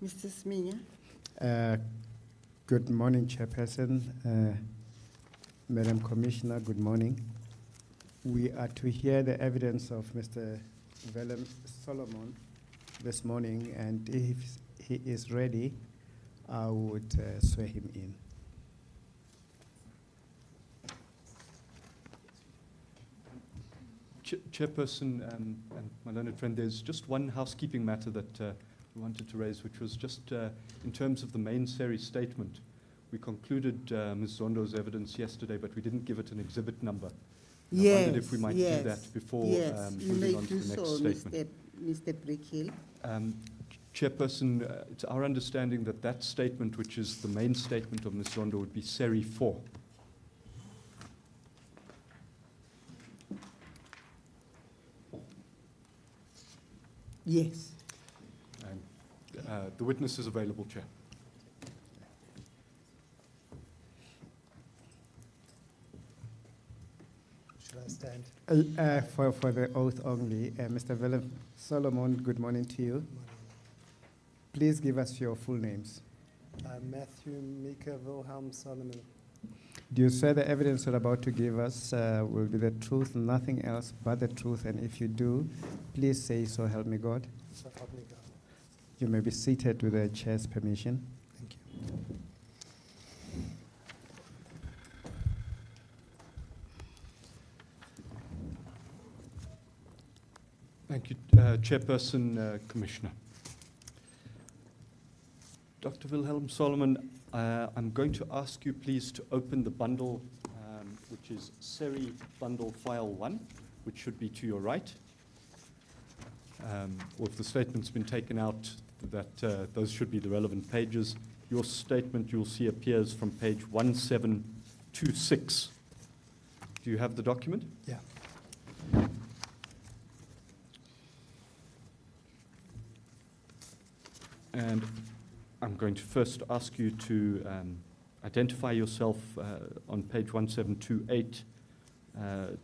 Mr. Sminya. Good morning, Chairperson. Madam Commissioner, good morning. We are to hear the evidence of Mr. Willem Solomon this morning, and if he is ready, I would swear him in. Chairperson and my learned friend, there's just one housekeeping matter that we wanted to raise, which was just in terms of the main SERI statement. We concluded Ms. Zondo's evidence yesterday, but we didn't give it an exhibit number. Yes, I wondered if we might do that before moving on to the next statement. Mr. Brickhill. Chairperson, it's our understanding that that statement, which is the main statement of Ms. Zondo, would be SERI 4. Yes. The witness is available, Chair. Should I stand? For the oath only, Mr. Willem Solomon, good morning to you. Please give us your full names. Matthew Mika Wilhelm Solomon. Do you swear the evidence you're about to give us will be the truth, nothing else but the truth? And if you do, please say, so help me God. So help me God. You may be seated with the chair's permission. Thank you. Thank you, Chairperson, Commissioner. Dr. Wilhelm Solomon, I'm going to ask you please to open the bundle, which is SERI Bundle File 1, which should be to your right. Or if the statement's been taken out, those should be the relevant pages. Your statement, you'll see, appears from page 1726. Do you have the document? Yeah. And I'm going to first ask you to identify yourself on page 1728.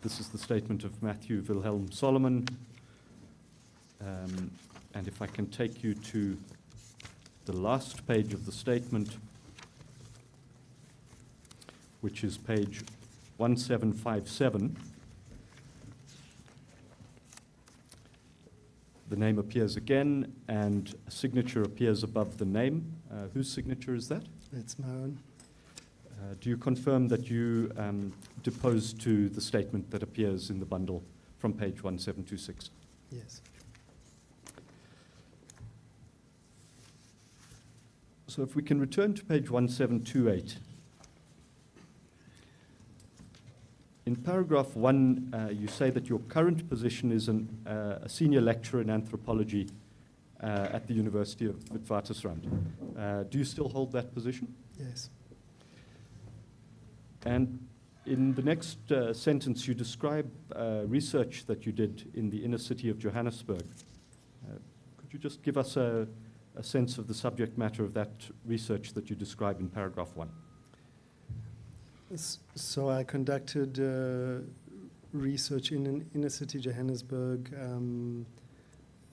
This is the statement of Matthew Wilhelm Solomon. And if I can take you to the last page of the statement, which is page 1757. The name appears again, and a signature appears above the name. Whose signature is that? It's my own. Do you confirm that you depose to the statement that appears in the bundle from page 1726? Yes. So if we can return to page 1728. In paragraph 1, you say that your current position is a senior lecturer in anthropology at the University of Witwatersrand. Do you still hold that position? Yes. And in the next sentence, you describe research that you did in the inner city of Johannesburg. Could you just give us a sense of the subject matter of that research that you describe in paragraph 1? So I conducted research in inner city Johannesburg,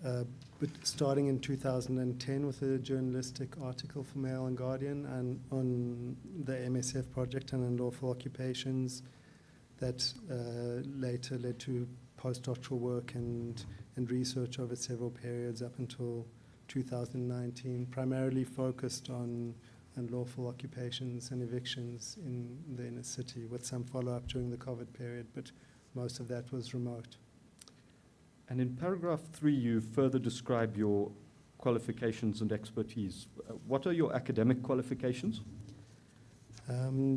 but starting in 2010 with a journalistic article for Mail and Guardian and on the MSF project and unlawful occupations that later led to postdoctoral work and research over several periods up until 2019, primarily focused on unlawful occupations and evictions in the inner city, with some follow-up during the COVID period, but most of that was remote. And in paragraph 3, you further describe your qualifications and expertise. What are your academic qualifications?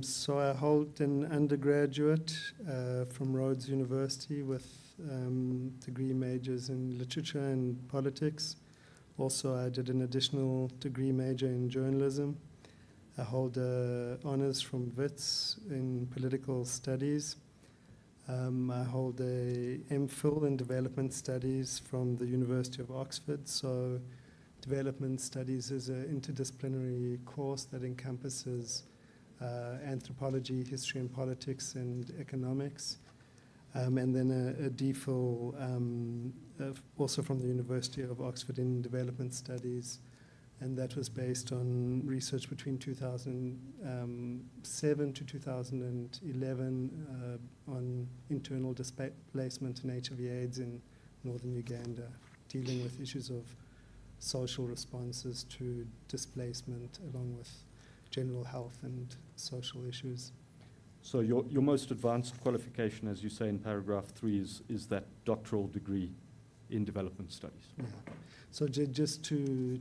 So I hold an undergraduate from Rhodes University with degree majors in literature and politics. Also, I did an additional degree major in journalism. I hold honors from WITS in political studies. I hold a MPhil in development studies from the University of Oxford. So development studies is an interdisciplinary course that encompasses anthropology, history and politics, and economics. And then a DPhil also from the University of Oxford in development studies, and that was based on research between 2007 to 2011 on internal displacement and HIV/AIDS in northern Uganda, dealing with issues of social responses to displacement along with general health and social issues. So your most advanced qualification, as you say in paragraph 3, is that doctoral degree in development studies. Yeah. So just to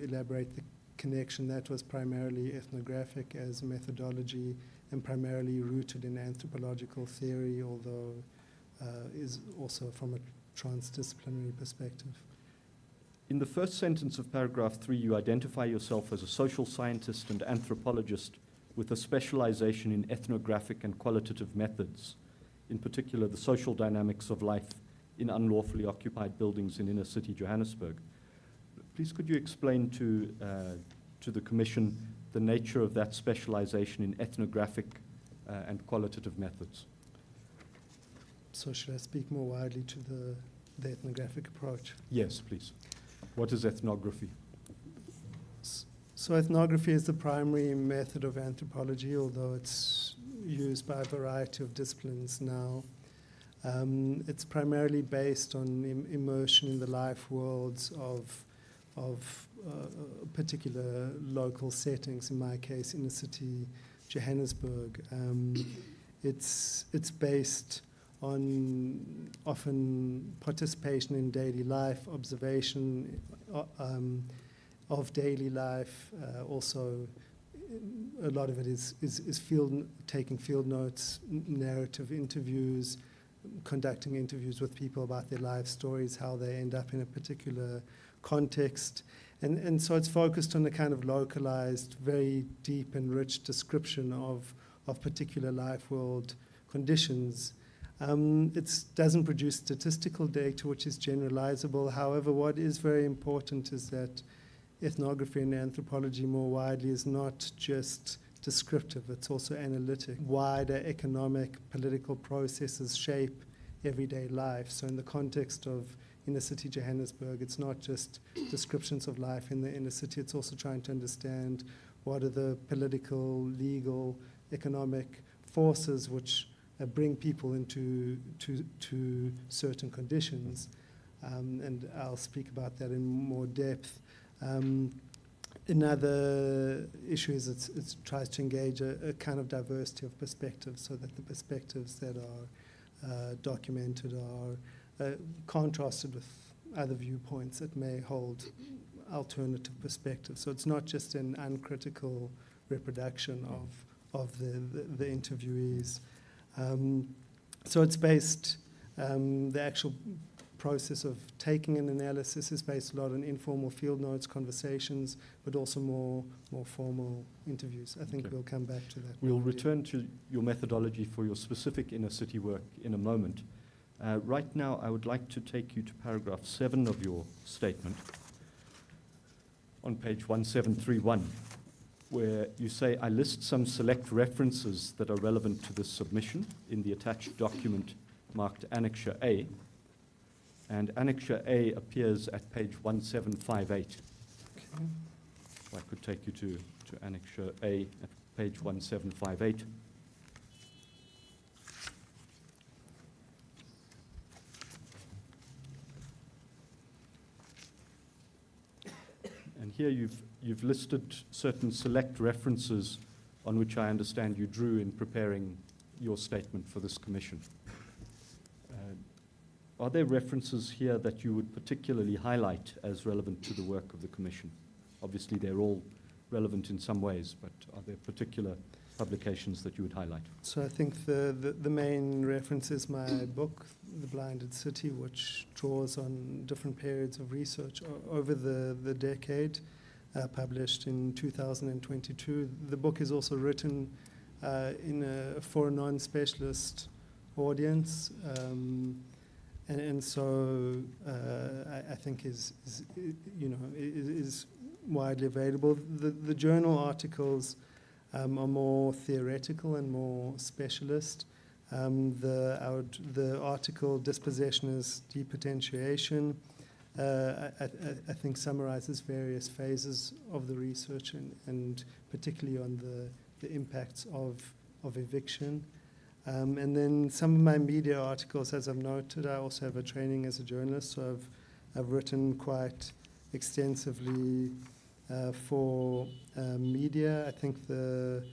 elaborate the connection, that was primarily ethnographic as a methodology and primarily rooted in anthropological theory, although is also from a transdisciplinary perspective. In the first sentence of paragraph 3, you identify yourself as a social scientist and anthropologist with a specialization in ethnographic and qualitative methods, in particular the social dynamics of life in unlawfully occupied buildings in inner city Johannesburg. Please could you explain to the Commission the nature of that specialization in ethnographic and qualitative methods? So should I speak more widely to the ethnographic approach? Yes, please. What is ethnography? So ethnography is the primary method of anthropology, although it's used by a variety of disciplines now. It's primarily based on immersion in the life worlds of particular local settings, in my case, inner city Johannesburg. It's based on often participation in daily life, observation of daily life. Also, a lot of it is taking field notes, narrative interviews, conducting interviews with people about their life stories, how they end up in a particular context. And so it's focused on a kind of localized, very deep and rich description of particular life world conditions. It doesn't produce statistical data which is generalizable. However, what is very important is that ethnography and anthropology more widely is not just descriptive, it's also analytic. Wider economic, political processes shape everyday life. So in the context of inner city Johannesburg, it's not just descriptions of life in the inner city, it's also trying to understand what are the political, legal, economic forces which bring people into to certain conditions. And I'll speak about that in more depth. Another issue is it tries to engage a kind of diversity of perspectives so that the perspectives that are documented are contrasted with other viewpoints that may hold alternative perspectives. So it's not just an uncritical reproduction of the interviewees. So it's based, the actual process of taking an analysis is based a lot on informal field notes, conversations, but also more formal interviews. I think we'll come back to that. We'll return to your methodology for your specific inner city work in a moment. Right now, I would like to take you to paragraph 7 of your statement on page 1731, where you say, I list some select references that are relevant to this submission in the attached document marked Annexure A. And Annexure A appears at page 1758. Okay. If I could take you to Annexure A at page 1758. And here you've listed certain select references on which I understand you drew in preparing your statement for this commission. Are there references here that you would particularly highlight as relevant to the work of the Commission? Obviously, they're all relevant in some ways, but are there particular publications that you would highlight? So I think the main reference is my book, The Blinded City, which draws on different periods of research over the decade, published in 2022. The book is also written for a non-specialist audience. And so I think is widely available. The journal articles are more theoretical and more specialist. The article Dispossession is Depotentiation I think summarizes various phases of the research and particularly on the impacts of eviction. And then some of my media articles, as I've noted, I also have a training as a journalist, so I've written quite extensively for media. I think the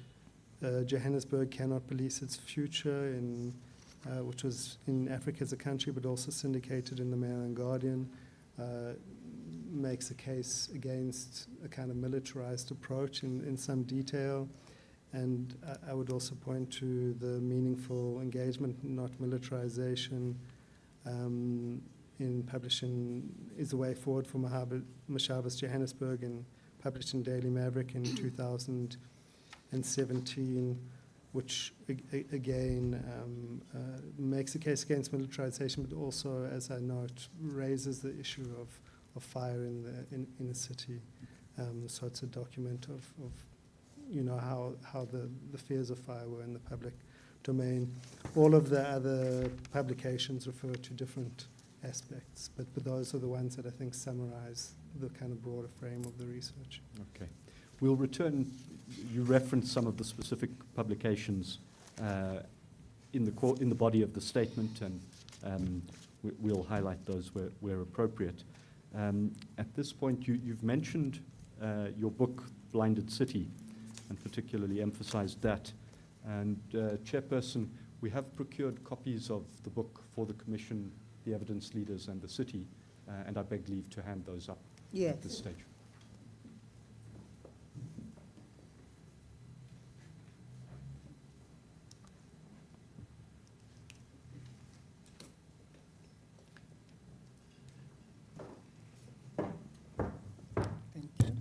Johannesburg Cannot Police Its Future, which was in Africa as a country, but also syndicated in the Mail and Guardian, makes a case against a kind of militarized approach in some detail. And I would also point to the meaningful engagement, not militarization, in publishing Is the Way Forward for Mashabas Johannesburg, and published in Daily Maverick in 2017, which again makes a case against militarization, but also, as I note, raises the issue of fire in the inner city. So it's a document of how the fears of fire were in the public domain. All of the other publications refer to different aspects, but those are the ones that I think summarize the kind of broader frame of the research. Okay. We'll return. You referenced some of the specific publications in the body of the statement, and we'll highlight those where appropriate. At this point, you've mentioned your book, Blinded City, and particularly emphasized that. And Chairperson, we have procured copies of the book for the Commission, the evidence leaders, and the city, and I beg leave to hand those up Yes. at this stage. Thank you.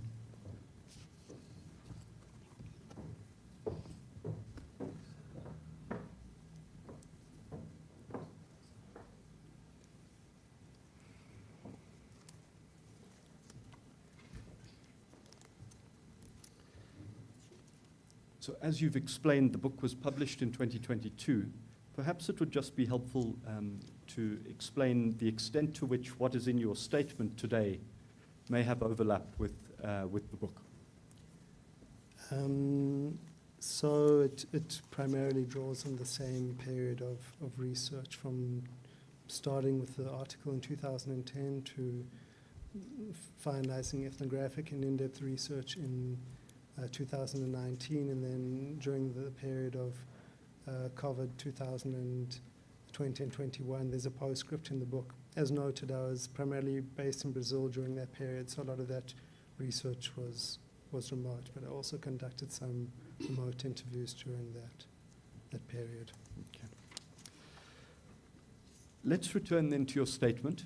So as you've explained, the book was published in 2022. Perhaps it would just be helpful to explain the extent to which what is in your statement today may have overlap with the book. So it primarily draws on the same period of research, from starting with the article in 2010 to finalizing ethnographic and in-depth research in 2019, and then during the period of COVID 2020 and 21, there's a postscript in the book. As noted, I was primarily based in Brazil during that period, so a lot of that research was remote, but I also conducted some remote interviews during that period. Okay. Let's return then to your statement.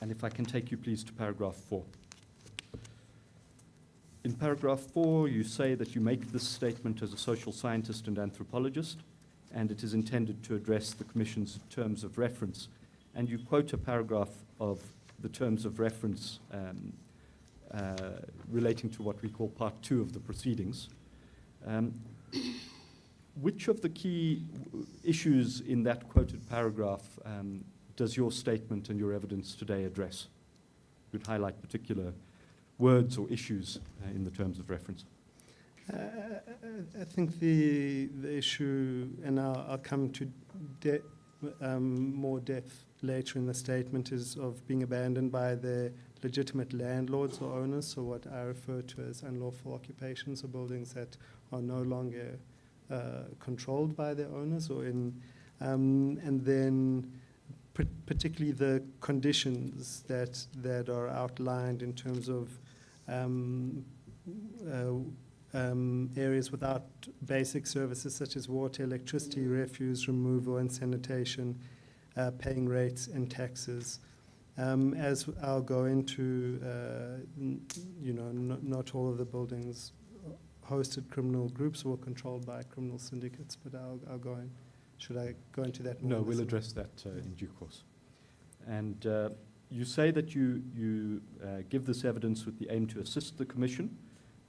And if I can take you, please, to paragraph 4. In paragraph 4, you say that you make this statement as a social scientist and anthropologist, and it is intended to address the Commission's terms of reference. And you quote a paragraph of the terms of reference relating to what we call part 2 of the proceedings. Which of the key issues in that quoted paragraph does your statement and your evidence today address? Would highlight particular words or issues in the terms of reference. I think the issue, and I'll come to more depth later in the statement, is of being abandoned by the legitimate landlords or owners, so what I refer to as unlawful occupations, or buildings that are no longer controlled by their owners, or and then particularly the conditions that are outlined in terms of areas without basic services such as water, electricity, refuse removal and sanitation, paying rates and taxes. As I'll go into, not all of the buildings hosted criminal groups or controlled by criminal syndicates, but I'll go in. Should I go into that more? No, we'll address that in due course. And you say that you give this evidence with the aim to assist the Commission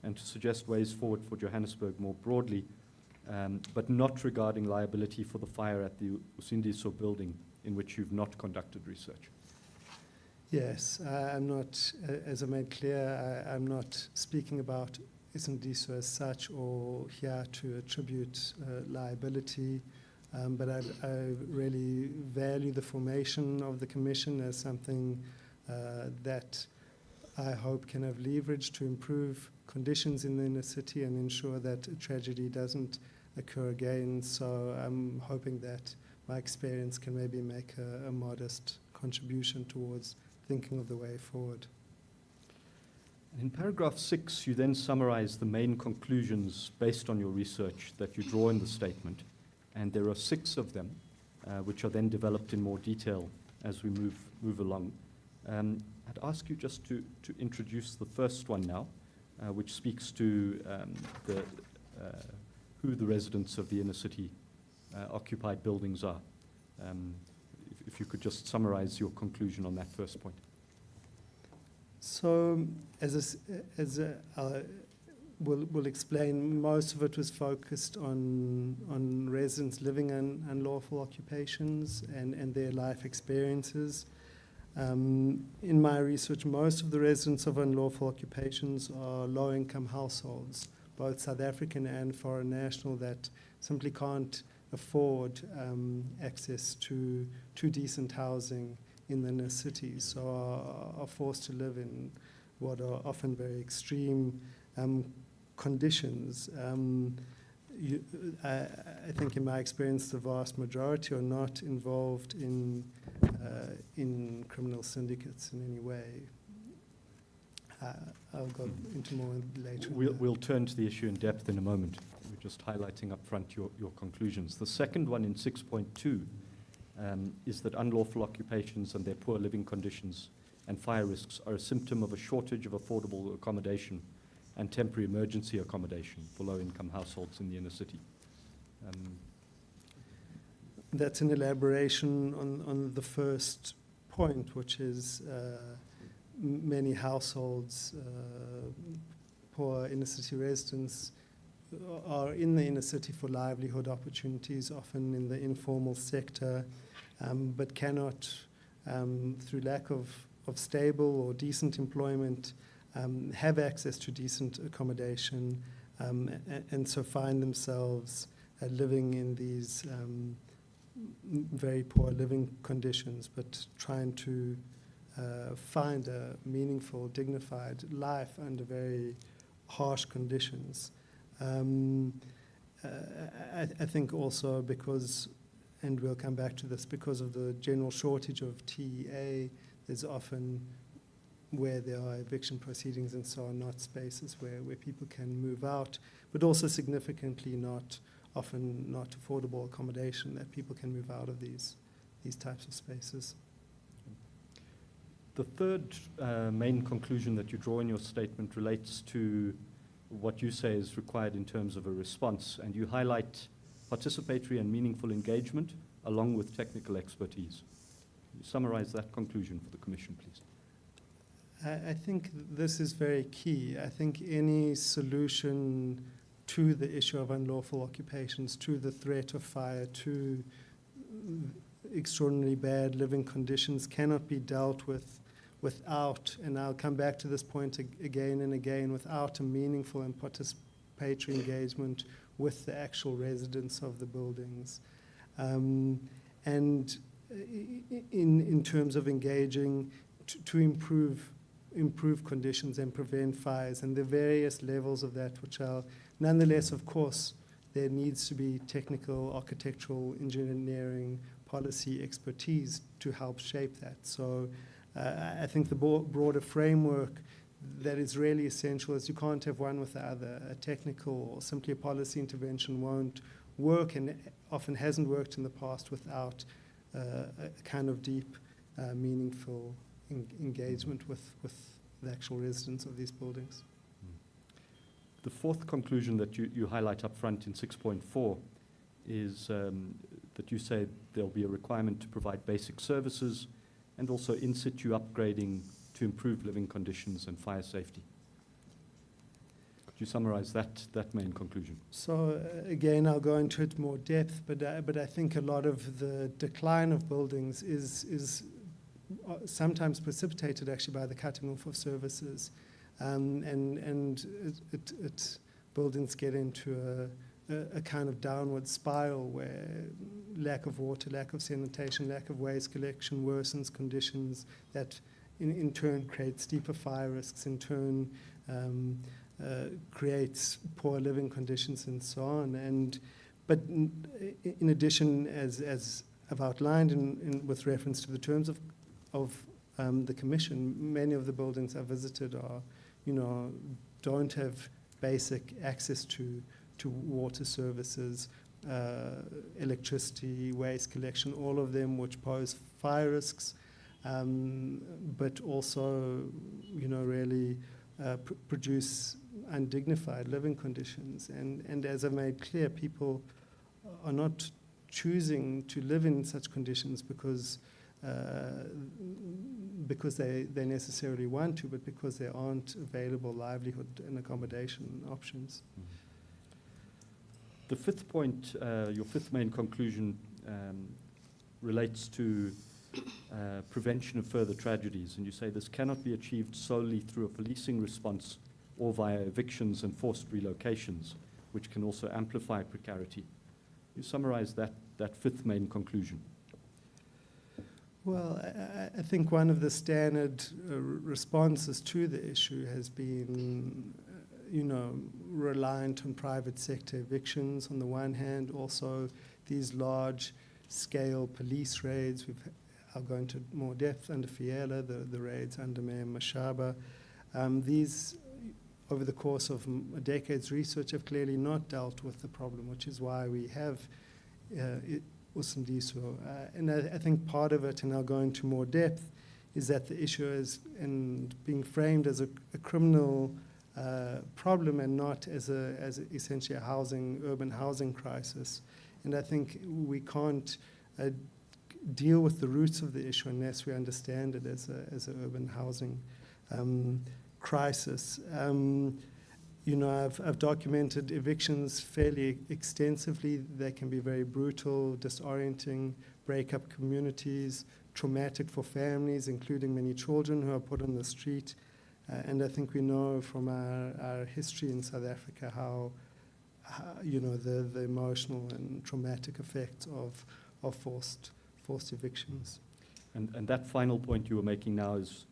and to suggest ways forward for Johannesburg more broadly, but not regarding liability for the fire at the Usindiso building in which you've not conducted research? Yes, I'm not, as I made clear, I'm not speaking about Usindiso as such or here to attribute liability, but I really value the formation of the Commission as something that I hope can have leverage to improve conditions in the inner city and ensure that a tragedy doesn't occur again. So I'm hoping that my experience can maybe make a modest contribution towards thinking of the way forward. In paragraph 6, you then summarize the main conclusions based on your research that you draw in the statement, and there are 6 of them, which are then developed in more detail as we move along. I'd ask you just to introduce the first one now, which speaks to who the residents of the inner city occupied buildings are. If you could just summarize your conclusion on that first point. So, we'll explain, most of it was focused on residents living in unlawful occupations and their life experiences. In my research, most of the residents of unlawful occupations are low-income households, both South African and foreign national, that simply can't afford access to decent housing in the inner cities, so are forced to live in what are often very extreme conditions. I think in my experience, the vast majority are not involved in criminal syndicates in any way. I'll go into more later. We'll turn to the issue in depth in a moment. We're just highlighting up front your conclusions. The second one in 6.2 is that unlawful occupations and their poor living conditions and fire risks are a symptom of a shortage of affordable accommodation and temporary emergency accommodation for low-income households in the inner city. That's an elaboration on the first point, which is many households, poor inner city residents, are in the inner city for livelihood opportunities, often in the informal sector, but cannot, through lack of stable or decent employment, have access to decent accommodation, and so find themselves living in these very poor living conditions, but trying to find a meaningful, dignified life under very harsh conditions. I think also because, and we'll come back to this, because of the general shortage of TEA, there's often, where there are eviction proceedings and so on, not spaces where people can move out, but also significantly often not affordable accommodation that people can move out of these types of spaces. The third main conclusion that you draw in your statement relates to what you say is required in terms of a response, and you highlight participatory and meaningful engagement along with technical expertise. Can you summarize that conclusion for the Commission, please? I think this is very key. I think any solution to the issue of unlawful occupations, to the threat of fire, to extraordinarily bad living conditions cannot be dealt with without, and I'll come back to this point again and again, without a meaningful and participatory engagement with the actual residents of the buildings. And in terms of engaging to improve conditions and prevent fires, and the various levels of that, which are nonetheless, of course, there needs to be technical, architectural, engineering, policy expertise to help shape that. So I think the broader framework that is really essential is you can't have one with the other. A technical or simply a policy intervention won't work, and often hasn't worked in the past without a kind of deep, meaningful engagement with the actual residents of these buildings. The fourth conclusion that you highlight up front in 6.4 is that you say there'll be a requirement to provide basic services and also in situ upgrading to improve living conditions and fire safety. Could you summarize that main conclusion? So again, I'll go into it more depth, but I think a lot of the decline of buildings is sometimes precipitated actually by the cutting off of services, and buildings get into a kind of downward spiral where lack of water, lack of sanitation, lack of waste collection worsens conditions that in turn creates deeper fire risks, in turn creates poor living conditions and so on. But in addition, as I've outlined with reference to the terms of the Commission, many of the buildings I visited are, don't have basic access to water services, electricity, waste collection, all of them which pose fire risks, but also, really produce undignified living conditions. And as I've made clear, people are not choosing to live in such conditions because they necessarily want to, but because there aren't available livelihood and accommodation options. Mm-hmm. The fifth point, your fifth main conclusion, relates to prevention of further tragedies, and you say this cannot be achieved solely through a policing response or via evictions and forced relocations, which can also amplify precarity. You summarize that fifth main conclusion. Well, I think one of the standard responses to the issue has been, reliant on private sector evictions on the one hand, also these large-scale police raids. I'll go into more depth under Fiela, the raids under Mayor Mashaba. These, over the course of a decade's research, have clearly not dealt with the problem, which is why we have Usindiso. And I think part of it, and I'll go into more depth, is that the issue is being framed as a criminal problem and not as essentially a urban housing crisis. And I think we can't deal with the roots of the issue unless we understand it as an urban housing crisis. I've documented evictions fairly extensively. They can be very brutal, disorienting, break up communities, traumatic for families, including many children who are put on the street. And I think we know from our history in South Africa how the emotional and traumatic effects of forced evictions. And that final point you were making now is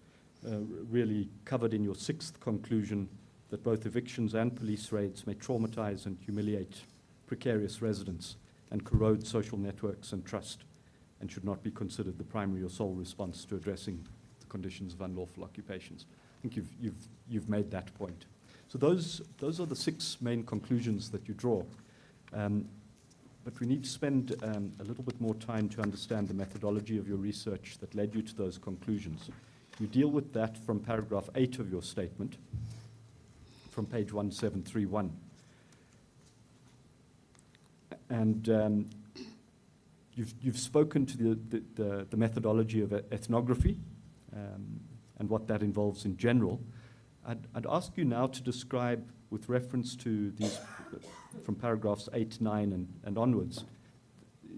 really covered in your sixth conclusion, that both evictions and police raids may traumatize and humiliate precarious residents and corrode social networks and trust, and should not be considered the primary or sole response to addressing the conditions of unlawful occupations. I think you've made that point. So those are the six main conclusions that you draw. But we need to spend a little bit more time to understand the methodology of your research that led you to those conclusions. You deal with that from paragraph 8 of your statement, from page 1731. And you've spoken to the methodology of ethnography and what that involves in general. I'd ask you now to describe, with reference to these, from paragraphs 8, 9, and onwards,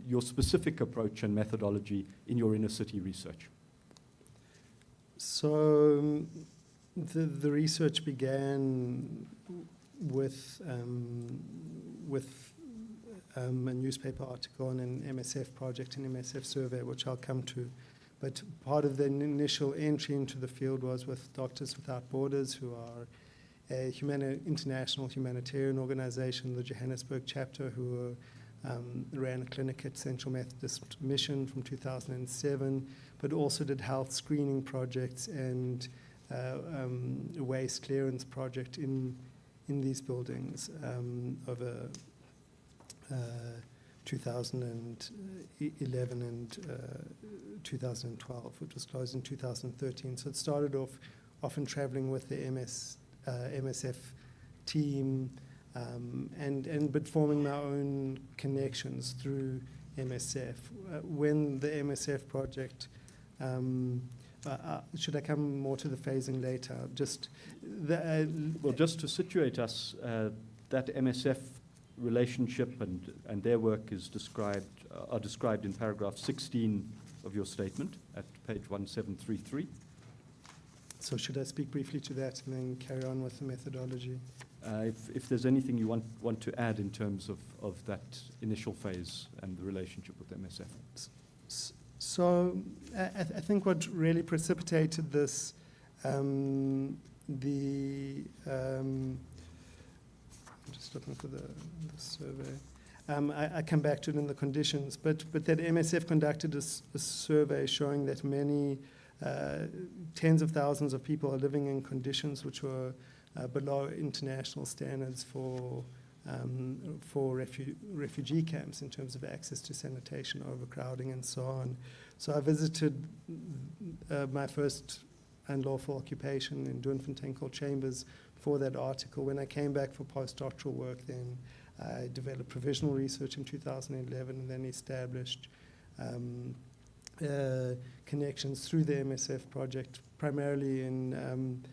your specific approach and methodology in your inner city research. So the research began with a newspaper article and an MSF project, an MSF survey, which I'll come to. But part of the initial entry into the field was with Doctors Without Borders, who are a international humanitarian organization, the Johannesburg chapter, who ran a clinic at Central Methodist Mission from 2007, but also did health screening projects and a waste clearance project in these buildings over 2011 and 2012, which was closed in 2013. So it started off often traveling with the MSF team, but forming my own connections through MSF. When the MSF project should I come more to the phasing later? Just Well, just to situate us, that MSF relationship and their work is are described in paragraph 16 of your statement at page 1733. so should I speak briefly to that and then carry on with the methodology? If there's anything you want to add in terms of that initial phase and the relationship with MSF. So I think what really precipitated this, I'm just looking for the survey. I come back to it in the conditions, but that MSF conducted a survey showing that many tens of thousands of people are living in conditions which were below international standards for refugee camps in terms of access to sanitation, overcrowding, and so on. So I visited my first unlawful occupation in Doornfontein called Chambers for that article. When I came back for postdoctoral work, then I developed provisional research in 2011 and then established connections through the MSF project, primarily in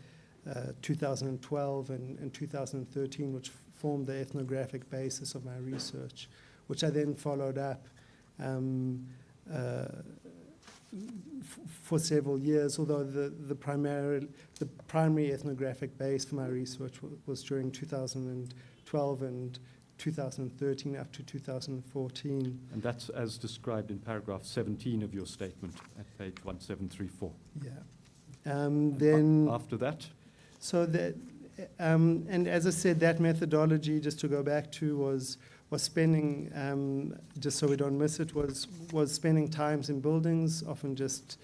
2012 and 2013, which formed the ethnographic basis of my research, which I then followed up for several years, although the primary ethnographic base for my research was during 2012 and 2013 up to 2014. And that's as described in paragraph 17 of your statement at page 1734. Yeah. Then after that? So that, and as I said, that methodology, just to go back to, was spending, just so we don't miss it, was spending times in buildings, often just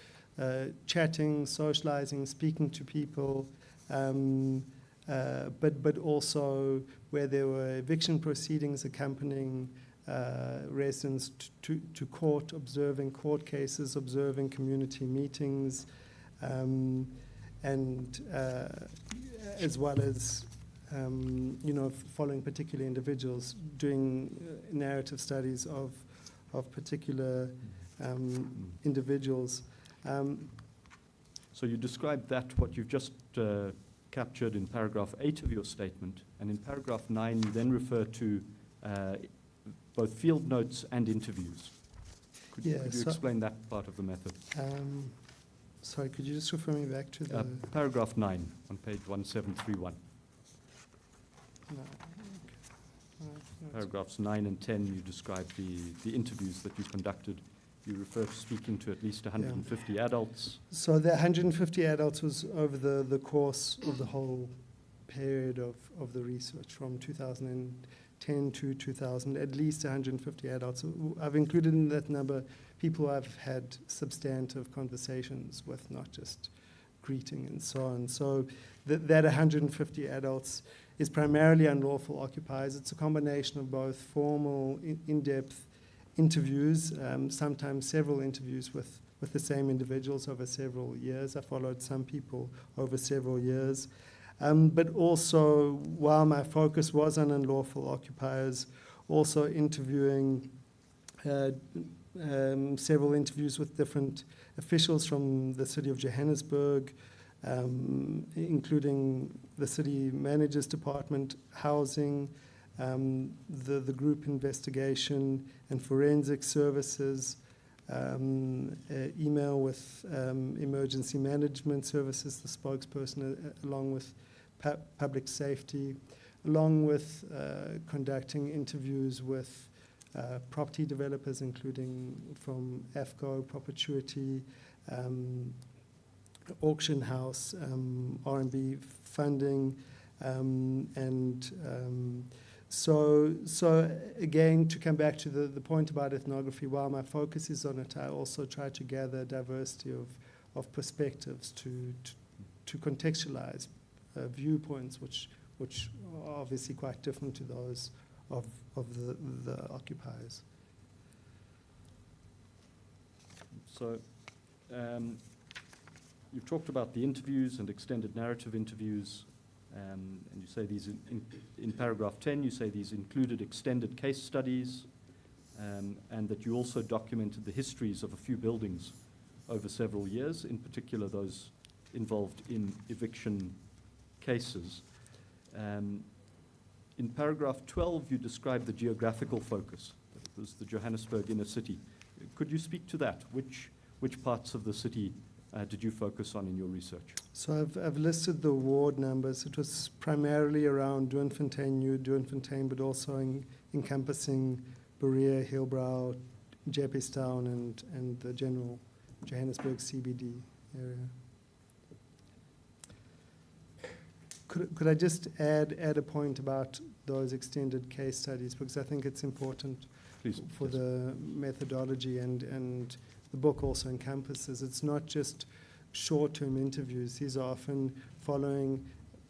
chatting, socializing, speaking to people, but also where there were eviction proceedings accompanying residents to court, observing court cases, observing community meetings, and as well as following particular individuals, doing narrative studies of particular individuals. So you described that, what you've just captured in paragraph 8 of your statement, and in paragraph 9 you then refer to both field notes and interviews. Could you explain that part of the method? Sorry, could you just refer me back to the... Paragraph 9 on page 1731. No. Paragraphs 9 and 10, you describe the interviews that you conducted. You refer to speaking to at least 150 adults. So the 150 adults was over the course of the whole period of the research, from 2010 to 2000, at least 150 adults. I've included in that number people I've had substantive conversations with, not just greeting and so on. So that 150 adults is primarily unlawful occupiers. It's a combination of both formal, in-depth interviews, sometimes several interviews with the same individuals over several years. I followed some people over several years. But also, while my focus was on unlawful occupiers, also interviewing several interviews with different officials from the city of Johannesburg, including the city manager's department, housing, the group investigation and forensic services, email with emergency management services, the spokesperson, along with public safety, along with conducting interviews with property developers, including from AFCO, Perpetuity, Auction House, R&B funding, so again, to come back to the point about ethnography, while my focus is on it, I also try to gather a diversity of perspectives to contextualize viewpoints, which are obviously quite different to those of the occupiers. So you've talked about the interviews and extended narrative interviews, and you say these in paragraph 10, you say these included extended case studies, and that you also documented the histories of a few buildings over several years, in particular those involved in eviction cases. In paragraph 12, you describe the geographical focus. It was the Johannesburg inner city. Could you speak to that? Which parts of the city did you focus on in your research? So I've listed the ward numbers. It was primarily around Doornfontein, New Doornfontein, but also encompassing Berea, Hillbrow, Jeppestown, and the general Johannesburg CBD area. Could I just add a point about those extended case studies, because I think it's important. Please, for yes. the methodology, and the book also encompasses. It's not just short-term interviews. These are often following,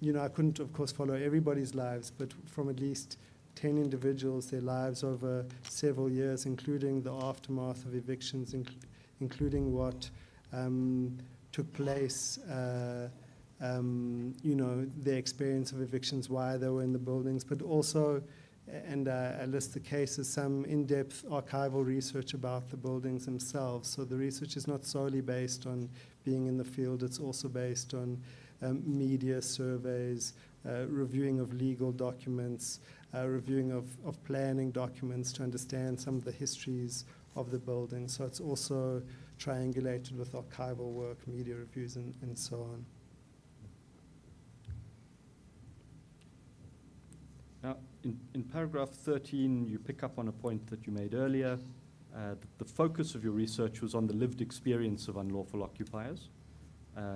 I couldn't, of course, follow everybody's lives, but from at least 10 individuals, their lives over several years, including the aftermath of evictions, including what took place, their experience of evictions, why they were in the buildings, but also, and I list the cases, some in-depth archival research about the buildings themselves. So the research is not solely based on being in the field, it's also based on media surveys, reviewing of legal documents, reviewing of planning documents to understand some of the histories of the building. So it's also triangulated with archival work, media reviews, and so on. Now, in paragraph 13, you pick up on a point that you made earlier. The focus of your research was on the lived experience of unlawful occupiers,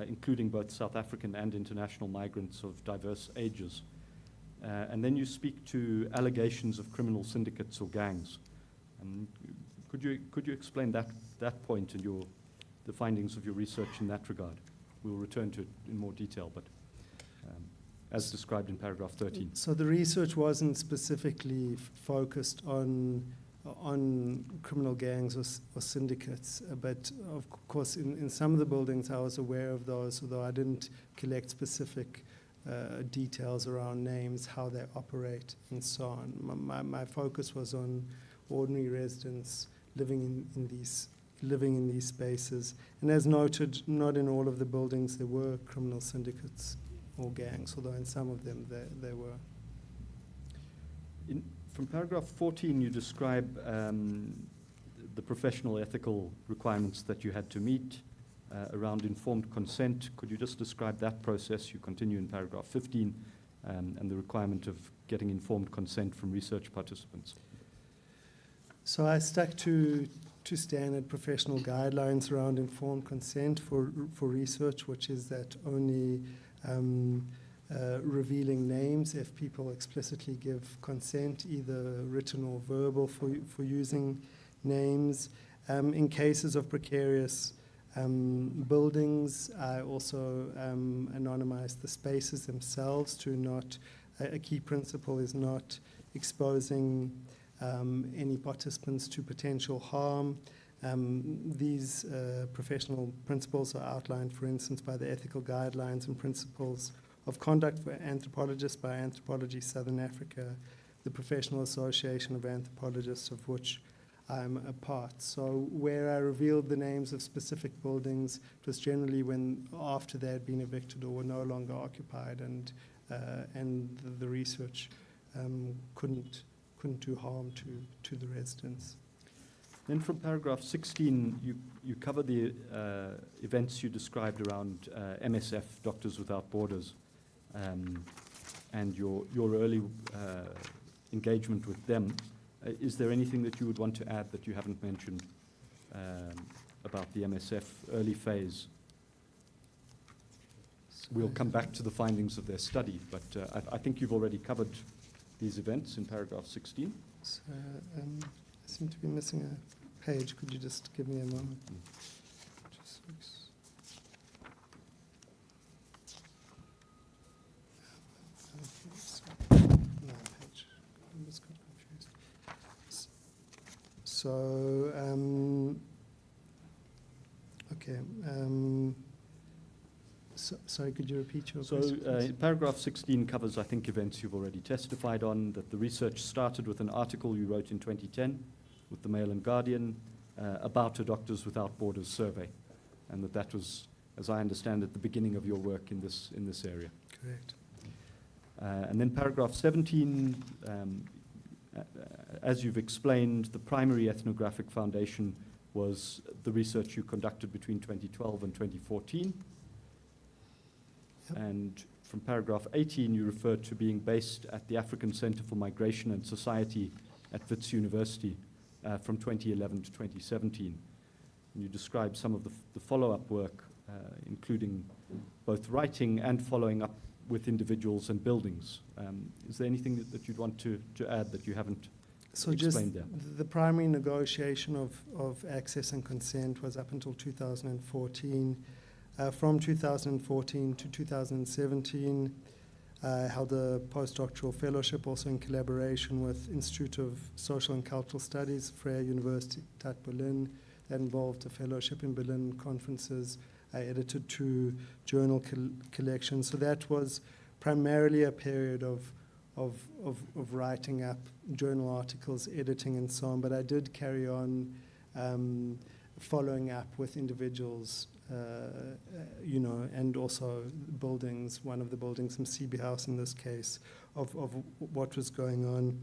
including both South African and international migrants of diverse ages. And then you speak to allegations of criminal syndicates or gangs. Could you explain that point and the findings of your research in that regard? We'll return to it in more detail, but as described in paragraph 13. So the research wasn't specifically focused on criminal gangs or syndicates, but of course in some of the buildings I was aware of those, although I didn't collect specific details around names, how they operate, and so on. My focus was on ordinary residents living in these spaces, and as noted, not in all of the buildings there were criminal syndicates or gangs, although in some of them there were. From paragraph 14, you describe the professional ethical requirements that you had to meet around informed consent. Could you just describe that process? You continue in paragraph 15 and the requirement of getting informed consent from research participants. So I stuck to standard professional guidelines around informed consent for research, which is that only revealing names if people explicitly give consent, either written or verbal, for using names. In cases of precarious buildings, I also anonymize the spaces themselves to not, a key principle is not exposing any participants to potential harm. These professional principles are outlined, for instance, by the ethical guidelines and principles of conduct for anthropologists by Anthropology Southern Africa, the Professional Association of Anthropologists, of which I'm a part. So where I revealed the names of specific buildings, it was generally when after they had been evicted or were no longer occupied, and the research couldn't do harm to the residents. Then from paragraph 16, you cover the events you described around MSF, Doctors Without Borders, and your early engagement with them. Is there anything that you would want to add that you haven't mentioned about the MSF early phase? We'll come back to the findings of their study, but I think you've already covered these events in paragraph 16. So, I seem to be missing a page. Could you just give me a moment? Just looks. No page. I just got confused. So, okay. Sorry, could you repeat your question? So paragraph 16 covers, I think, events you've already testified on, that the research started with an article you wrote in 2010 with the Mail and Guardian about a Doctors Without Borders survey. and that was, as I understand it, the beginning of your work in this area. Correct. And then paragraph 17, as you've explained, the primary ethnographic foundation was the research you conducted between 2012 and 2014. Yep. And from paragraph 18, you referred to being based at the African Center for Migration and Society at Wits University from 2011 to 2017. And you described some of the follow-up work, including both writing and following up with individuals and buildings. Is there anything that you'd want to add that you haven't So just explained there? the primary negotiation of access and consent was up until 2014. From 2014 to 2017, I held a postdoctoral fellowship also in collaboration with Institute of Social and Cultural Studies, Freie Universität Berlin. That involved a fellowship in Berlin, conferences. I edited 2 journal collections. So that was primarily a period of writing up journal articles, editing, and so on. But I did carry on following up with individuals, and also buildings, one of the buildings from CB House in this case, of what was going on.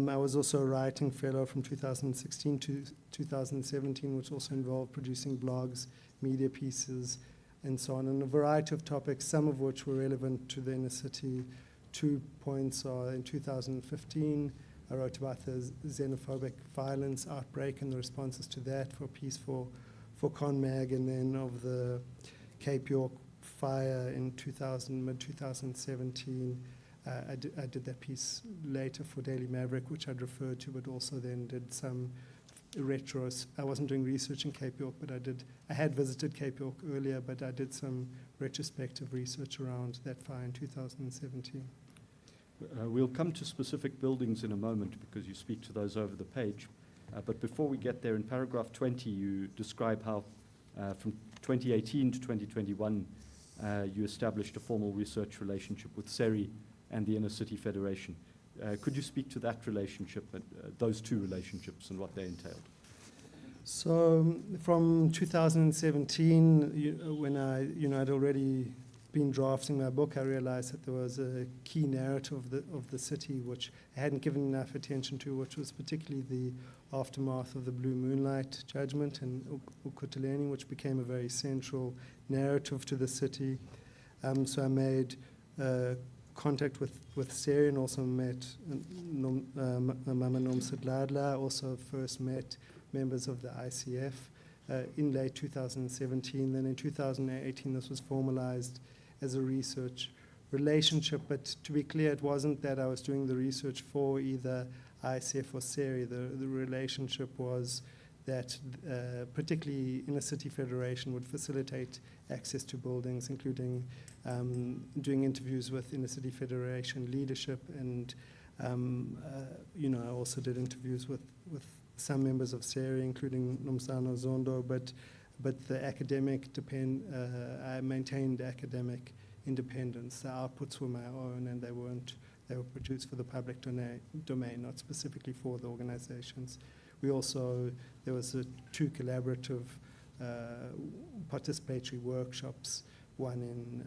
I was also a writing fellow from 2016 to 2017, which also involved producing blogs, media pieces, and so on, and a variety of topics, some of which were relevant to the inner city. 2 points are in 2015, I wrote about the xenophobic violence outbreak and the responses to that for Peace for ConMag, and then of the Cape York fire in mid-2017. I did that piece later for Daily Maverick, which I'd referred to, but also then did some retros. I wasn't doing research in Cape York, but I had visited Cape York earlier, but I did some retrospective research around that fire in 2017. We'll come to specific buildings in a moment because you speak to those over the page. But before we get there, in paragraph 20, you describe how from 2018 to 2021, you established a formal research relationship with SERI and the Inner City Federation. Could you speak to that relationship, those 2 relationships, and what they entailed? So from 2017, when I'd already been drafting my book, I realized that there was a key narrative of the city which I hadn't given enough attention to, which was particularly the aftermath of the Blue Moonlight judgment and Ukuteleni, which became a very central narrative to the city. So I made contact with SERI and also met Mama Nomsadladla. I also first met members of the ICF in late 2017. Then in 2018, this was formalized as a research relationship. But to be clear, it wasn't that I was doing the research for either ICF or SERI. The relationship was that particularly Inner City Federation would facilitate access to buildings, including doing interviews with Inner City Federation leadership, and I also did interviews with some members of SERI, including Nomzana Zondo, but the academic I maintained academic independence. The outputs were my own, and they were produced for the public domain, not specifically for the organizations. There was 2 collaborative participatory workshops, one in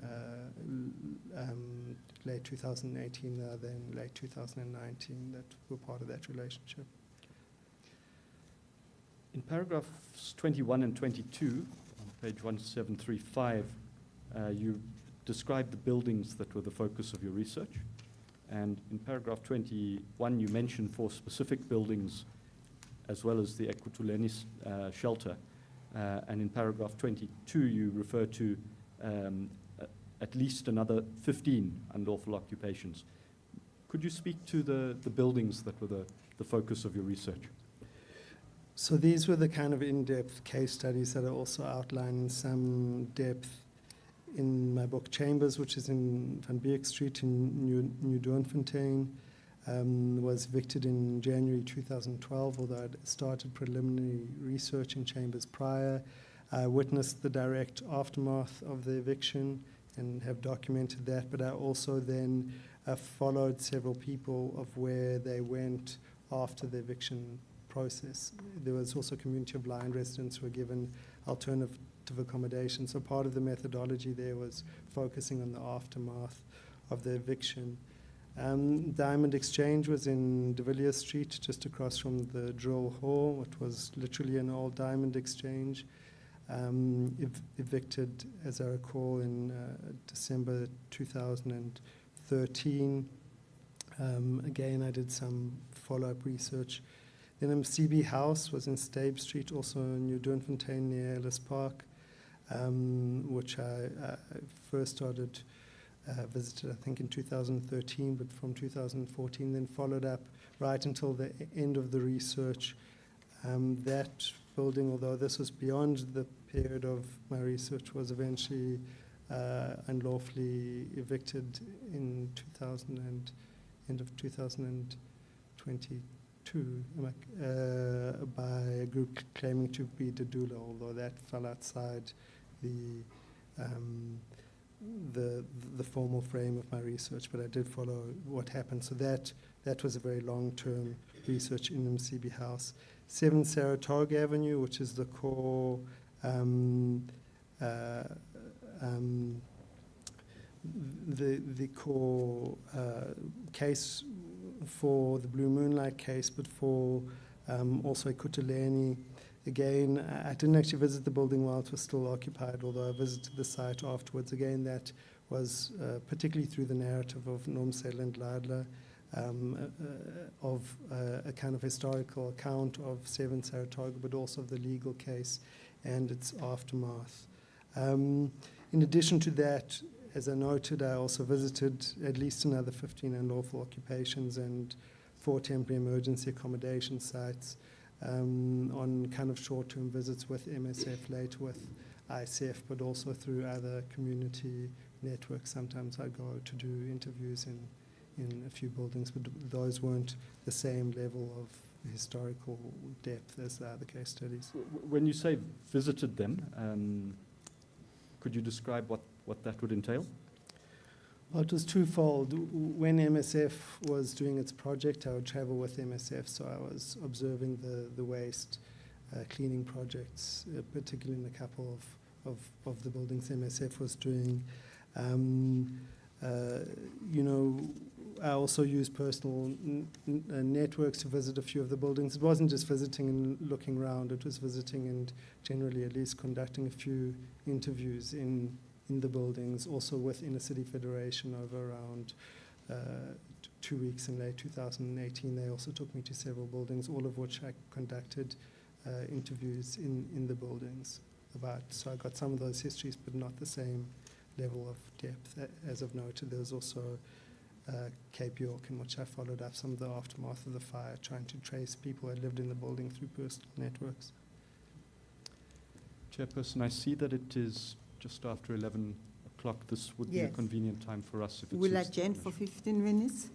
late 2018, the other in late 2019, that were part of that relationship. In paragraphs 21 and 22, on page 1735, you describe the buildings that were the focus of your research. And in paragraph 21, you mention 4 specific buildings as well as the Equatuleni shelter. And in paragraph 22, you refer to at least another 15 unlawful occupations. Could you speak to the buildings that were the focus of your research? So these were the kind of in-depth case studies that are also outlined in some depth in my book Chambers, which is in Van Beek Street in New Doornfontein. Was evicted in January 2012, although I'd started preliminary research in Chambers prior. I witnessed the direct aftermath of the eviction and have documented that, but I also then followed several people of where they went after the eviction process. There was also a community of blind residents who were given alternative of accommodation. So part of the methodology there was focusing on the aftermath of the eviction. Diamond Exchange was in De Villiers Street, just across from the drill hall. It was literally an old diamond exchange. Evicted, as I recall, in December 2013. Again, I did some follow-up research. Then CB House was in Stabe Street, also in New Doornfontein near Ellis Park, which I first started, visited I think in 2013, but from 2014 then followed up right until the end of the research. That building, although this was beyond the period of my research, was eventually unlawfully evicted in end of 2022 by a group claiming to be Dadula, although that fell outside the formal frame of my research, but I did follow what happened. So that was a very long-term research in MCB House. 7 Saratoga Avenue, which is the core the core case for the Blue Moonlight case, but for also Kutuleni. Again, I didn't actually visit the building while it was still occupied, although I visited the site afterwards. Again, that was particularly through the narrative of Nomsel and Ladla, of a kind of historical account of 7 Saratoga, but also of the legal case and its aftermath. In addition to that, as I noted, I also visited at least another 15 unlawful occupations and 4 temporary emergency accommodation sites on kind of short-term visits with MSF, later with ICF, but also through other community networks. Sometimes I go to do interviews in a few buildings, but those weren't the same level of historical depth as the other case studies. When you say visited them, could you describe what that would entail? Well, it was twofold. When MSF was doing its project, I would travel with MSF, so I was observing the waste cleaning projects, particularly in a couple of the buildings MSF was doing. I also used personal networks to visit a few of the buildings. It wasn't just visiting and looking around, it was visiting and generally at least conducting a few interviews in the buildings, also with Inner City Federation over around 2 weeks in late 2018. They also took me to several buildings, all of which I conducted interviews in the buildings about. So I got some of those histories, but not the same level of depth. As I've noted, there's also Cape York, in which I followed up some of the aftermath of the fire, trying to trace people who had lived in the building through personal networks. Chairperson, I see that it is just after 11 o'clock. This would be a Yes. convenient time for us if it We'll suits the adjourn for Commission. 15 minutes.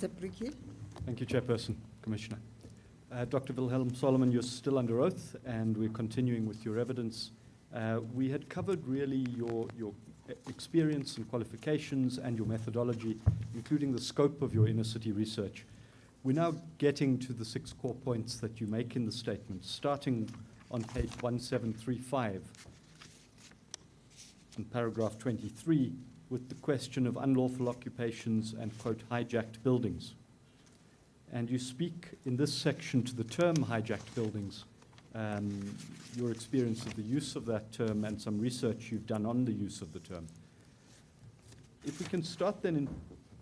Mr. Prickhill. Thank you, Chairperson, Commissioner. Dr. Wilhelm Solomon, you're still under oath, and we're continuing with your evidence. We had covered really your experience and qualifications and your methodology, including the scope of your inner city research. We're now getting to the 6 core points that you make in the statement, starting on page 1735, in paragraph 23, with the question of unlawful occupations and, quote, hijacked buildings. And you speak in this section to the term hijacked buildings, your experience of the use of that term and some research you've done on the use of the term. If we can start then in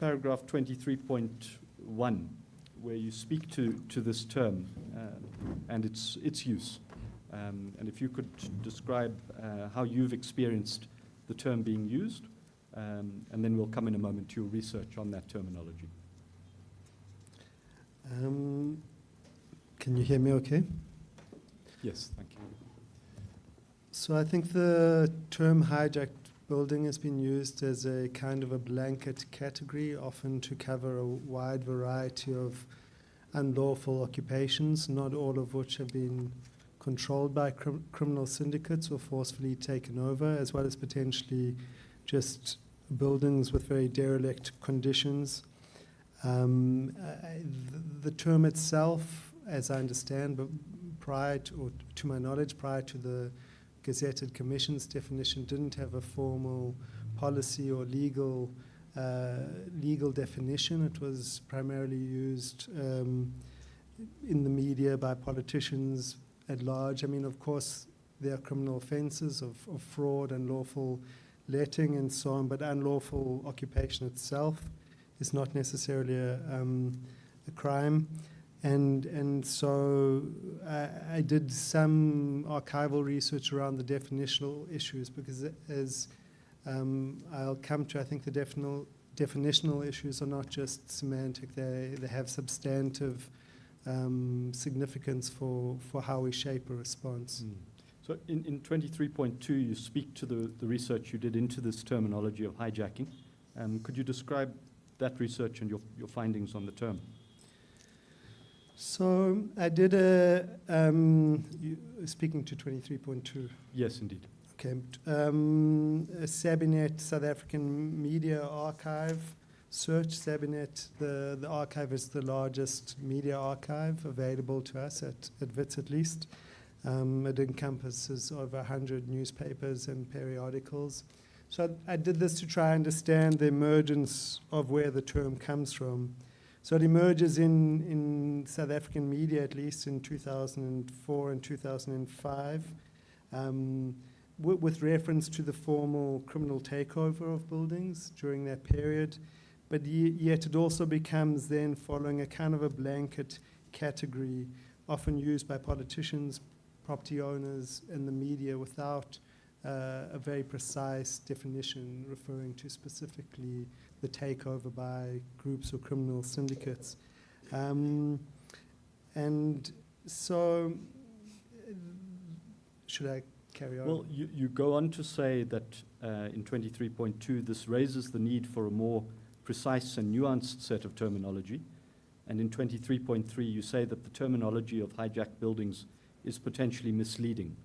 paragraph 23.1, where you speak to this term and its use. And if you could describe how you've experienced the term being used, and then we'll come in a moment to your research on that terminology. Can you hear me okay? Yes, thank you. So I think the term hijacked building has been used as a kind of a blanket category, often to cover a wide variety of unlawful occupations, not all of which have been controlled by criminal syndicates or forcefully taken over, as well as potentially just buildings with very derelict conditions. The term itself, as I understand, but to my knowledge, prior to the Gazetted Commission's definition, didn't have a formal policy or legal definition. It was primarily used in the media by politicians at large. I mean, of course, there are criminal offences of fraud, unlawful letting, and so on, but unlawful occupation itself is not necessarily a crime. And so I did some archival research around the definitional issues, because as I'll come to, I think the definitional issues are not just semantic, they have substantive significance for how we shape a response. So in 23.2, you speak to the research you did into this terminology of hijacking. Could you describe that research and your findings on the term? So I did speaking to 23.2. Yes, indeed. Okay. A Sabinet South African Media Archive search. Sabinet, the archive is the largest media archive available to us at WITS at least. It encompasses over 100 newspapers and periodicals. So I did this to try and understand the emergence of where the term comes from. So it emerges in South African media, at least in 2004 and 2005, with reference to the formal criminal takeover of buildings during that period. But yet it also becomes then following a kind of a blanket category, often used by politicians, property owners, and the media without a very precise definition referring to specifically the takeover by groups or criminal syndicates. And so, should I carry on? Well, you go on to say that in 23.2, this raises the need for a more precise and nuanced set of terminology. And in 23.3, you say that the terminology of hijacked buildings is potentially misleading.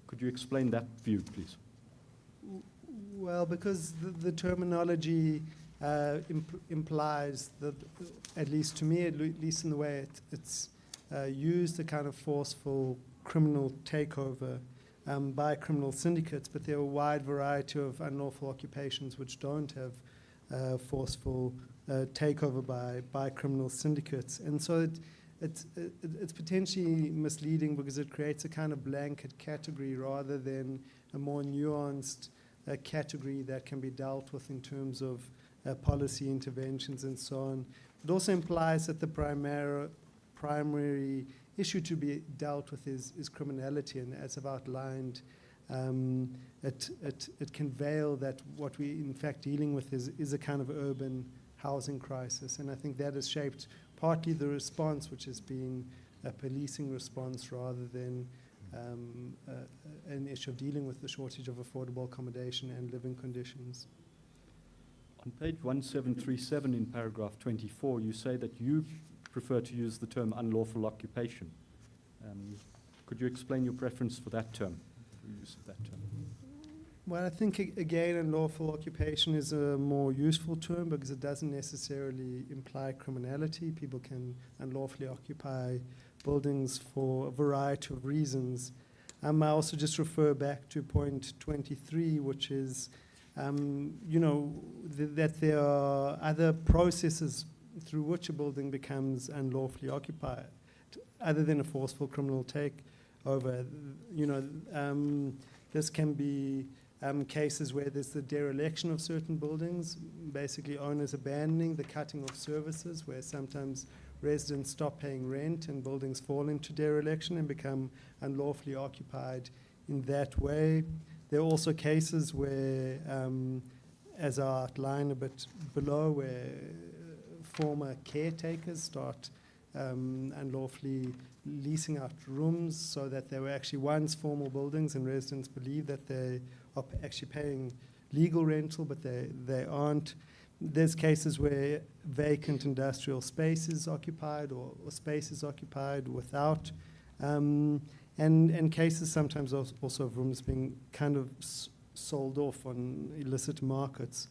Could you explain that view, please? Well, because the terminology implies that, at least to me, at least in the way it's used, a kind of forceful criminal takeover by criminal syndicates, but there are a wide variety of unlawful occupations which don't have forceful takeover by criminal syndicates. And so it's potentially misleading because it creates a kind of blanket category rather than a more nuanced category that can be dealt with in terms of policy interventions and so on. It also implies that the primary issue to be dealt with is criminality, and as I've outlined, it can veil that what we're in fact dealing with is a kind of urban housing crisis, and I think that has shaped partly the response, which has been a policing response rather than an issue of dealing with the shortage of affordable accommodation and living conditions. On page 1737 in paragraph 24, you say that you prefer to use the term unlawful occupation. Could you explain your preference for that term, the use of that term? Well, I think, again, unlawful occupation is a more useful term because it doesn't necessarily imply criminality. People can unlawfully occupy buildings for a variety of reasons. I also just refer back to point 23, which is, that there are other processes through which a building becomes unlawfully occupied, other than a forceful criminal takeover. This can be cases where there's the dereliction of certain buildings, basically owners abandoning, the cutting of services, where sometimes residents stop paying rent and buildings fall into dereliction and become unlawfully occupied in that way. There are also cases where, as I outline a bit below, where former caretakers start unlawfully leasing out rooms so that they were actually once formal buildings and residents believe that they are actually paying legal rental, but they aren't. There's cases where vacant industrial space is occupied or space is occupied without, and cases sometimes also of rooms being kind of sold off on illicit markets.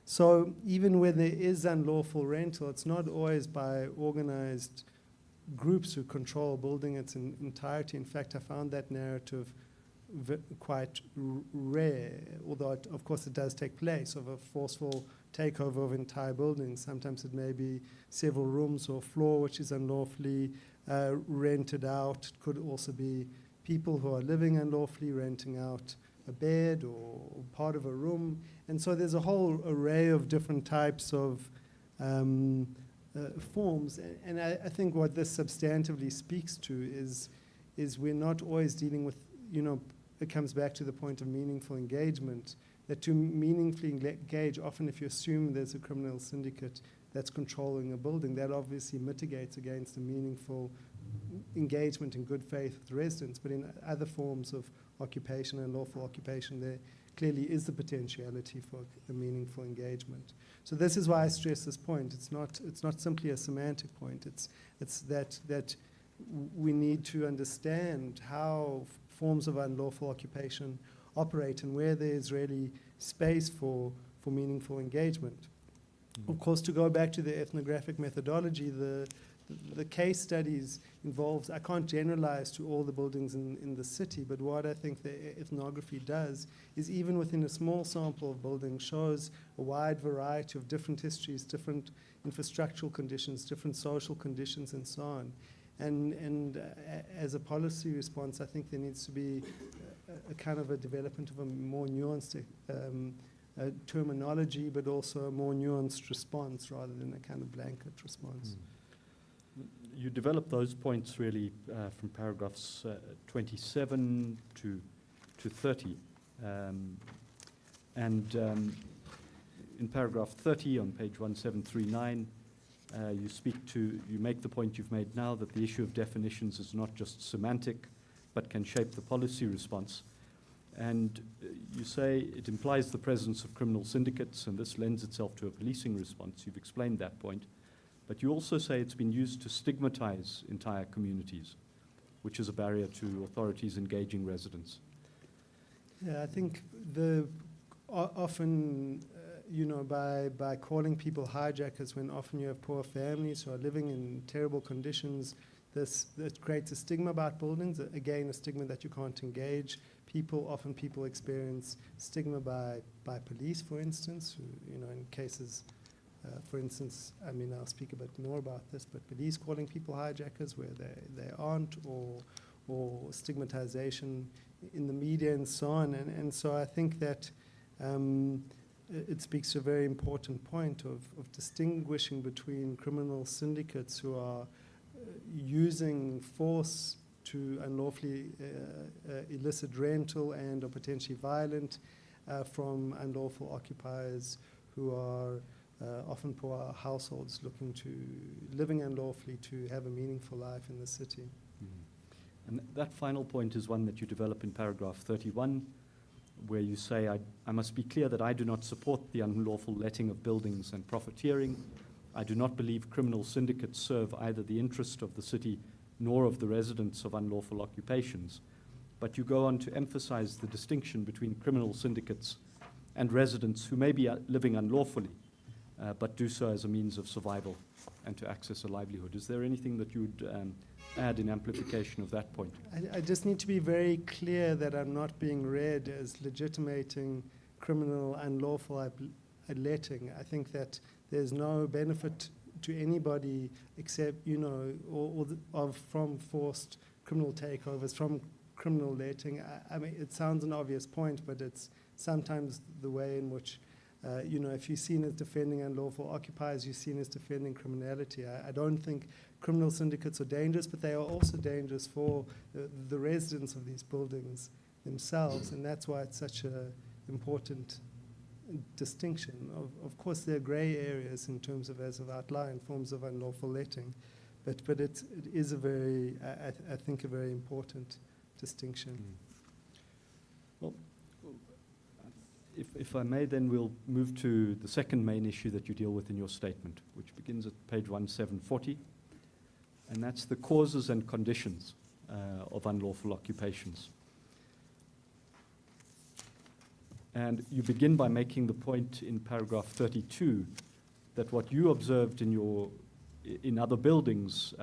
So even when there is unlawful rental, it's not always by organized groups who control a building in its entirety. In fact, I found that narrative quite rare, although of course it does take place, of a forceful takeover of entire buildings. Sometimes it may be several rooms or floor which is unlawfully rented out. It could also be people who are living unlawfully renting out a bed or part of a room. And so there's a whole array of different types of forms. And I think what this substantively speaks to is we're not always dealing with, it comes back to the point of meaningful engagement, that to meaningfully engage, often if you assume there's a criminal syndicate that's controlling a building, that obviously mitigates against a meaningful engagement in good faith with residents. But in other forms of occupation and lawful occupation, there clearly is the potentiality for a meaningful engagement. So this is why I stress this point. It's not simply a semantic point. It's that we need to understand how forms of unlawful occupation operate and where there is really space for meaningful engagement. Of course, to go back to the ethnographic methodology, the case studies involves, I can't generalize to all the buildings in the city, but what I think the ethnography does is, even within a small sample of buildings, shows a wide variety of different histories, different infrastructural conditions, different social conditions, and so on. And as a policy response, I think there needs to be a kind of a development of a more nuanced terminology, but also a more nuanced response rather than a kind of blanket response. You develop those points really from paragraphs 27 to 30. In paragraph 30 on page 1739, you make the point you've made now, that the issue of definitions is not just semantic, but can shape the policy response. And you say it implies the presence of criminal syndicates, and this lends itself to a policing response. You've explained that point. But you also say it's been used to stigmatize entire communities, which is a barrier to authorities engaging residents. Yeah, I think often, by calling people hijackers when often you have poor families who are living in terrible conditions, that creates a stigma about buildings. Again, a stigma that you can't engage people. Often people experience stigma by police, for instance, who, in cases. For instance, I'll speak a bit more about this, but police calling people hijackers where they aren't, or stigmatization in the media and so on. And so I think that it speaks to a very important point of distinguishing between criminal syndicates who are using force to unlawfully illicit rental and or potentially violent from unlawful occupiers who are often poor households living unlawfully to have a meaningful life in the city. And that final point is one that you develop in paragraph 31, where you say, I must be clear that I do not support the unlawful letting of buildings and profiteering. I do not believe criminal syndicates serve either the interest of the city nor of the residents of unlawful occupations. But you go on to emphasize the distinction between criminal syndicates and residents who may be living unlawfully, but do so as a means of survival and to access a livelihood. Is there anything that you would add in amplification of that point? I just need to be very clear that I'm not being read as legitimating criminal unlawful letting. I think that there's no benefit to anybody except, from forced criminal takeovers, from criminal letting. I mean, it sounds an obvious point, but it's sometimes the way in which, if you're seen as defending unlawful occupiers, you're seen as defending criminality. I don't think criminal syndicates are dangerous, but they are also dangerous for the residents of these buildings themselves, and that's why it's such an important distinction. Of course, there are grey areas in terms of, as I've outlined, forms of unlawful letting, but it is a very, I think, a very important distinction. Well, if I may, then we'll move to the second main issue that you deal with in your statement, which begins at page 1740, and that's the causes and conditions of unlawful occupations. And you begin by making the point in paragraph 32 that what you observed in other buildings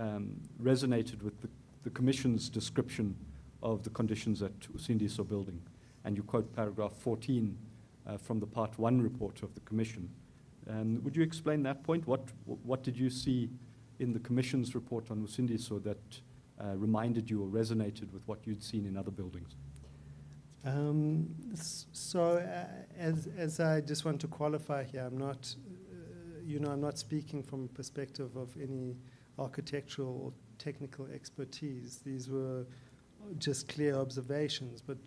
resonated with the Commission's description of the conditions at Usindiso building. And you quote paragraph 14 from the Part 1 report of the Commission. Would you explain that point? What did you see in the Commission's report on Usindiso that reminded you or resonated with what you'd seen in other buildings? As I just want to qualify here, I'm not, I'm not speaking from a perspective of any architectural or technical expertise. These were just clear observations, but,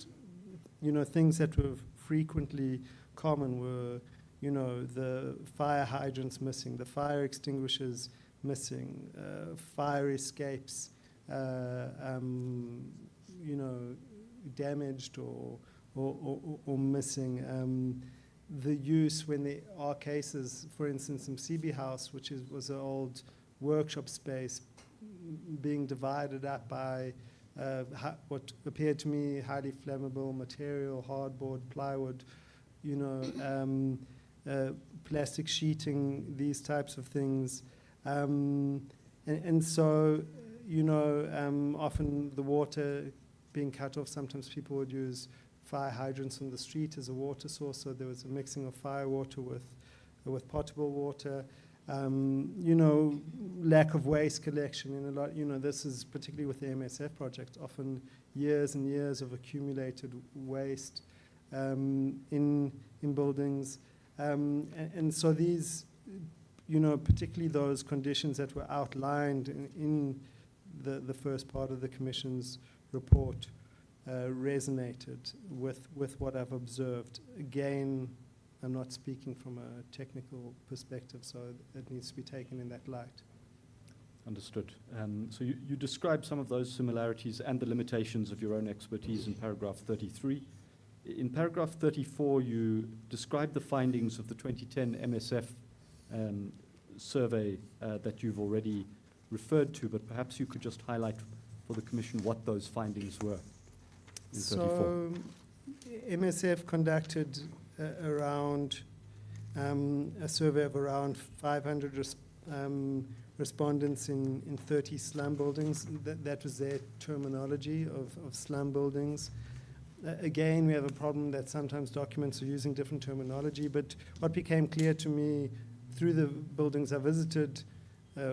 things that were frequently common were, the fire hydrants missing, the fire extinguishers missing, fire escapes, damaged or missing. The use, when there are cases, for instance, in CB House, which was an old workshop space, being divided up by what appeared to me highly flammable material, hardboard, plywood, plastic sheeting, these types of things. And so, often the water being cut off, sometimes people would use fire hydrants on the street as a water source, so there was a mixing of fire water with potable water. Lack of waste collection in a lot, this is particularly with the MSF project, often years and years of accumulated waste in buildings. And so these, particularly those conditions that were outlined in the first part of the Commission's report resonated with what I've observed. Again, I'm not speaking from a technical perspective, so it needs to be taken in that light. Understood. So you describe some of those similarities and the limitations of your own expertise in paragraph 33. In paragraph 34, you describe the findings of the 2010 MSF survey that you've already referred to, but perhaps you could just highlight for the Commission what those findings were in 34. So MSF conducted around a survey of around 500 respondents in 30 slum buildings. That was their terminology of slum buildings. Again, we have a problem that sometimes documents are using different terminology, but what became clear to me through the buildings I visited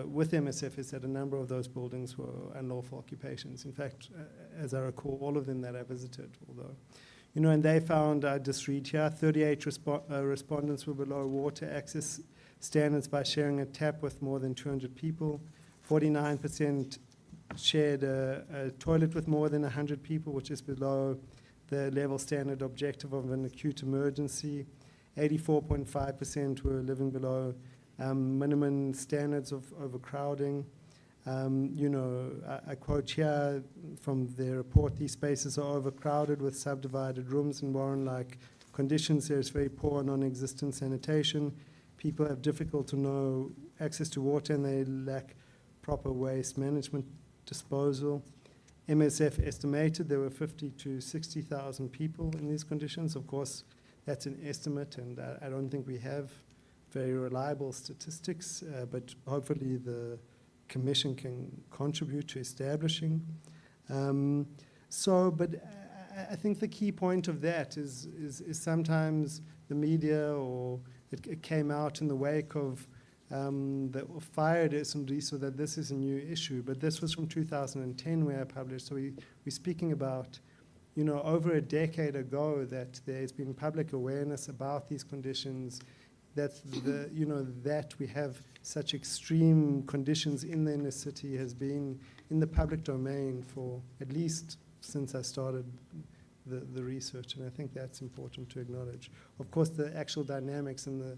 with MSF is that a number of those buildings were unlawful occupations. In fact, as I recall, all of them that I visited, although, and they found, I just read here, 38 respondents were below water access standards by sharing a tap with more than 200 people. 49% shared a toilet with more than 100 people, which is below the level standard objective of an acute emergency. 84.5% were living below minimum standards of overcrowding. I quote here from their report, these spaces are overcrowded with subdivided rooms and Warren-like conditions. There's very poor non-existent sanitation. People have difficult to know access to water and they lack proper waste management disposal. MSF estimated there were 50 to 60,000 people in these conditions. Of course, that's an estimate, and I don't think we have very reliable statistics, but hopefully the Commission can contribute to establishing. But I think the key point of that is sometimes the media, or it came out in the wake of the fire at Usindiso that this is a new issue, but this was from 2010 where I published. So we're speaking about, over a decade ago that there's been public awareness about these conditions, that that we have such extreme conditions in the inner city has been in the public domain for at least since I started the research, and I think that's important to acknowledge. Of course, the actual dynamics and the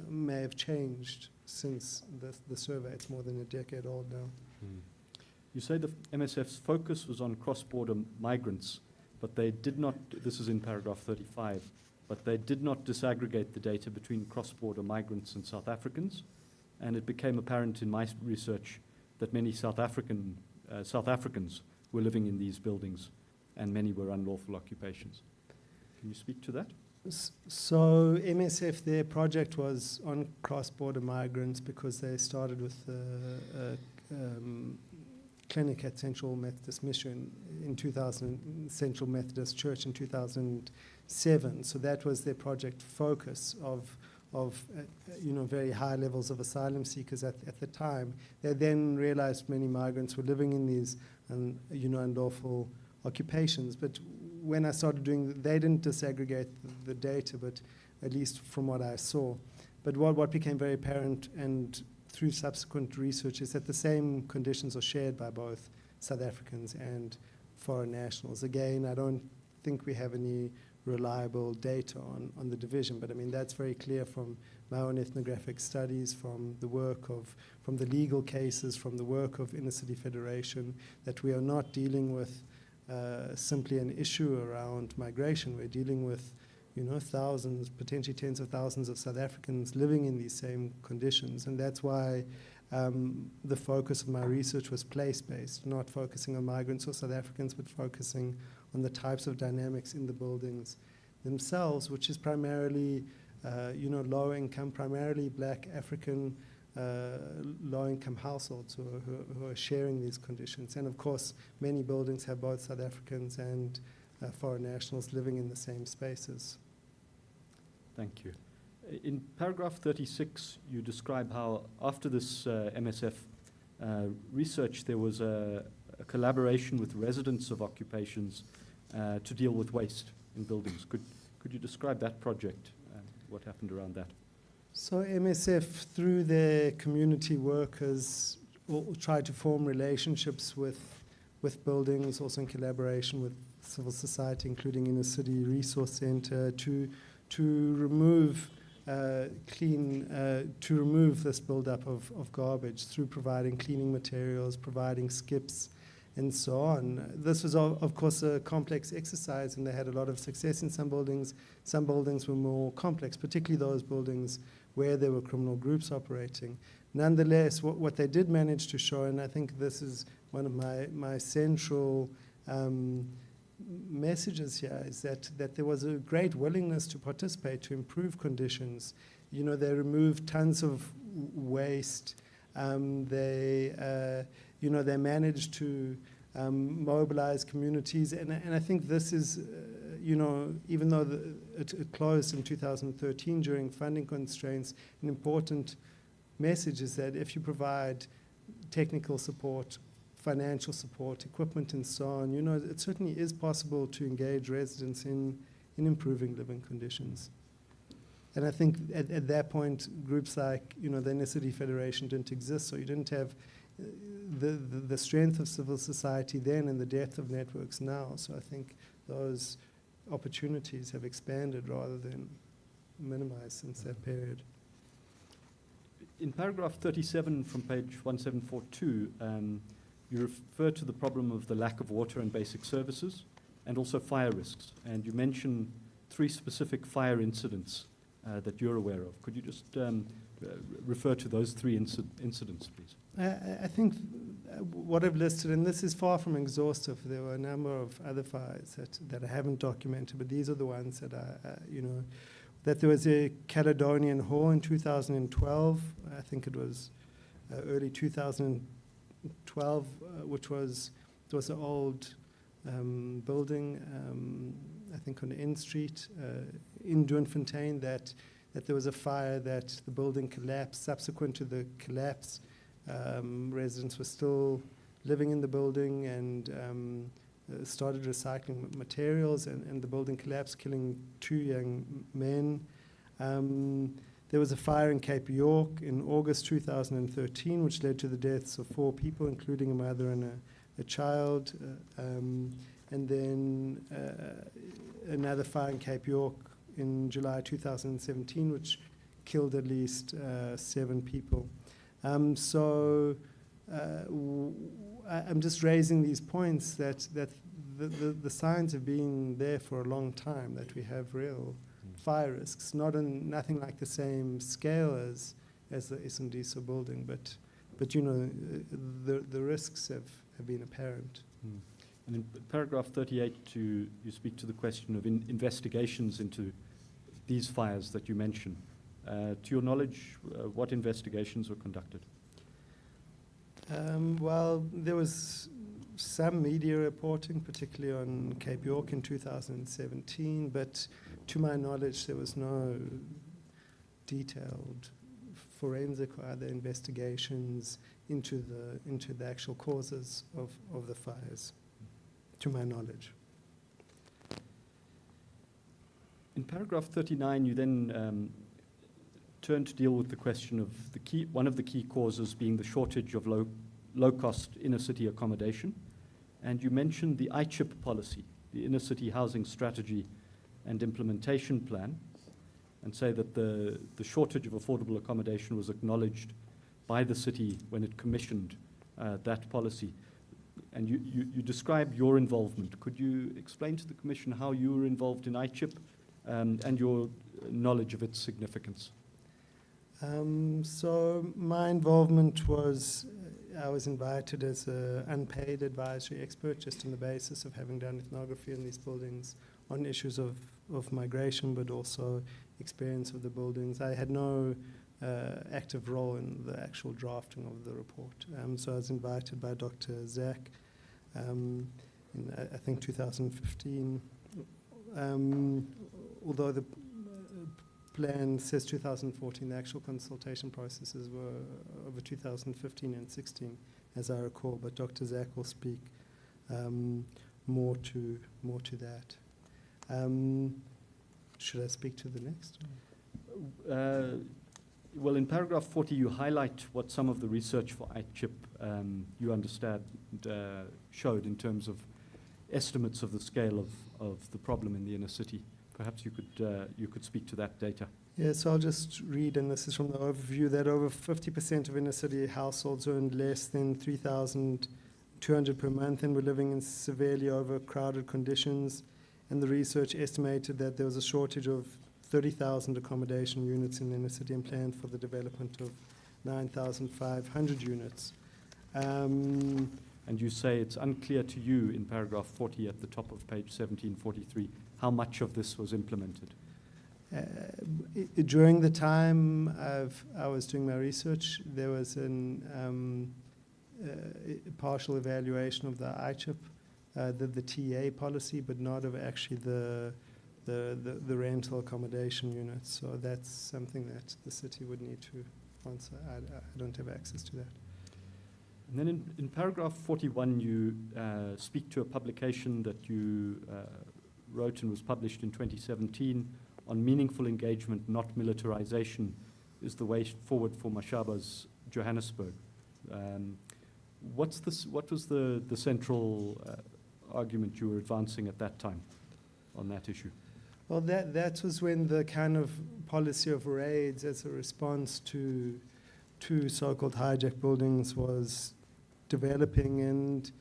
may have changed since the survey. It's more than a decade old now. You say the MSF's focus was on cross-border migrants, but they did not, this is in paragraph 35, but they did not disaggregate the data between cross-border migrants and South Africans, and it became apparent in my research that many South Africans were living in these buildings, and many were unlawful occupations. Can you speak to that? So MSF, their project was on cross-border migrants because they started with a clinic at Central Methodist Mission in 2000, Central Methodist Church in 2007. So that was their project focus of very high levels of asylum seekers at the time. They then realized many migrants were living in these unlawful occupations. But when I started doing, they didn't disaggregate the data, but at least from what I saw. But what became very apparent, and through subsequent research, is that the same conditions are shared by both South Africans and foreign nationals. Again, I don't think we have any reliable data on the division, but I mean, that's very clear from my own ethnographic studies, from the legal cases, from the work of Inner City Federation, that we are not dealing with simply an issue around migration. We're dealing with, thousands, potentially tens of thousands of South Africans living in these same conditions. And that's why the focus of my research was place-based, not focusing on migrants or South Africans, but focusing on the types of dynamics in the buildings themselves, which is primarily, low-income, primarily Black African low-income households who are sharing these conditions. And of course, many buildings have both South Africans and foreign nationals living in the same spaces. Thank you. In paragraph 36, you describe how after this MSF research, there was a collaboration with residents of occupations to deal with waste in buildings. Could you describe that project, what happened around that? So MSF, through their community workers, tried to form relationships with buildings, also in collaboration with civil society, including Inner City Resource Center, to remove this buildup of garbage through providing cleaning materials, providing skips, and so on. This was, of course, a complex exercise, and they had a lot of success in some buildings. Some buildings were more complex, particularly those buildings where there were criminal groups operating. Nonetheless, what they did manage to show, and I think this is one of my central messages here, is that there was a great willingness to participate, to improve conditions. They removed tons of waste. They managed to mobilize communities, and I think this is, even though it closed in 2013 during funding constraints, an important message is that if you provide technical support, financial support, equipment, and so on, it certainly is possible to engage residents in improving living conditions. And I think at that point, groups like, the Inner City Federation didn't exist, so you didn't have the strength of civil society then and the depth of networks now. So I think those opportunities have expanded rather than minimized since that period. In paragraph 37 from page 1742, you refer to the problem of the lack of water and basic services and also fire risks. And you mention 3 specific fire incidents that you're aware of. Could you just refer to those 3 incidents, please? I think what I've listed, and this is far from exhaustive, there were a number of other fires that I haven't documented, but these are the ones that that there was a Caledonian Hall in 2012, I think it was early 2012, which was an old building, I think on N Street in Doornfontein, that there was a fire, that the building collapsed. Subsequent to the collapse, residents were still living in the building and started recycling materials, and the building collapsed, killing 2 young men. There was a fire in Cape York in August 2013, which led to the deaths of 4 people, including a mother and a child. And then another fire in Cape York in July 2017, which killed at least 7 people. I'm just raising these points that the signs have been there for a long time, that we have real fire risks, nothing like the same scale as the Usindiso building, but the risks have been apparent. And in paragraph 38, you speak to the question of investigations into these fires that you mention. To your knowledge, what investigations were conducted? Well, there was some media reporting, particularly on Cape York in 2017, but to my knowledge, there was no detailed forensic or other investigations into the actual causes of the fires, to my knowledge. In paragraph 39, you then turn to deal with the question of one of the key causes being the shortage of low-cost inner-city accommodation. And you mentioned the ICHIP policy, the Inner-City Housing Strategy and Implementation Plan, and say that the shortage of affordable accommodation was acknowledged by the city when it commissioned that policy. And you describe your involvement. Could you explain to the Commission how you were involved in ICHIP and your knowledge of its significance? So my involvement was, I was invited as an unpaid advisory expert, just on the basis of having done ethnography in these buildings on issues of migration, but also experience of the buildings. I had no active role in the actual drafting of the report. So I was invited by Dr. Zach in, I think, 2015. Although the plan says 2014, the actual consultation processes were over 2015 and 16, as I recall. But Dr. Zach will speak more to that. Should I speak to the next? Well, in paragraph 40, you highlight what some of the research for ICHIP you understand showed in terms of estimates of the scale of the problem in the inner city. Perhaps you could speak to that data. Yes, I'll just read, and this is from the overview, that over 50% of inner city households earned less than $3,200 per month and were living in severely overcrowded conditions. And the research estimated that there was a shortage of 30,000 accommodation units in the inner city and planned for the development of 9,500 units. And you say it's unclear to you in paragraph 40 at the top of page 1743 how much of this was implemented. During the time I was doing my research, there was a partial evaluation of the ICHIP, the TA policy, but not of actually the rental accommodation units. So that's something that the city would need to answer. I don't have access to that. And then in paragraph 41, you speak to a publication that you wrote and was published in 2017 on meaningful engagement, not militarization, is the way forward for Mashaba's Johannesburg. What was the central argument you were advancing at that time on that issue? Well, that was when the kind of policy of raids as a response to two so-called hijack buildings was developing, and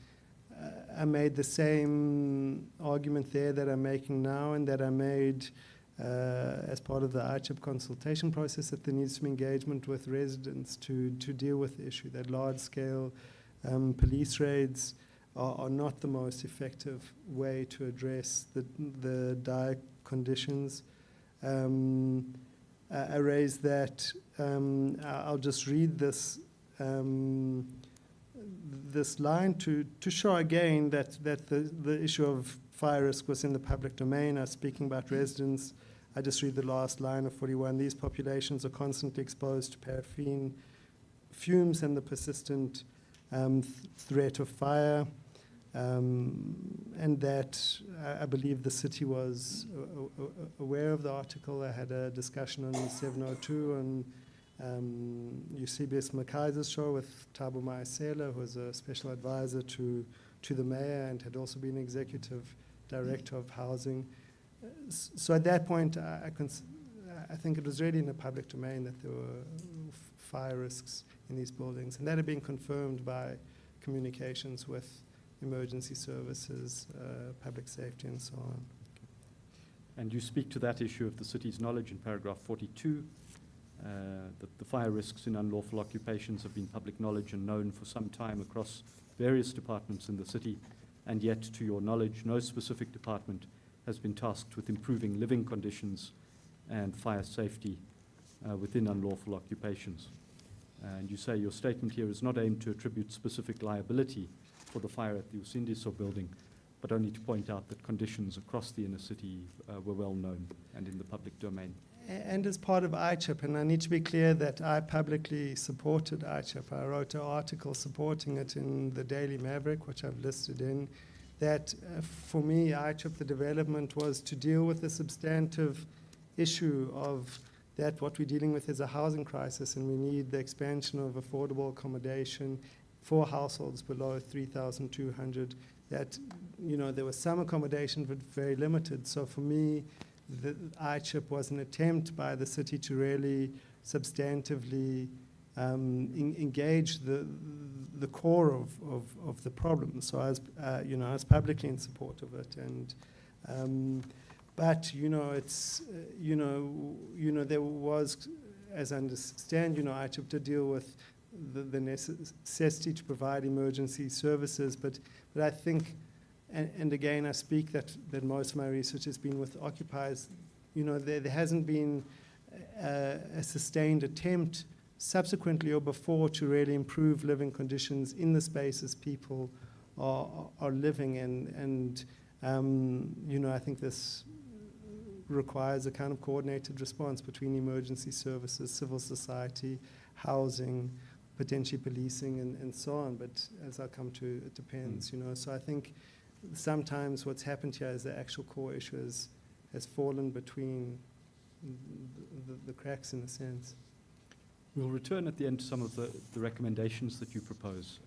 I made the same argument there that I'm making now and that I made as part of the ICHIP consultation process, that there needs to be engagement with residents to deal with the issue, that large-scale police raids are not the most effective way to address the dire conditions. I raised that. I'll just read this this line to show again that the issue of fire risk was in the public domain. I was speaking about residents. I just read the last line of 41. These populations are constantly exposed to paraffin fumes and the persistent threat of fire. And that I believe the city was aware of the article. I had a discussion on 702 on Eusebius Mackay's show with Thabo Maasela, who was a special advisor to the mayor and had also been executive director of housing. So at that point, I think it was really in the public domain that there were fire risks in these buildings, and that had been confirmed by communications with emergency services, public safety, and so on. And you speak to that issue of the city's knowledge in paragraph 42, that the fire risks in unlawful occupations have been public knowledge and known for some time across various departments in the city, and yet, to your knowledge, no specific department has been tasked with improving living conditions and fire safety within unlawful occupations. And you say your statement here is not aimed to attribute specific liability for the fire at the Usindiso building, but only to point out that conditions across the inner city were well known and in the public domain. And as part of ICHIP, and I need to be clear that I publicly supported ICHIP. I wrote an article supporting it in the Daily Maverick, which I've listed in, that for me, ICHIP, the development was to deal with the substantive issue of that what we're dealing with is a housing crisis, and we need the expansion of affordable accommodation for households below 3,200. That, there was some accommodation, but very limited. So for me, the ICHIP was an attempt by the city to really substantively engage the core of the problem. So I was publicly in support of it, and but it's there was, as I understand, ICHIP to deal with the necessity to provide emergency services, but I think, and again I speak that most of my research has been with occupiers. There hasn't been a sustained attempt subsequently or before to really improve living conditions in the spaces people are living in, and I think this requires a kind of coordinated response between emergency services, civil society, housing, potentially policing, and so on. But as I'll come to, it depends, So I think sometimes what's happened here is the actual core issue has fallen between the cracks, in a sense. We'll return at the end to some of the recommendations that you propose.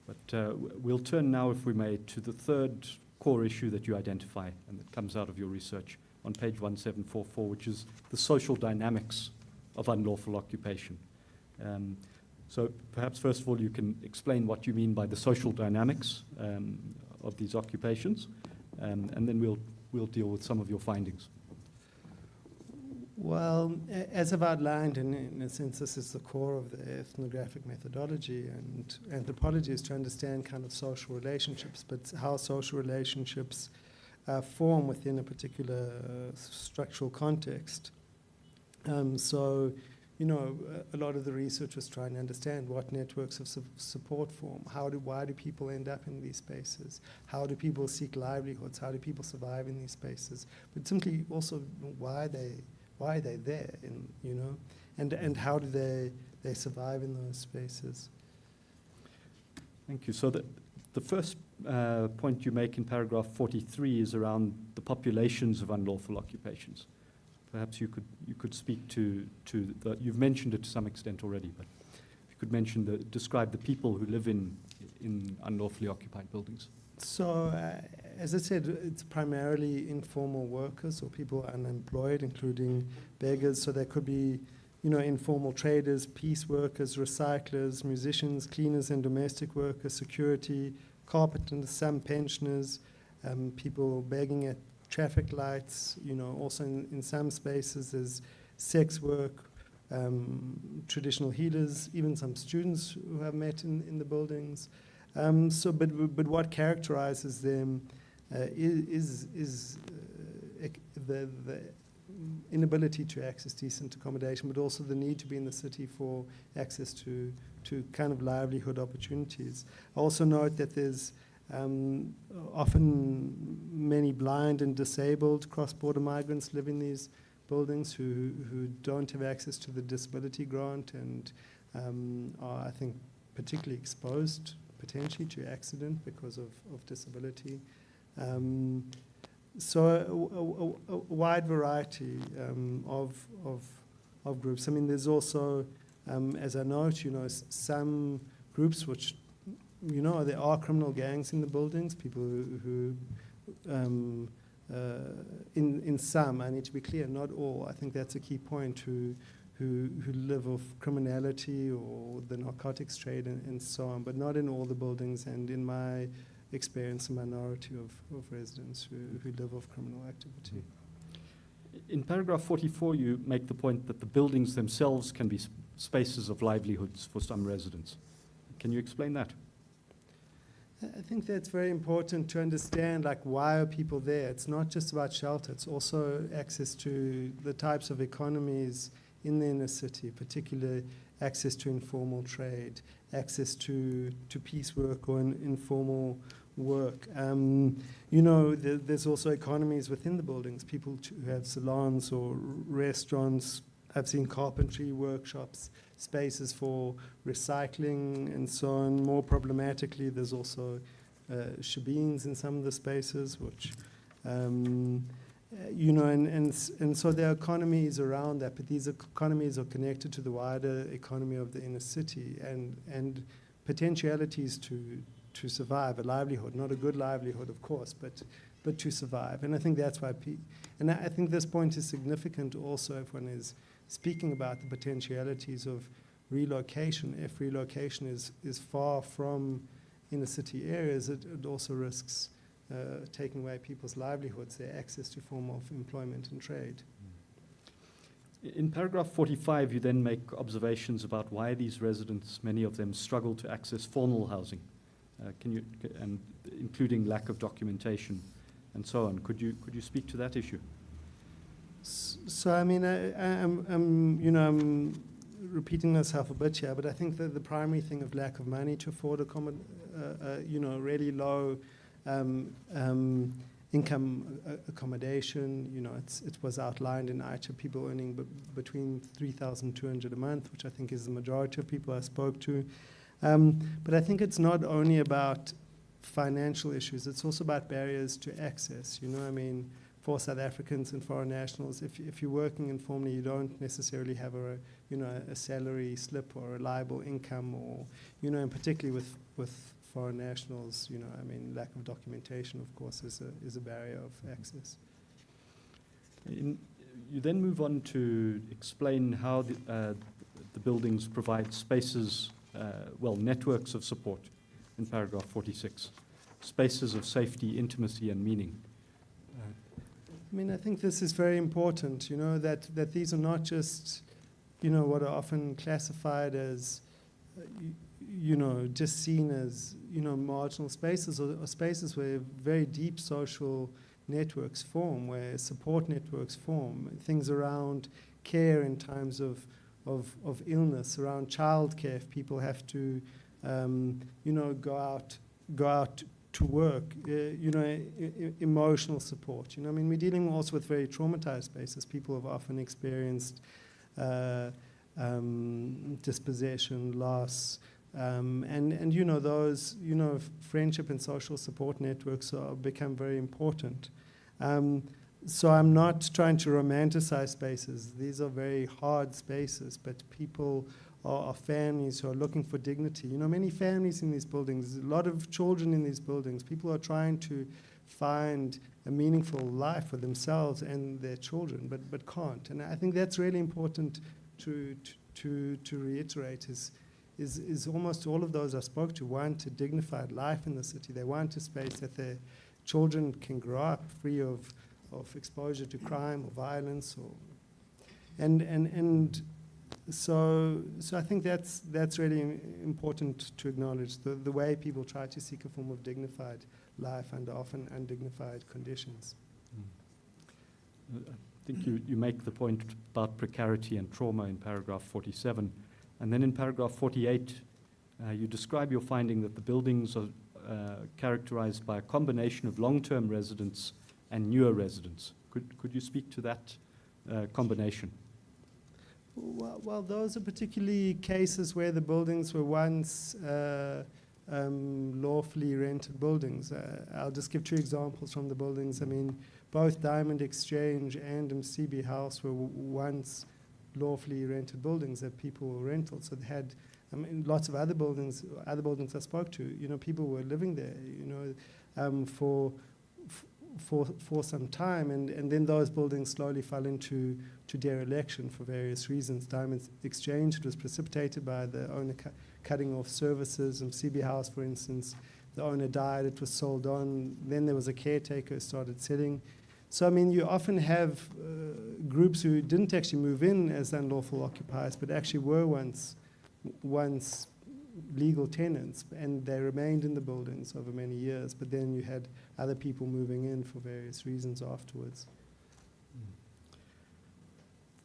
But we'll turn now, if we may, to the third core issue that you identify and that comes out of your research on page 1744, which is the social dynamics of unlawful occupation. So perhaps first of all you can explain what you mean by the social dynamics of these occupations, and then we'll deal with some of your findings. Well, as I've outlined, in a sense, this is the core of the ethnographic methodology, and anthropology is to understand kind of social relationships, but how social relationships form within a particular structural context. So, a lot of the research was trying to understand what networks of support form, why do people end up in these spaces, how do people seek livelihoods, how do people survive in these spaces, but simply also why are they there, and how do they survive in those spaces. Thank you. So the first point you make in paragraph 43 is around the populations of unlawful occupations. Perhaps you could speak to the, you've mentioned it to some extent already, but if you could describe the people who live in unlawfully occupied buildings. So, as I said, it's primarily informal workers or people unemployed, including beggars. So there could be informal traders, piece workers, recyclers, musicians, cleaners and domestic workers, security, carpenters, some pensioners, people begging at traffic lights, also in some spaces there's sex work, traditional healers, even some students who have met in the buildings. But what characterizes them is the inability to access decent accommodation, but also the need to be in the city for access to kind of livelihood opportunities. I also note that there's often many blind and disabled cross-border migrants live in these buildings who don't have access to the disability grant and are, I think, particularly exposed potentially to accident because of disability. So a wide variety of groups. I mean, there's also, as I note, some groups which, there are criminal gangs in the buildings, people who in some, I need to be clear, not all, I think that's a key point, who live off criminality or the narcotics trade and so on, but not in all the buildings, and in my experience, a minority of residents who live off criminal activity. In paragraph 44, you make the point that the buildings themselves can be spaces of livelihoods for some residents. Can you explain that? I think that's very important to understand, like, why are people there? It's not just about shelter, it's also access to the types of economies in the inner city, particularly access to informal trade, access to piecework or informal work. There's also economies within the buildings, people who have salons or restaurants. I've seen carpentry workshops, spaces for recycling and so on. More problematically, there's also shebeens in some of the spaces, which, and so there are economies around that, but these economies are connected to the wider economy of the inner city and potentialities to survive, a livelihood, not a good livelihood, of course, but to survive. And I think that's why, and I think this point is significant also if one is speaking about the potentialities of relocation. If relocation is far from inner city areas, it also risks taking away people's livelihoods, their access to form of employment and trade. In paragraph 45, you then make observations about why these residents, many of them, struggle to access formal housing, and including lack of documentation and so on. Could you speak to that issue? So I mean, I'm repeating myself a bit here, but I think that the primary thing of lack of money to afford really low income accommodation. It was outlined in ICHA, people earning between $3,200 a month, which I think is the majority of people I spoke to. But I think it's not only about financial issues, it's also about barriers to access. For South Africans and foreign nationals, if you're working informally, you don't necessarily have a salary slip or a reliable income, or, and particularly with foreign nationals, lack of documentation, of course, is a barrier of access. You then move on to explain how the buildings provide spaces, networks of support in paragraph 46, spaces of safety, intimacy, and meaning. I think this is very important, that these are not just, what are often classified as, just seen as, marginal spaces, or spaces where very deep social networks form, where support networks form, things around care in times of illness, around childcare, if people have to, go out to work, emotional support. We're dealing also with very traumatized spaces. People have often experienced dispossession, loss, and those, friendship and social support networks become very important. So I'm not trying to romanticize spaces. These are very hard spaces, but people are families who are looking for dignity. Many families in these buildings, a lot of children in these buildings. People are trying to find a meaningful life for themselves and their children, but can't. And I think that's really important to reiterate is almost all of those I spoke to want a dignified life in the city. They want a space that their children can grow up free of exposure to crime or violence, so I think that's really important to acknowledge, the way people try to seek a form of dignified life under often undignified conditions. I think you make the point about precarity and trauma in paragraph 47. And then in paragraph 48, you describe your finding that the buildings are characterized by a combination of long-term residents and newer residents. Could you speak to that combination? Well, those are particularly cases where the buildings were once lawfully rented buildings. I'll just give two examples from the buildings. I mean, both Diamond Exchange and MCB House were once lawfully rented buildings that people were rental. So they had, I mean, lots of other buildings I spoke to, you know, people were living there, you know, for some time, and then those buildings slowly fell into dereliction for various reasons. Diamond Exchange, it was precipitated by the owner cutting off services. CB House, for instance, the owner died, it was sold on, then there was a caretaker who started selling. So, I mean, you often have groups who didn't actually move in as unlawful occupiers, but actually were once legal tenants, and they remained in the buildings over many years, but then you had other people moving in for various reasons afterwards.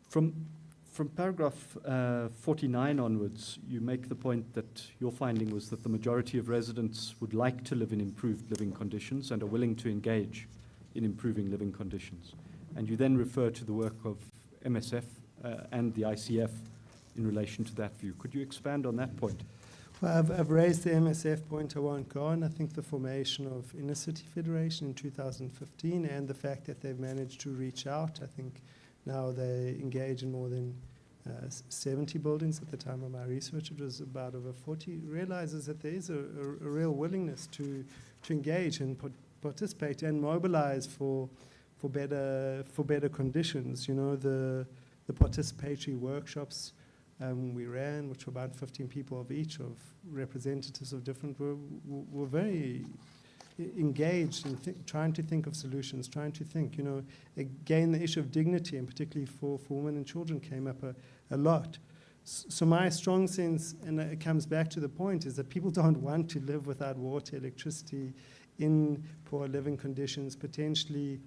From paragraph 49 onwards, you make the point that your finding was that the majority of residents would like to live in improved living conditions and are willing to engage in improving living conditions. And you then refer to the work of MSF and the ICF in relation to that view. Could you expand on that point? Well, I've raised the MSF point, I won't go on. I think the formation of Inner City Federation in 2015 and the fact that they've managed to reach out, I think now they engage in more than 70 buildings. At the time of my research, it was about over 40, realizes that there is a real willingness to engage and participate and mobilize for better conditions. You know, the participatory workshops we ran, which were about 15 people of each, of representatives of different, were very engaged in trying to think of solutions, trying to think, you know, again, the issue of dignity, and particularly for women and children, came up a lot. So my strong sense, and it comes back to the point, is that people don't want to live without water, electricity, in poor living conditions, potentially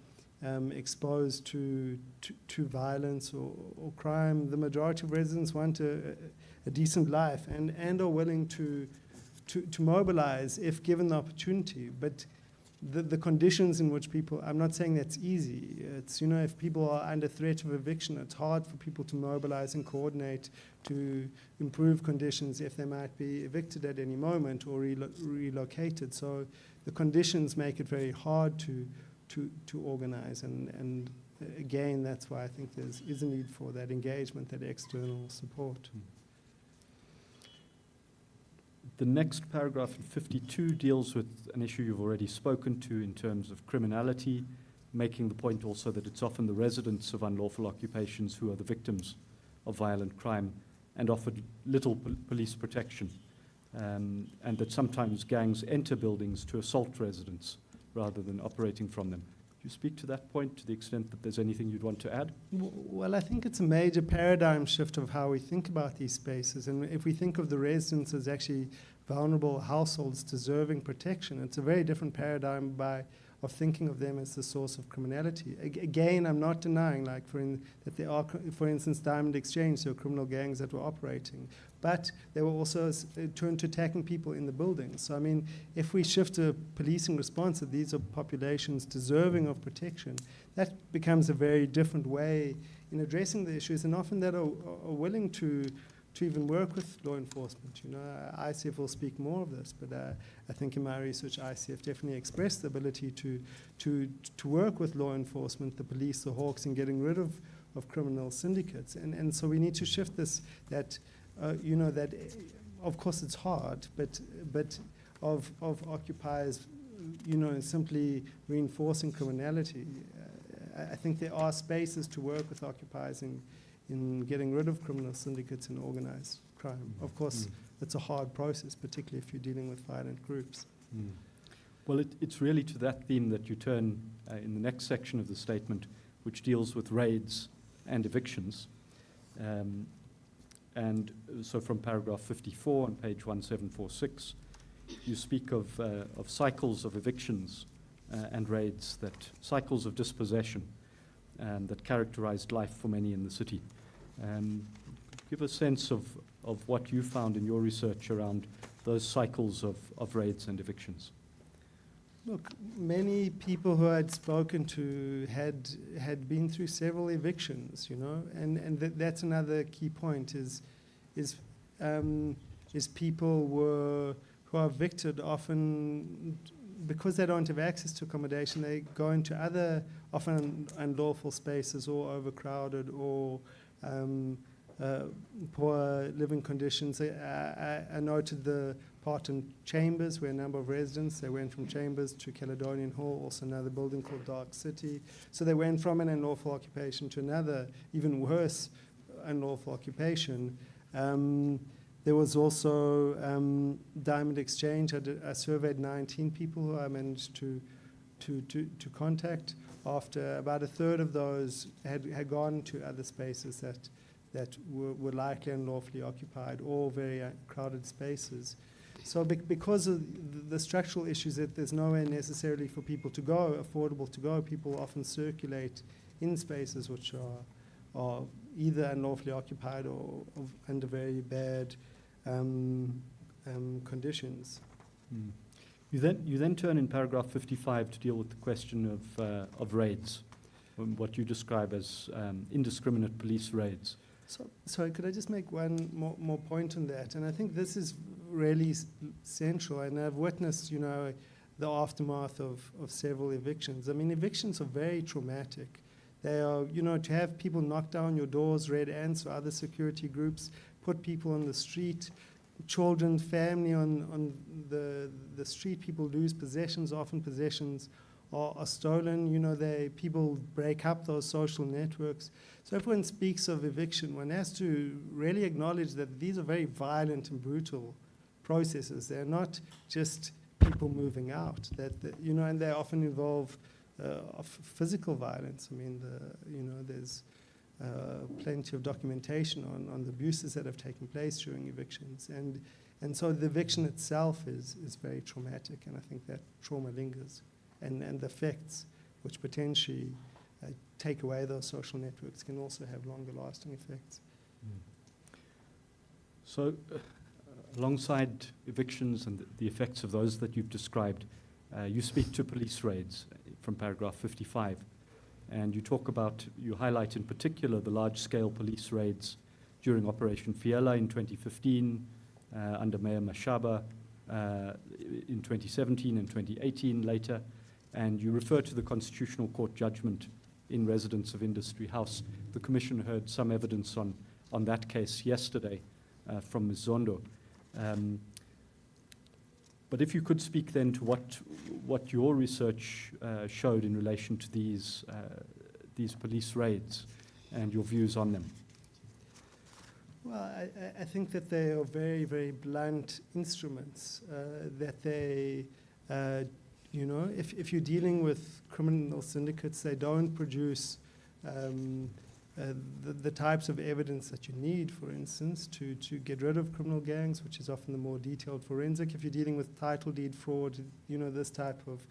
exposed to violence or crime. The majority of residents want a decent life and are willing to mobilize if given the opportunity. But the conditions in which people, I'm not saying that's easy. It's, you know, if people are under threat of eviction, it's hard for people to mobilize and coordinate to improve conditions if they might be evicted at any moment or relocated. So the conditions make it very hard to organize, and again, that's why I think there is a need for that engagement, that external support. The next paragraph in 52 deals with an issue you've already spoken to in terms of criminality, making the point also that it's often the residents of unlawful occupations who are the victims of violent crime and offered little police protection, and that sometimes gangs enter buildings to assault residents rather than operating from them. Could you speak to that point to the extent that there's anything you'd want to add? Well, I think it's a major paradigm shift of how we think about these spaces. And if we think of the residents as actually vulnerable households deserving protection, it's a very different paradigm of thinking of them as the source of criminality. Again, I'm not denying, like, that there are, for instance, Diamond Exchange, so criminal gangs that were operating, but they were also turned to attacking people in the buildings. So, I mean, if we shift a policing response that these are populations deserving of protection, that becomes a very different way in addressing the issues, and often that are willing to even work with law enforcement. You know, ICF will speak more of this, but I think in my research, ICF definitely expressed the ability to work with law enforcement, the police, the hawks, in getting rid of criminal syndicates. And so we need to shift this, that, you know, that, of course it's hard, but of occupiers, you know, simply reinforcing criminality. I think there are spaces to work with occupiers in getting rid of criminal syndicates and organized crime. Of course, it's a hard process, particularly if you're dealing with violent groups. Well, it's really to that theme that you turn in the next section of the statement, which deals with raids and evictions. And so from paragraph 54 on page 1746, you speak of cycles of evictions and raids, cycles of dispossession that characterized life for many in the city. Give a sense of what you found in your research around those cycles of raids and evictions. Look, many people who I'd spoken to had been through several evictions, you know, and that's another key point is people who are evicted often because they don't have access to accommodation. They go into other often unlawful spaces or overcrowded or poor living conditions. I noted the part in Chambers where a number of residents, they went from Chambers to Caledonian Hall, also another building called Dark City. So they went from an unlawful occupation to another, even worse, unlawful occupation. There was also Diamond Exchange. I surveyed 19 people who I managed to contact. After about a third of those had gone to other spaces that were likely unlawfully occupied or very crowded spaces. So because of the structural issues that there's nowhere necessarily for people to go, affordable to go, people often circulate in spaces which are either unlawfully occupied or under very bad conditions. You then turn in paragraph 55 to deal with the question of raids, what you describe as indiscriminate police raids. So, sorry, could I just make one more point on that? And I think this is really central, and I've witnessed, you know, the aftermath of several evictions. I mean, evictions are very traumatic. They are, you know, to have people knock down your doors, Red Ants or other security groups, put people on the street, children, family on the street, people lose possessions, often possessions are stolen. You know, people break up those social networks. So if one speaks of eviction, one has to really acknowledge that these are very violent and brutal processes. They're not just people moving out. You know, and they often involve physical violence. I mean, there's plenty of documentation on the abuses that have taken place during evictions, and so the eviction itself is very traumatic, and I think that trauma lingers, and the effects which potentially take away those social networks can also have longer lasting effects. So alongside evictions and the effects of those that you've described, you speak to police raids from paragraph 55. And you highlight in particular the large-scale police raids during Operation Fiela in 2015 under Mayor Mashaba, in 2017 and 2018 later. And you refer to the Constitutional Court judgment in Residence of Industry House. The Commission heard some evidence on that case yesterday from Ms. Zondo. But if you could speak then to what your research showed in relation to these police raids and your views on them. Well, I think that they are very, very blunt instruments, that they, you know, if you're dealing with criminal syndicates, they don't produce the types of evidence that you need, for instance, to get rid of criminal gangs, which is often the more detailed forensic. If you're dealing with title deed fraud, you know, this type of,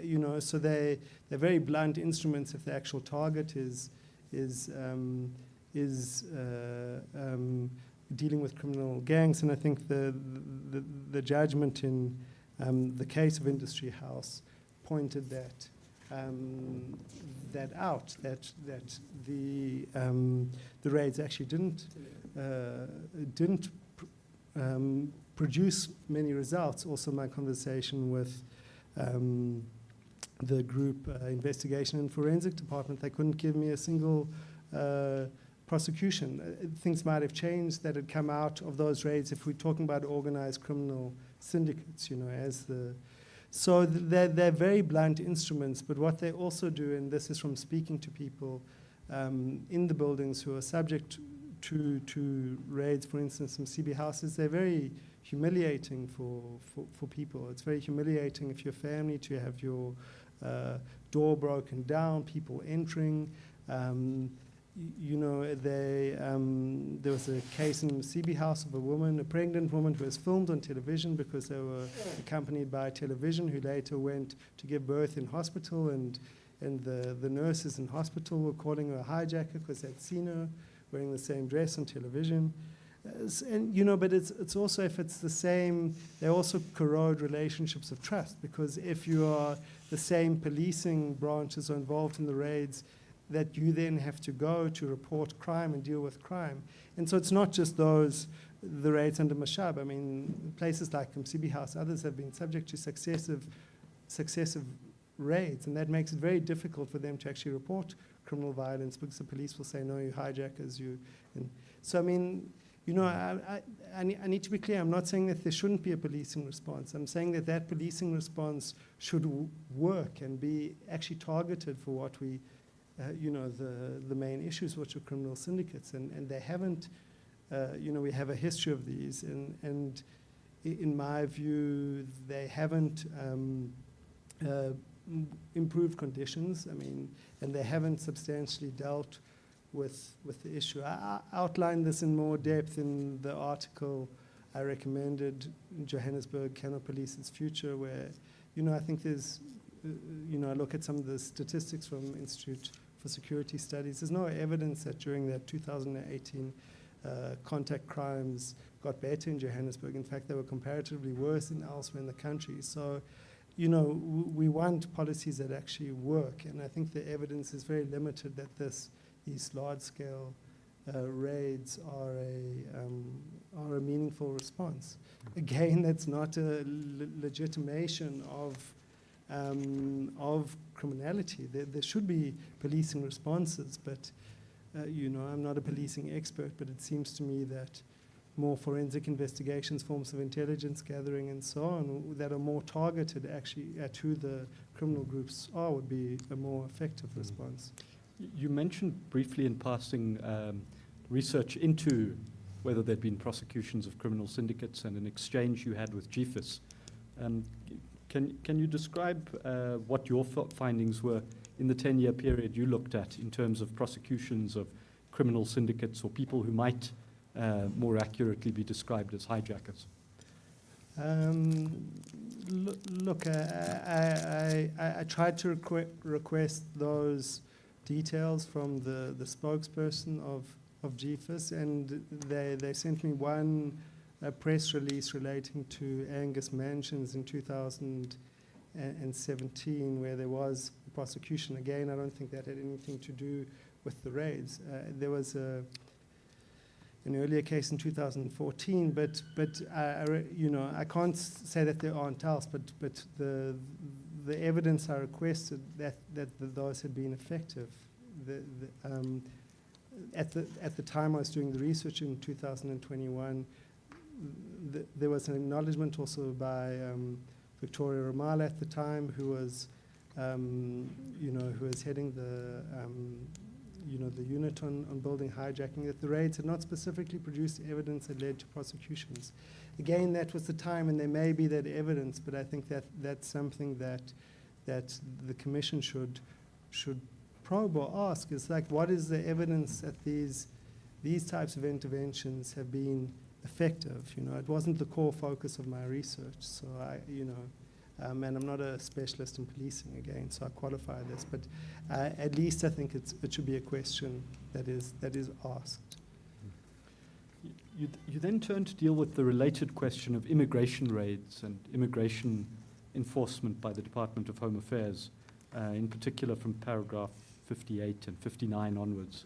you know, so they're very blunt instruments if the actual target is dealing with criminal gangs. And I think the judgment in the case of Industry House pointed that out, that the raids actually didn't produce many results. Also, my conversation with the group investigation and forensic department, they couldn't give me a single prosecution. Things might have changed that had come out of those raids if we're talking about organized criminal syndicates, you know, so they're very blunt instruments, but what they also do, and this is from speaking to people, in the buildings who are subject to raids, for instance, from CB houses, they're very humiliating for people. It's very humiliating if your family to have your door broken down, people entering. There was a case in the CB house of a pregnant woman who was filmed on television because they were accompanied by a television, who later went to give birth in hospital, and the nurses in hospital were calling her a hijacker because they'd seen her wearing the same dress on television. But it's also, if it's the same, they also corrode relationships of trust, because if you are the same policing branches are involved in the raids that you then have to go to report crime and deal with crime. And so it's not just the raids under Mashab. I mean, places like CB House, others have been subject to successive raids, and that makes it very difficult for them to actually report criminal violence, because the police will say, no, you hijackers, so, I mean, I need to be clear. I'm not saying that there shouldn't be a policing response. I'm saying that policing response should work and be actually targeted for what we, the main issues, which are criminal syndicates. And they haven't, we have a history of these. And in my view, they haven't improved conditions. I mean, and they haven't substantially dealt with the issue. I outlined this in more depth in the article I recommended, Johannesburg Cannot Police Its Future, where, I think there's, I look at some of the statistics from Institute for Security Studies. There's no evidence that during that 2018 contact crimes got better in Johannesburg. In fact, they were comparatively worse than elsewhere in the country. So, we want policies that actually work, and I think the evidence is very limited that these large-scale raids are a meaningful response. Again, that's not a legitimation of criminality. There should be policing responses, but I'm not a policing expert, but it seems to me that more forensic investigations, forms of intelligence gathering, and so on, that are more targeted actually at who the criminal groups are, would be a more effective response. You mentioned briefly in passing research into whether there'd been prosecutions of criminal syndicates and an exchange you had with GFIS. Can you describe what your findings were in the 10-year period you looked at in terms of prosecutions of criminal syndicates or people who might more accurately be described as hijackers? Look, I tried to request those details from the spokesperson of GFIS, and they sent me one press release relating to Angus Mansions in 2017, where there was a prosecution. Again, I don't think that had anything to do with the raids. There was an earlier case in 2014, but I can't say that there aren't else, but the evidence I requested that those had been effective. At the time I was doing the research in 2021, there was an acknowledgement also by Victoria Ramal at the time, who was heading the unit on building hijacking, that the raids had not specifically produced evidence that led to prosecutions. Again, that was the time, and there may be that evidence, but I think that's something that the Commission should probe or ask. Is like, what is the evidence that these types of interventions have been effective? It wasn't the core focus of my research, so and I'm not a specialist in policing again, so I qualify this, but at least I think it should be a question that is asked. You then turn to deal with the related question of immigration raids and immigration enforcement by the Department of Home Affairs, in particular from paragraph 58 and 59 onwards.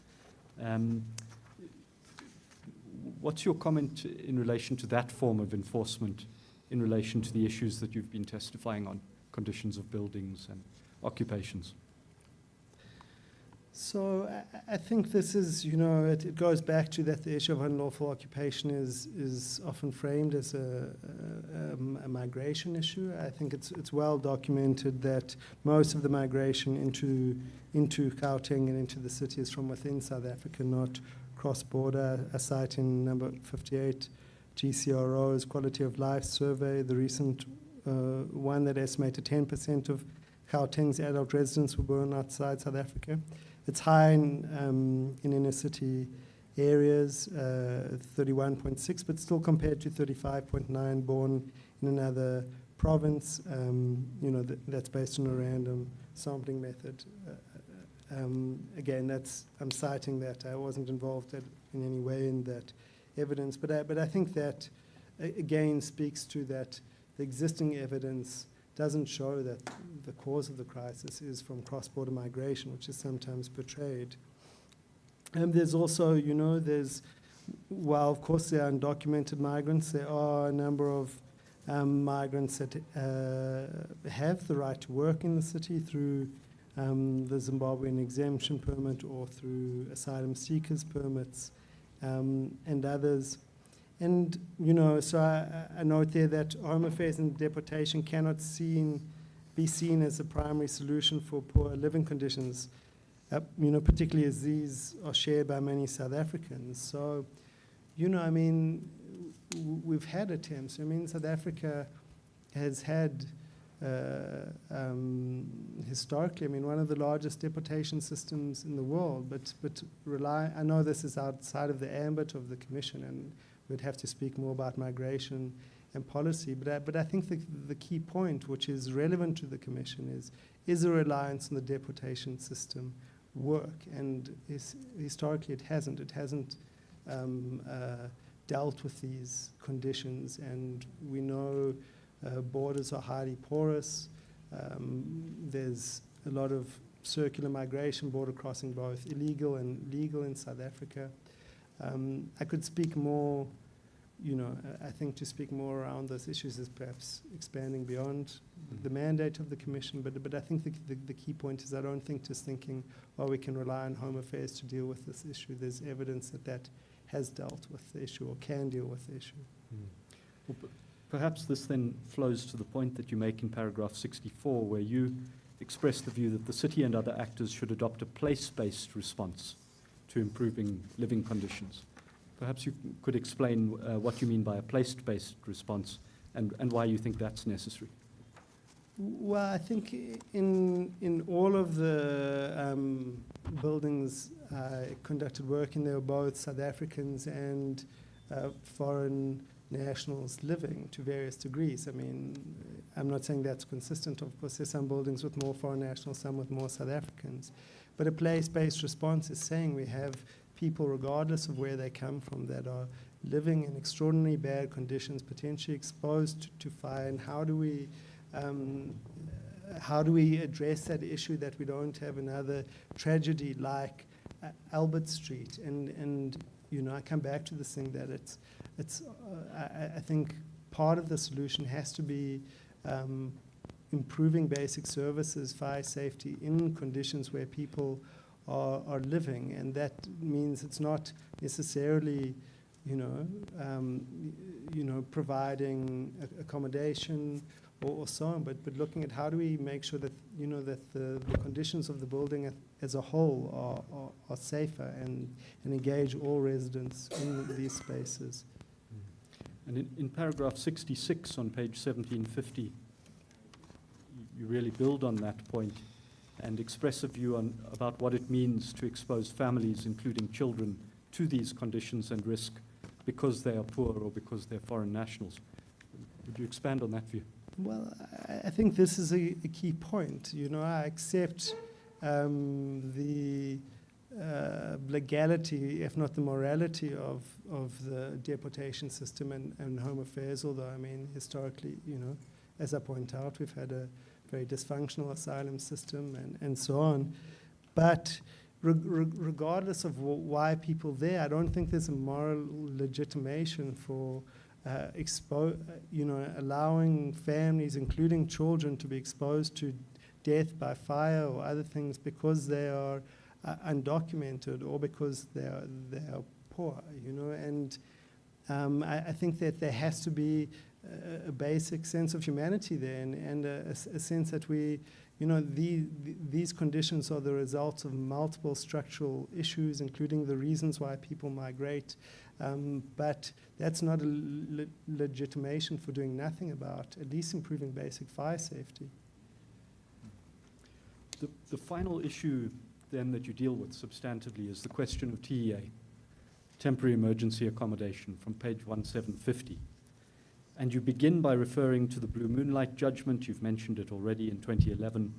What's your comment in relation to that form of enforcement in relation to the issues that you've been testifying on, conditions of buildings and occupations? So I think this is, it goes back to that the issue of unlawful occupation is often framed as a migration issue. I think it's well documented that most of the migration into Gauteng and into the city is from within South Africa, not cross-border. A site in number 58, GCRO's Quality of Life Survey, the recent one that estimated 10% of Gauteng's adult residents were born outside South Africa. It's high in inner city areas, 31.6, but still compared to 35.9 born in another province. That's based on a random sampling method. Again, I'm citing that. I wasn't involved in any way in that evidence, but I think that again speaks to that the existing evidence doesn't show that the cause of the crisis is from cross-border migration, which is sometimes portrayed. And there's also, while of course there are undocumented migrants, there are a number of migrants that have the right to work in the city through the Zimbabwean exemption permit or through asylum seekers permits and others. And, so I note there that home affairs and deportation cannot be seen as a primary solution for poor living conditions, particularly as these are shared by many South Africans. So, we've had attempts. South Africa has had, historically, one of the largest deportation systems in the world, but I know this is outside of the ambit of the Commission, and we'd have to speak more about migration and policy. But I think the key point, which is relevant to the Commission, is a reliance on the deportation system work? And historically, it hasn't. It hasn't dealt with these conditions. And we know borders are highly porous. There's a lot of circular migration, border crossing, both illegal and legal in South Africa. I could speak more, I think to speak more around those issues is perhaps expanding beyond the mandate of the Commission, but I think the key point is I don't think just thinking, we can rely on Home Affairs to deal with this issue. There's evidence that has dealt with the issue or can deal with the issue. Well, perhaps this then flows to the point that you make in paragraph 64, where you express the view that the city and other actors should adopt a place-based response to improving living conditions. Perhaps you could explain what you mean by a place-based response and why you think that's necessary. Well, I think in all of the buildings I conducted work in, there were both South Africans and foreign nationals living to various degrees. I'm not saying that's consistent. Of course, there's some buildings with more foreign nationals, some with more South Africans. But a place-based response is saying we have people, regardless of where they come from, that are living in extraordinarily bad conditions, potentially exposed to fire. And how do we address that issue that we don't have another tragedy like Albert Street? And I come back to this thing that I think part of the solution has to be improving basic services, fire safety in conditions where people are living, and that means it's not necessarily, providing accommodation or so on, but looking at how do we make sure that that the conditions of the building as a whole are safer and engage all residents in these spaces. And in paragraph 66 on page 1750, you really build on that point and express a view about what it means to expose families, including children, to these conditions and risk because they are poor or because they're foreign nationals. Would you expand on that view? Well, I think this is a key point. I accept the legality, if not the morality, of the deportation system and Home Affairs, although, historically, as I point out, we've had a very dysfunctional asylum system and so on. But regardless of why people there, I don't think there's a moral legitimation for allowing families, including children, to be exposed to death by fire or other things because they are undocumented or because they are poor, you know. And I think that there has to be a basic sense of humanity there, and a sense that we, you know, these conditions are the results of multiple structural issues, including the reasons why people migrate. But that's not a legitimation for doing nothing about at least improving basic fire safety. The final issue then that you deal with substantively is the question of TEA, temporary emergency accommodation, from page 1750. And you begin by referring to the Blue Moonlight judgment. You've mentioned it already in 2011,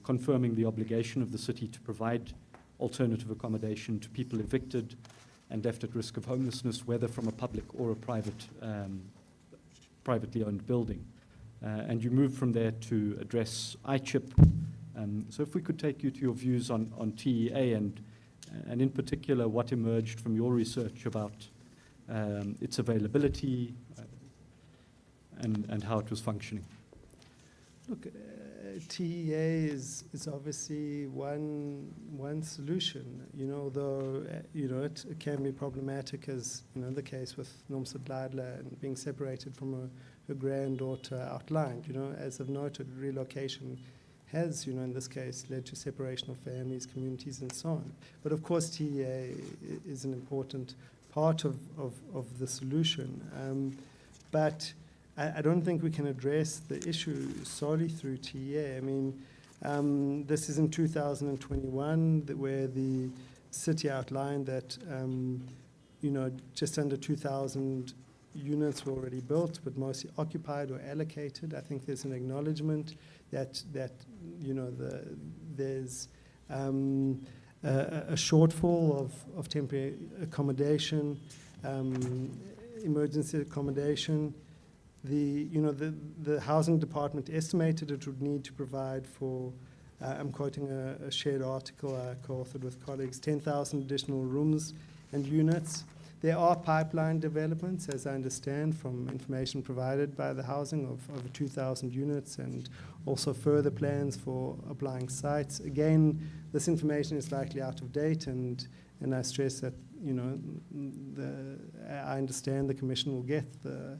confirming the obligation of the city to provide alternative accommodation to people evicted and left at risk of homelessness, whether from a public or a privately owned building. And you move from there to address ICHIP. So if we could take you to your views on TEA and in particular what emerged from your research about its availability and how it was functioning. Look, TEA is obviously one solution, you know, although you know, it can be problematic, as you know the case with Nomsa Dladla and being separated from her granddaughter outlined. You know, as I've noted, relocation has, you know, in this case, led to separation of families, communities, and so on. But of course, TEA is an important part of the solution. But I don't think we can address the issue solely through TEA. I mean, this is in 2021 where the city outlined that, you know, just under 2,000 units were already built, but mostly occupied or allocated. I think there's an acknowledgement that you know, there's a shortfall of temporary accommodation, emergency accommodation. The housing department estimated it would need to provide for, I'm quoting a shared article I co-authored with colleagues, 10,000 additional rooms and units. There are pipeline developments, as I understand, from information provided by the housing of over 2,000 units, and also further plans for applying sites. Again, this information is likely out of date, and I stress that, you know, I understand the Commission will get the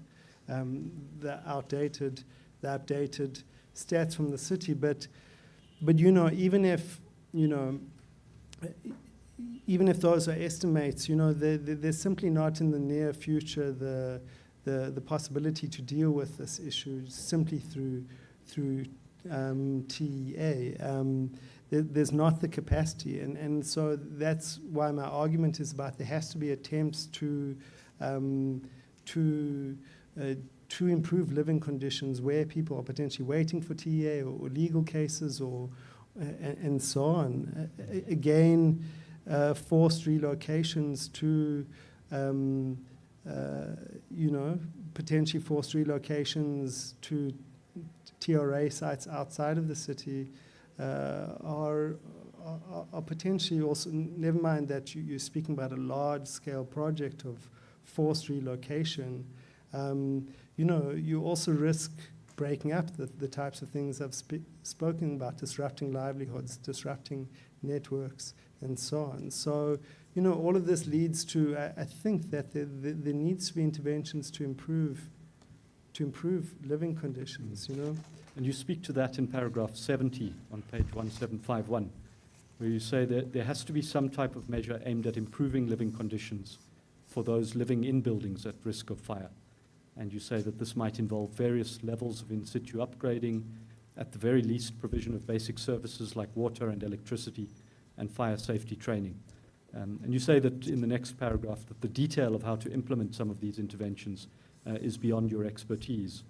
updated stats from the city, but you know, even if those are estimates, you know, there's simply not in the near future the possibility to deal with this issue simply through TEA. There's not the capacity, and so that's why my argument is about there has to be attempts to improve living conditions where people are potentially waiting for TEA or legal cases and so on. Again, forced relocations to, you know, potentially forced relocations to TRA sites outside of the city are potentially also, never mind that you're speaking about a large-scale project of forced relocation. You know, you also risk breaking up the types of things I've spoken about, disrupting livelihoods, disrupting networks, and so on. So, you know, all of this leads to, I think that there needs to be interventions to improve living conditions, you know. And you speak to that in paragraph 70 on page 1751, where you say that there has to be some type of measure aimed at improving living conditions for those living in buildings at risk of fire. And you say that this might involve various levels of in situ upgrading, at the very least provision of basic services like water and electricity and fire safety training. And you say that in the next paragraph that the detail of how to implement some of these interventions is beyond your expertise.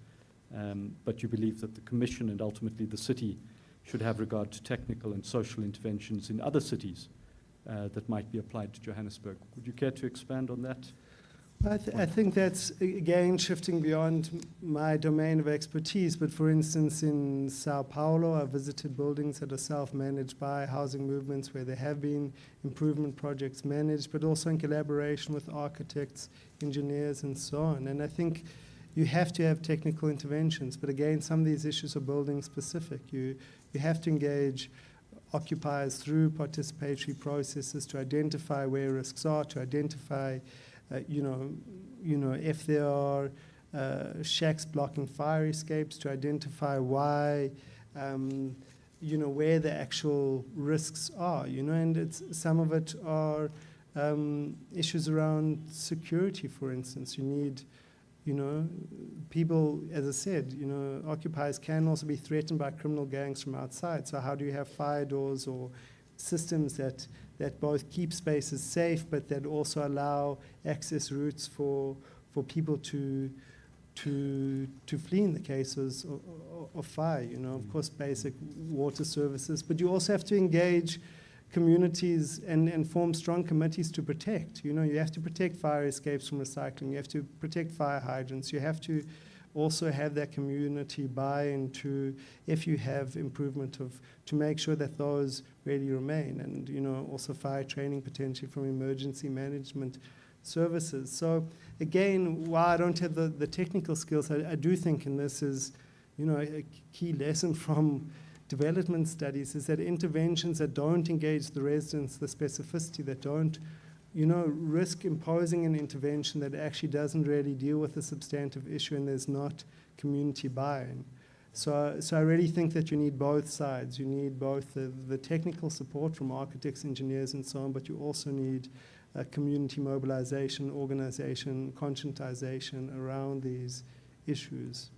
But you believe that the Commission and ultimately the city should have regard to technical and social interventions in other cities that might be applied to Johannesburg. Would you care to expand on that? I think that's, again, shifting beyond my domain of expertise. But for instance, in Sao Paulo, I visited buildings that are self-managed by housing movements where there have been improvement projects managed, but also in collaboration with architects, engineers, and so on. And I think you have to have technical interventions. But again, some of these issues are building specific. You have to engage occupiers through participatory processes to identify where risks are, to identify, if there are shacks blocking fire escapes, to identify why, where the actual risks are, and some of it are issues around security, for instance. You need, people, as I said, occupiers can also be threatened by criminal gangs from outside. So how do you have fire doors or systems that both keep spaces safe, but that also allow access routes for people to flee in the cases of fire? Of course, basic water services, but you also have to engage communities and form strong committees to protect. You have to protect fire escapes from recycling. You have to protect fire hydrants. You have to also have that community buy-in to, if you have improvement to make sure that those really remain, and also fire training potentially from emergency management services. So again, while I don't have the technical skills, I do think, and this is a key lesson from development studies, is that interventions that don't engage the residents, the specificity, that don't risk imposing an intervention that actually doesn't really deal with the substantive issue, and there's not community buy-in. So I really think that you need both sides. You need both the technical support from architects, engineers, and so on, but you also need community mobilization, organization, conscientization around these issues.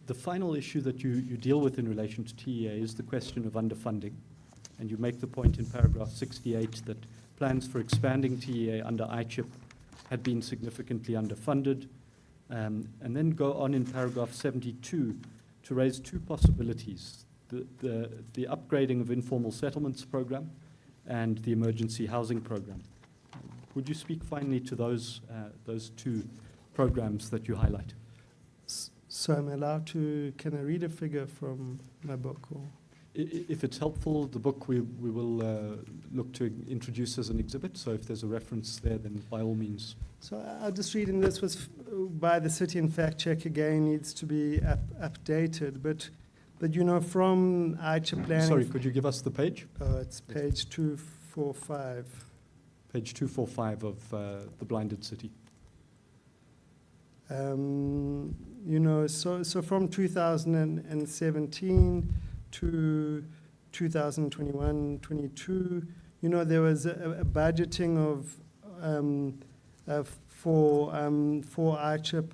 The final issue that you deal with in relation to TEA is the question of underfunding. And you make the point in paragraph 68 that plans for expanding TEA under ICHIP had been significantly underfunded. And then go on in paragraph 72 to raise two possibilities: the upgrading of informal settlements program and the emergency housing program. Would you speak finally to those two programs that you highlight? So I'm allowed to, can I read a figure from my book? Or? If it's helpful, the book we will look to introduce as an exhibit. So if there's a reference there, then by all means. So I'll just read, and this was by the city, and fact check again needs to be updated. But from ICHIP planning. Sorry, could you give us the page? It's page 245. Page 245 of The Blinded City. So from 2017 to 2021-22, there was a budgeting for ICHIP.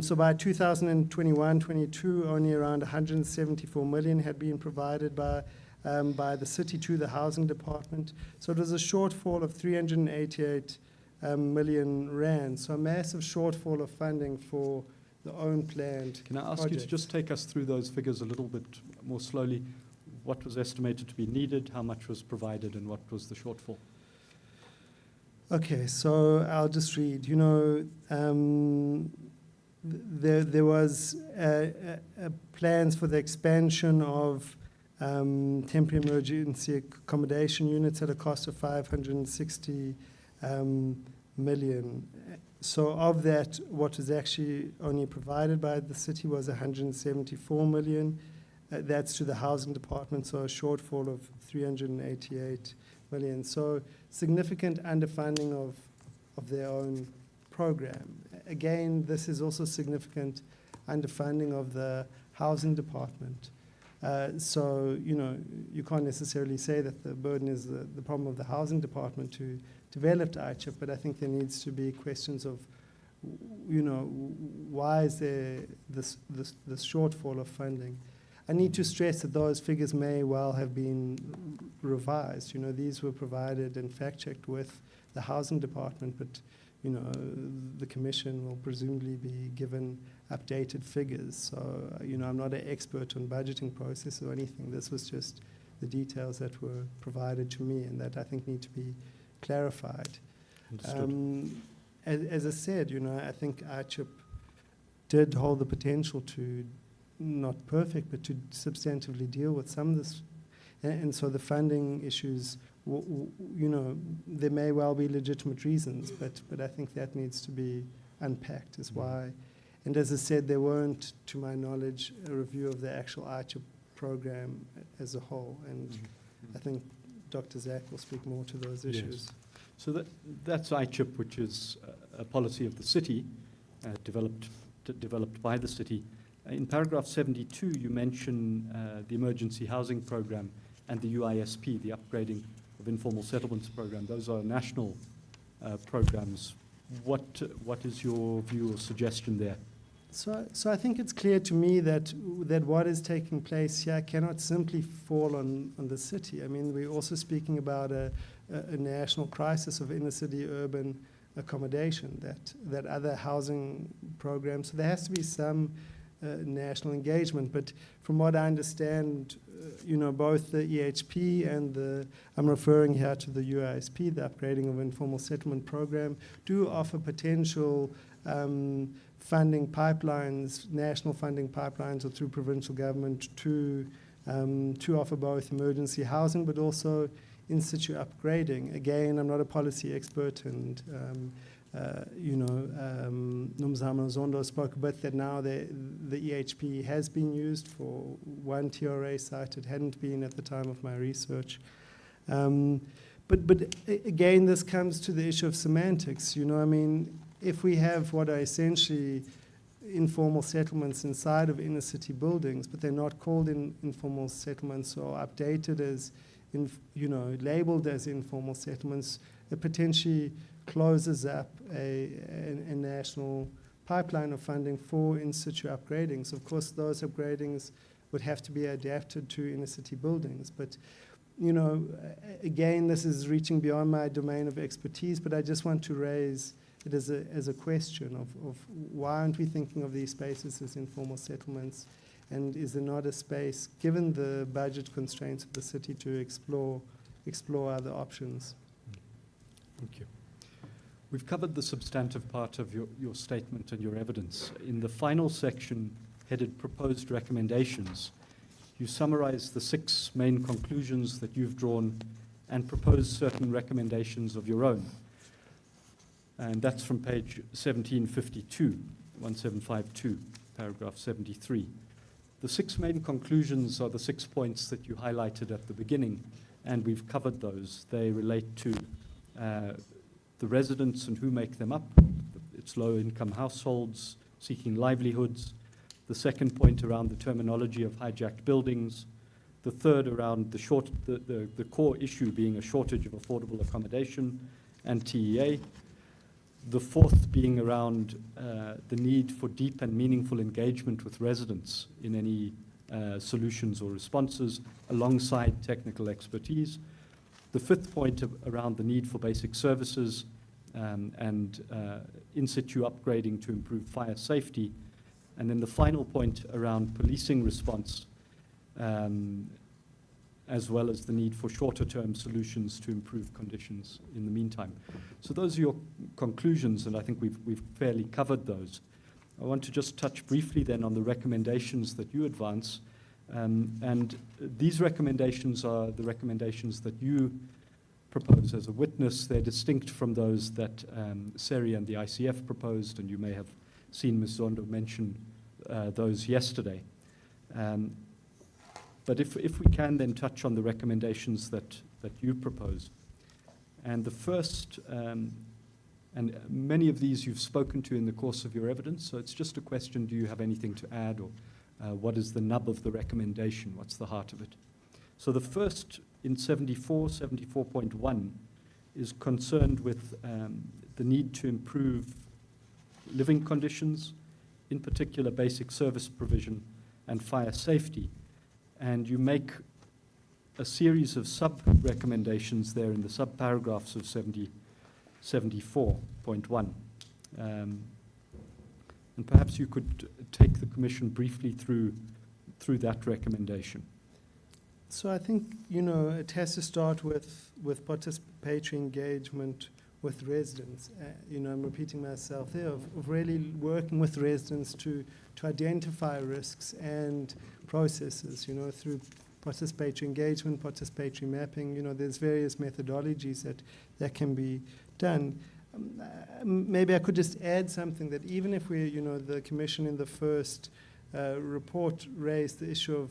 So by 2021-22, only around 174 million had been provided by the city to the housing department. So it was a shortfall of 388 million rand. So a massive shortfall of funding for the own planned Can I ask projects. you to just take us through those figures a little bit more slowly? What was estimated to be needed, how much was provided, and what was the shortfall? Okay, so I'll just read. There was plans for the expansion of temporary emergency accommodation units at a cost of 560 million. So of that, what was actually only provided by the city was 174 million. That's to the housing department, so a shortfall of 388 million. So significant underfunding of their own program. Again, this is also significant underfunding of the housing department. So, you can't necessarily say that the burden is the problem of the housing department to develop ICHIP, but I think there needs to be questions of, why is there this shortfall of funding? I need to stress that those figures may well have been revised. These were provided and fact-checked with the housing department, but the commission will presumably be given updated figures. So, I'm not an expert on budgeting process or anything. This was just the details that were provided to me and that I think need to be clarified. As I said, I think ICHIP did hold the potential to, not perfect, but to substantively deal with some of this. And so the funding issues, there may well be legitimate reasons, but I think that needs to be unpacked as why. And as I said, there weren't, to my knowledge, a review of the actual ICHIP program as a whole. And I think Dr. Zach will speak more to those Yes. issues. So that's ICHIP, which is a policy of the city, developed by the city. In paragraph 72, you mention the emergency housing program and the UISP, the upgrading of informal settlements program. Those are national programs. What is your view or suggestion there? So I think it's clear to me that what is taking place here cannot simply fall on the city. I mean, we're also speaking about a national crisis of inner city urban accommodation, that other housing programs. So there has to be some national engagement. But from what I understand, both the EHP and I'm referring here to the UISP, the upgrading of informal settlement program, do offer potential funding pipelines, national funding pipelines, or through provincial government to offer both emergency housing but also in situ upgrading. Again, I'm not a policy expert, and Nomzamo Zondo spoke about that now. The EHP has been used for one TRA site. It hadn't been at the time of my research. But again, this comes to the issue of semantics. If we have what are essentially informal settlements inside of inner city buildings, but they're not called informal settlements or updated as, labeled as informal settlements, it potentially closes up a national pipeline of funding for in situ upgradings. Of course, those upgradings would have to be adapted to inner city buildings. But, again, this is reaching beyond my domain of expertise, but I just want to raise it as a question of why aren't we thinking of these spaces as informal settlements, and is there not a space, given the budget constraints of the city, to explore other options? Thank you. We've covered the substantive part of your statement and your evidence. In the final section, headed Proposed Recommendations, you summarize the 6 main conclusions that you've drawn and propose certain recommendations of your own. And that's from page 1752, paragraph 73. The 6 main conclusions are the 6 points that you highlighted at the beginning, and we've covered those. They relate to the residents and who make them up. It's low-income households seeking livelihoods. The second point around the terminology of hijacked buildings. The third around the core issue being a shortage of affordable accommodation and TEA. The fourth being around the need for deep and meaningful engagement with residents in any solutions or responses alongside technical expertise. The fifth point around the need for basic services and in situ upgrading to improve fire safety. And then the final point around policing response, as well as the need for shorter-term solutions to improve conditions in the meantime. So those are your conclusions, and I think we've fairly covered those. I want to just touch briefly then on the recommendations that you advance. And these recommendations are the recommendations that you propose as a witness. They're distinct from those that SERI and the ICF proposed, and you may have seen Ms. Zondo mention those yesterday. But if we can then touch on the recommendations that you propose. And the first, and many of these you've spoken to in the course of your evidence, so it's just a question, do you have anything to add, or what is the nub of the recommendation? What's the heart of it? So the first in 74.1 is concerned with the need to improve living conditions, in particular basic service provision and fire safety. And you make a series of sub-recommendations there in the sub-paragraphs of 74.1. And perhaps you could take the Commission briefly through that recommendation. So I think, it has to start with participatory engagement with residents. I'm repeating myself there, of really working with residents to identify risks and processes, through participatory engagement, participatory mapping. There's various methodologies that can be done. Maybe I could just add something, that even if we, the Commission in the first report raised the issue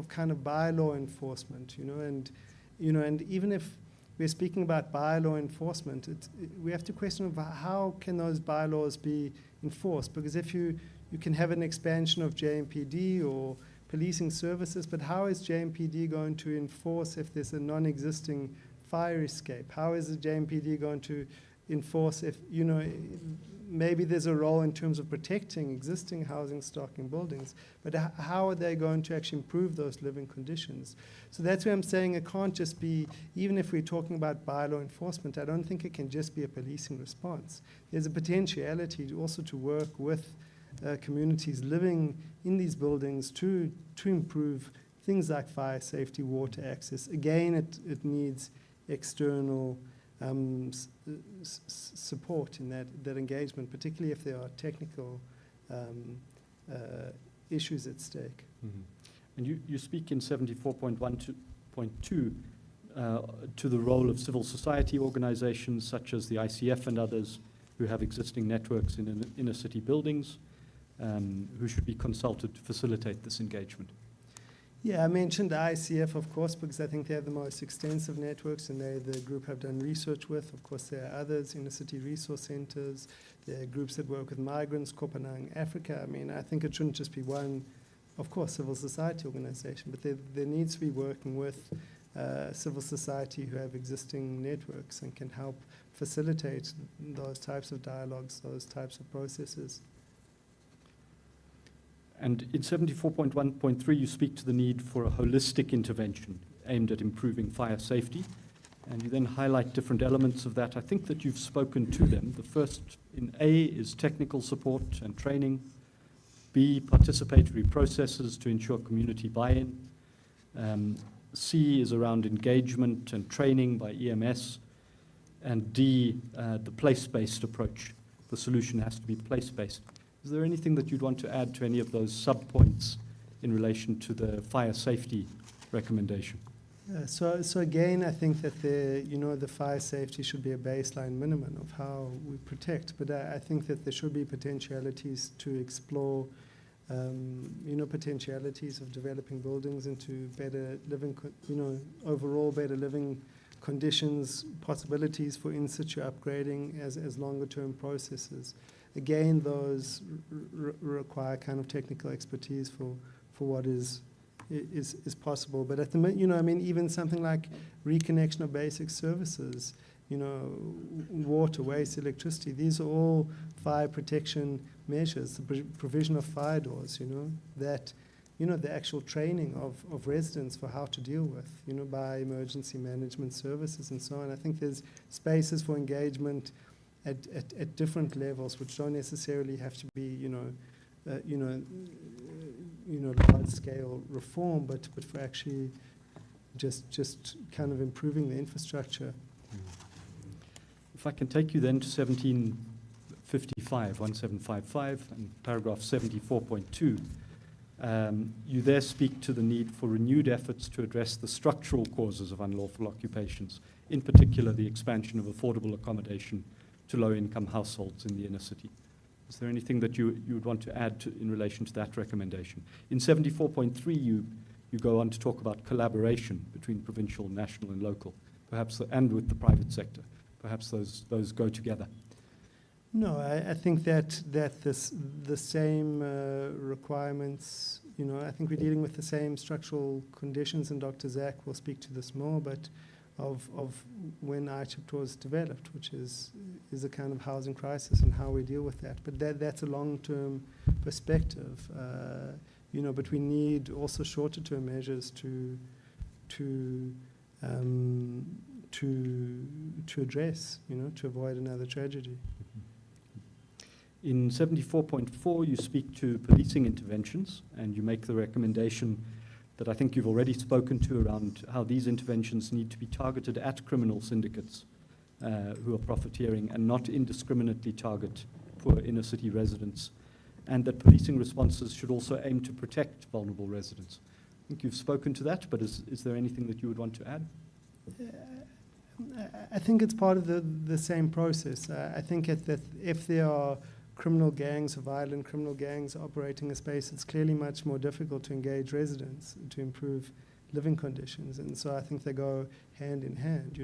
kind of bylaw enforcement, and even if we're speaking about bylaw enforcement, we have to question about how can those bylaws be enforced, because if you can have an expansion of JMPD or policing services, but how is JMPD going to enforce if there's a non-existing fire escape? How is the JMPD going to enforce if, maybe there's a role in terms of protecting existing housing stock in buildings, but how are they going to actually improve those living conditions? So that's where I'm saying it can't just be, even if we're talking about bylaw enforcement, I don't think it can just be a policing response. There's a potentiality also to work with communities living in these buildings to improve things like fire safety, water access. Again, it needs external support in that engagement, particularly if there are technical issues at stake. Mm-hmm. And you speak in 74.1.2 to the role of civil society organizations such as the ICF and others who have existing networks in inner city buildings, who should be consulted to facilitate this engagement. Yeah, I mentioned the ICF, of course, because I think they have the most extensive networks and they're the group I've done research with. Of course, there are others, inner city resource centers. There are groups that work with migrants, Kopanang, Africa. I mean, I think it shouldn't just be one, of course, civil society organization, but there needs to be working with civil society who have existing networks and can help facilitate those types of dialogues, those types of processes. And in 74.1.3, you speak to the need for a holistic intervention aimed at improving fire safety. And you then highlight different elements of that. I think that you've spoken to them. The first in A is technical support and training. B, participatory processes to ensure community buy-in. C is around engagement and training by EMS. And D, the place-based approach. The solution has to be place-based. Is there anything that you'd want to add to any of those sub-points in relation to the fire safety recommendation? So again, I think that the fire safety should be a baseline minimum of how we protect. But I think that there should be potentialities to explore, potentialities of developing buildings into better living, overall better living conditions, possibilities for in-situ upgrading as longer-term processes. Again, those require kind of technical expertise for what is possible. But at the moment, even something like reconnection of basic services, water, waste, electricity, these are all fire protection measures. The provision of fire doors, that, the actual training of residents for how to deal with, by emergency management services and so on. I think there's spaces for engagement at different levels, which don't necessarily have to be, large-scale reform, but for actually just kind of improving the infrastructure. If I can take you then to 1755, and paragraph 74.2, you there speak to the need for renewed efforts to address the structural causes of unlawful occupations, in particular the expansion of affordable accommodation to low-income households in the inner city. Is there anything that you would want to add in relation to that recommendation? In 74.3, you go on to talk about collaboration between provincial, national, and local, perhaps, and with the private sector. Perhaps those go together. No, I think that the same requirements, I think we're dealing with the same structural conditions, and Dr. Zach will speak to this more, but of when ICHIPT was developed, which is a kind of housing crisis and how we deal with that. But that's a long-term perspective, but we need also shorter-term measures to address, to avoid another tragedy. In 74.4, you speak to policing interventions, and you make the recommendation that I think you've already spoken to around how these interventions need to be targeted at criminal syndicates who are profiteering and not indiscriminately target poor inner city residents, and that policing responses should also aim to protect vulnerable residents. I think you've spoken to that, but is there anything that you would want to add? I think it's part of the same process. I think that if there are criminal gangs or violent criminal gangs operating a space, it's clearly much more difficult to engage residents to improve living conditions. And so I think they go hand in hand,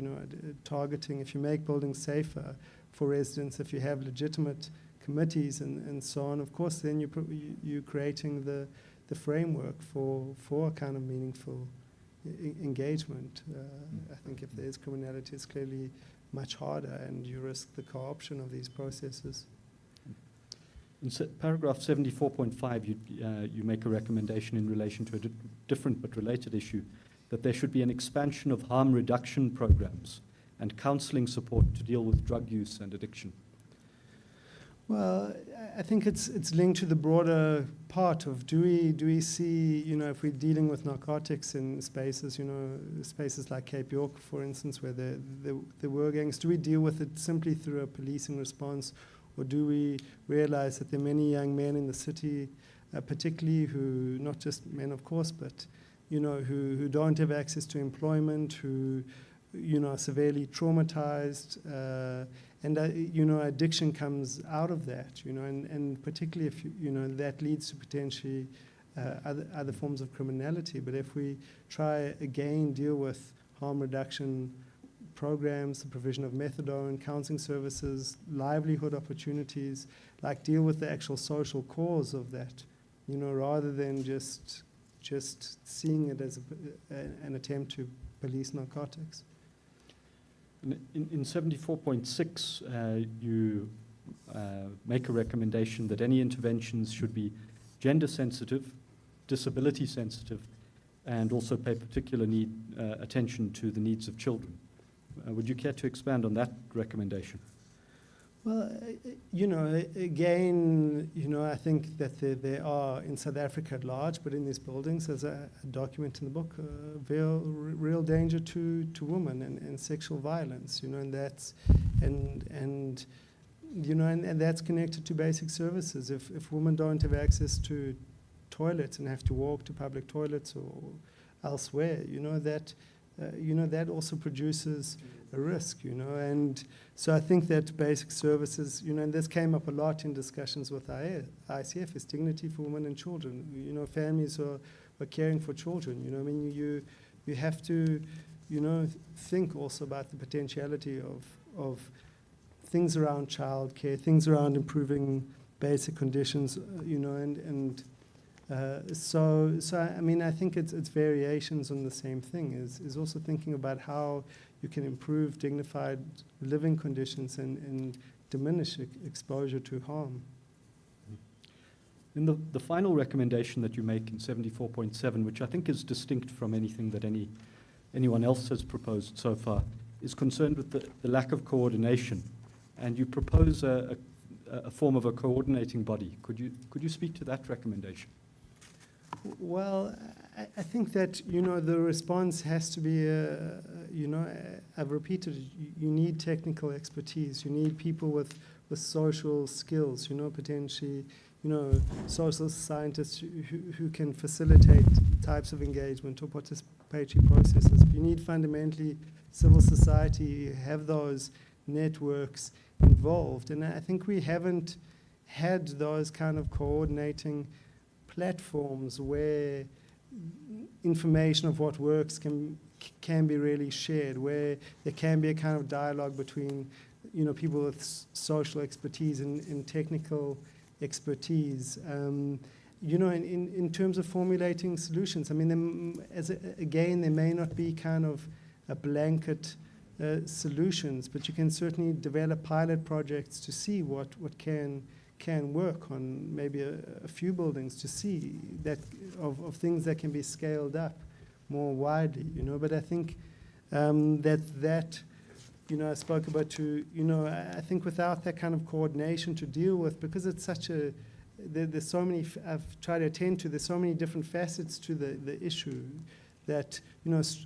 targeting, if you make buildings safer for residents, if you have legitimate committees and so on, of course, then you're creating the framework for a kind of meaningful engagement. I think if there's criminality, it's clearly much harder, and you risk the co-option of these processes. In paragraph 74.5, you make a recommendation in relation to a different but related issue, that there should be an expansion of harm reduction programs and counseling support to deal with drug use and addiction. Well, I think it's linked to the broader part of do we see, if we're dealing with narcotics in spaces, spaces like Cape York, for instance, where there were gangs, do we deal with it simply through a policing response, or do we realize that there are many young men in the city, particularly who, not just men of course, but who don't have access to employment, who are severely traumatized, and addiction comes out of that, and particularly if that leads to potentially other forms of criminality. But if we try again deal with harm reduction programs, the provision of methadone, counseling services, livelihood opportunities, like deal with the actual social cause of that, rather than just seeing it as an attempt to police narcotics. In 74.6, you make a recommendation that any interventions should be gender sensitive, disability sensitive, and also pay particular attention to the needs of children. Would you care to expand on that recommendation? Well, again, I think that there are in South Africa at large, but in these buildings, there's a document in the book, real danger to women and sexual violence, and that's and that's connected to basic services. If women don't have access to toilets and have to walk to public toilets or elsewhere, that also produces a risk, and so I think that basic services, and this came up a lot in discussions with ICF, is dignity for women and children. Families are caring for children. You have to, think also about the potentiality of things around childcare, things around improving basic conditions, so I think it's variations on the same thing, is also thinking about how you can improve dignified living conditions and diminish exposure to harm. In the final recommendation that you make in 74.7, which I think is distinct from anything that anyone else has proposed so far, is concerned with the lack of coordination, and you propose a form of a coordinating body. Could you speak to that recommendation? Well, I think that, the response has to be, I've repeated it, you need technical expertise, you need people with social skills, potentially, social scientists who can facilitate types of engagement or participatory processes. You need fundamentally civil society, have those networks involved. And I think we haven't had those kind of coordinating platforms where information of what works can be really shared, where there can be a kind of dialogue between people with social expertise and technical expertise. In terms of formulating solutions, again, there may not be kind of a blanket solutions, but you can certainly develop pilot projects to see what can work on maybe a few buildings, to see that of things that can be scaled up more widely, But I think that I spoke about I think without that kind of coordination to deal with, because it's such there's so many, I've tried to attend to, there's so many different facets to the issue that,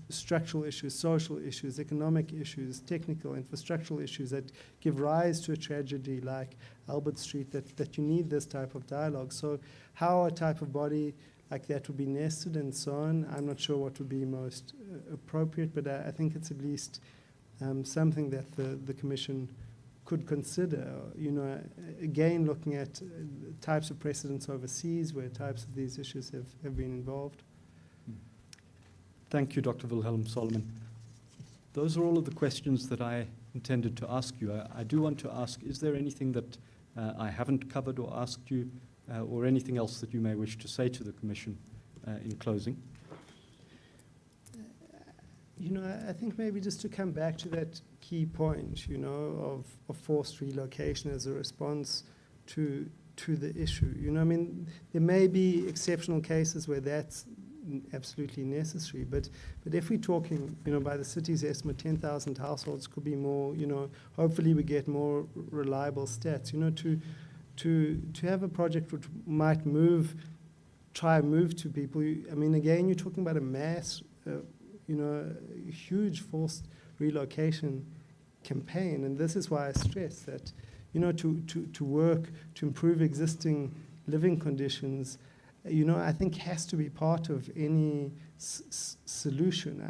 structural issues, social issues, economic issues, technical, infrastructural issues that give rise to a tragedy like Albert Street, that you need this type of dialogue. So how a type of body like that would be nested and so on, I'm not sure what would be most appropriate, but I think it's at least something that the Commission could consider, again, looking at types of precedents overseas where types of these issues have been involved. Thank you, Dr. Wilhelm Solomon. Those are all of the questions that I intended to ask you. I do want to ask, is there anything that I haven't covered or asked you, or anything else that you may wish to say to the Commission in closing? I think maybe just to come back to that key point, of forced relocation as a response to the issue. There may be exceptional cases where that's absolutely necessary, but if we're talking, by the city's estimate, 10,000 households, could be more. Hopefully we get more reliable stats. To have a project which might try and move to people. Again, you're talking about a mass. A huge forced relocation campaign, and this is why I stress that, to work to improve existing living conditions, I think has to be part of any solution.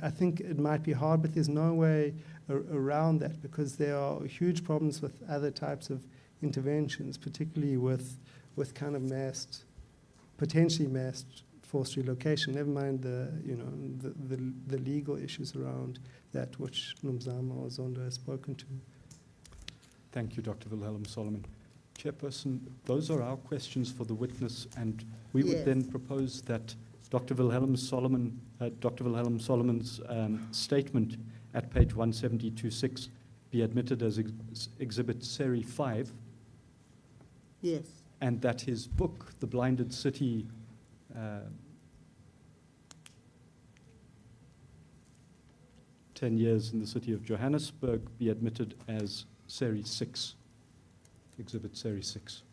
I think it might be hard, but there's no way around that, because there are huge problems with other types of interventions, particularly with kind of potentially massed forced relocation, never mind the legal issues around that, which Nomzamo Ozondo has spoken to. Thank you, Dr. Wilhelm Solomon. Chairperson, those are our questions for the witness, and we would Yes. then propose that Dr. Wilhelm Solomon's statement at page 172.6 be admitted as Exhibit Seri 5, Yes. and that his book, The Blinded City, 10 years in the city of Johannesburg, be admitted as Seri 6, Exhibit Seri 6.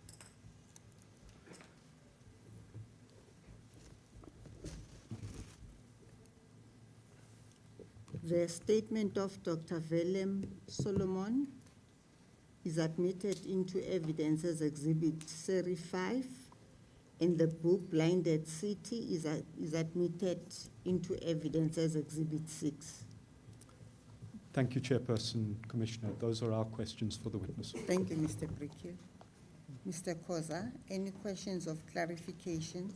The statement of Dr. Willem Solomon is admitted into evidence as Exhibit Seri 5, and the book Blinded City is admitted into evidence as Exhibit 6. Thank you, Chairperson, Commissioner. Those are our questions for the witness. Thank you, Mr. Brickhill. Mr. Koza, any questions of clarifications?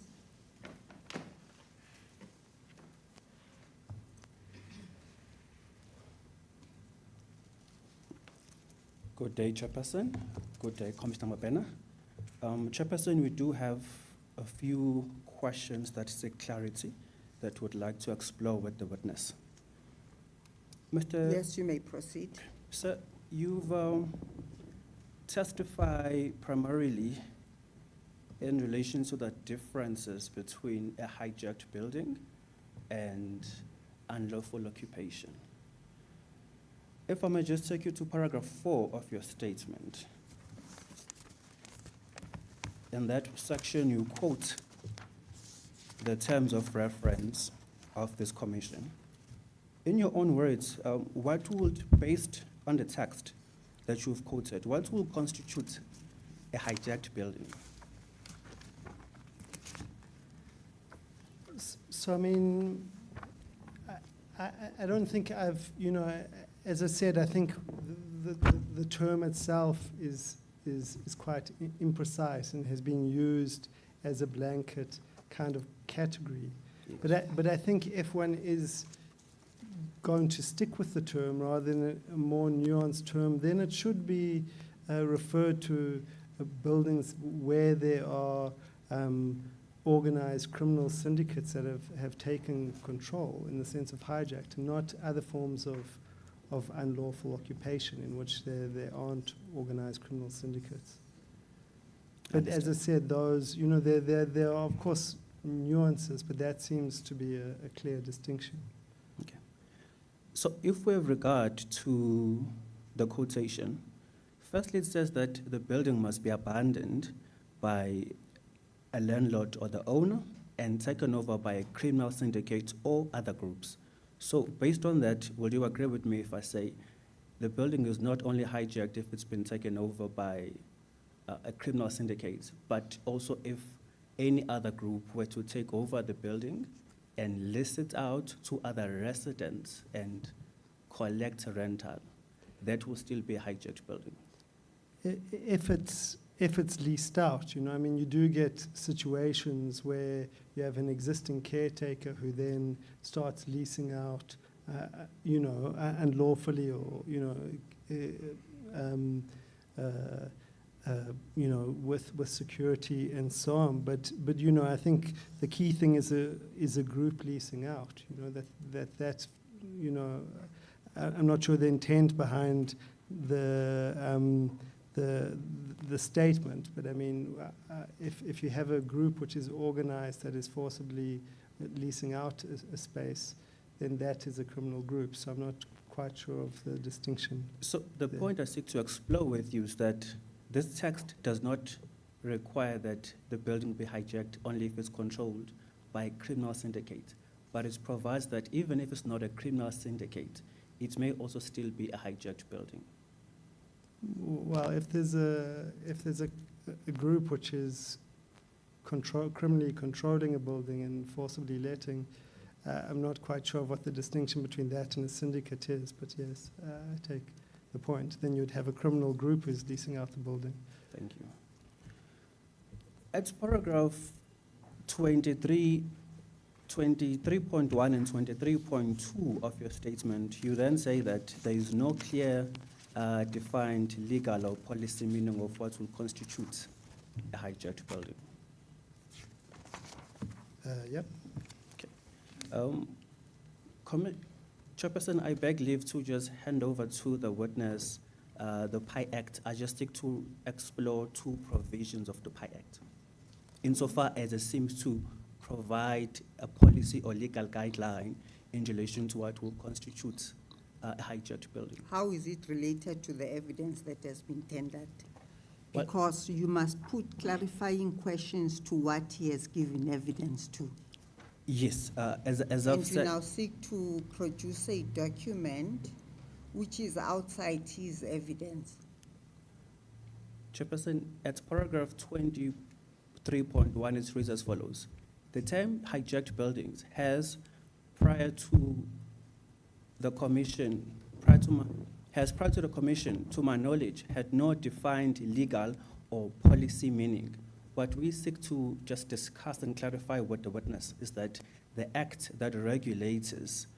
Good day, Chairperson. Good day, Commissioner Mabena. Chairperson, we do have a few questions that seek clarity that we'd like to explore with the witness. Mr. Yes, you may proceed. Sir, you've testified primarily in relation to the differences between a hijacked building and unlawful occupation. If I may just take you to paragraph 4 of your statement. In that section, you quote the terms of reference of this commission. In your own words, what would, based on the text that you've quoted, what will constitute a hijacked building? So, I don't think I've, as I said, I think the term itself is quite imprecise and has been used as a blanket kind of category. Yes. But I think if one is going to stick with the term rather than a more nuanced term, then it should be referred to buildings where there are organized criminal syndicates that have taken control in the sense of hijacked, and not other forms of unlawful occupation in which there aren't organized criminal syndicates. But as I said, those, there are of course nuances, but that seems to be a clear distinction. Okay. So if we have regard to the quotation, firstly it says that the building must be abandoned by a landlord or the owner and taken over by a criminal syndicate or other groups. So based on that, will you agree with me if I say the building is not only hijacked if it's been taken over by a criminal syndicate, but also if any other group were to take over the building and lease it out to other residents and collect rental? that will still be a hijacked building. If it's leased out, you know, I mean, you do get situations where you have an existing caretaker who then starts leasing out, you know, unlawfully, or you know, with security and so on. But you know, I think the key thing is a group leasing out. You know, that's you know, I'm not sure the intent behind the statement, but I mean, if you have a group which is organized that is forcibly leasing out a space, then that is a criminal group. So I'm not quite sure of the distinction. So the there. point I seek to explore with you is that this text does not require that the building be hijacked only if it's controlled by a criminal syndicate, but it provides that even if it's not a criminal syndicate, it may also still be a hijacked building. Well, if there's a group which is criminally controlling a building and forcibly letting, I'm not quite sure what the distinction between that and a syndicate is, but yes, I take the point. Then you'd have a criminal group who's leasing out the building. Thank you. At paragraph 23.1 and 23.2 of your statement, you then say that there is no clear defined legal or policy meaning of what will constitute a hijacked building. Yep. Chairperson, I beg leave to just hand over to the witness the PI Act. I just stick to explore two provisions of the PI Act, insofar as it seems to provide a policy or legal guideline in relation to what will constitute a hijacked building. How is it related to the evidence that has been tendered? Well- Because you must put clarifying questions to what he has given evidence to. Yes, as I've And you said, now seek to produce a document which is outside his evidence. Chairperson, at paragraph 23.1, it reads as follows. The term hijacked buildings has, prior to the commission, to my knowledge, had no defined legal or policy meaning. What we seek to just discuss and clarify with the witness is that the act that regulates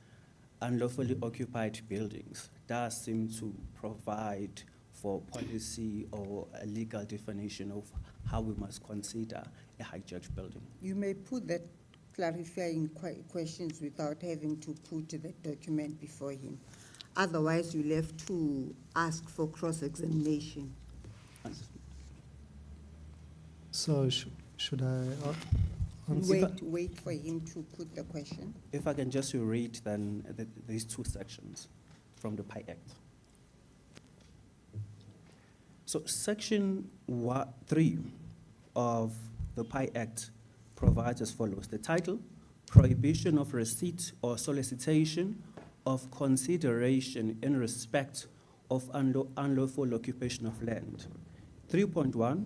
unlawfully occupied buildings does seem to provide for policy or a legal definition of how we must consider a hijacked building. You may put that clarifying questions without having to put the document before him. Otherwise, you'll have to ask for cross-examination. So should I answer? Wait for him to put the question. If I can just read then these two sections from the PI Act. So section 3 of the PI Act provides as follows. The title, prohibition of receipt or solicitation of consideration in respect of unlawful occupation of land. 3.1,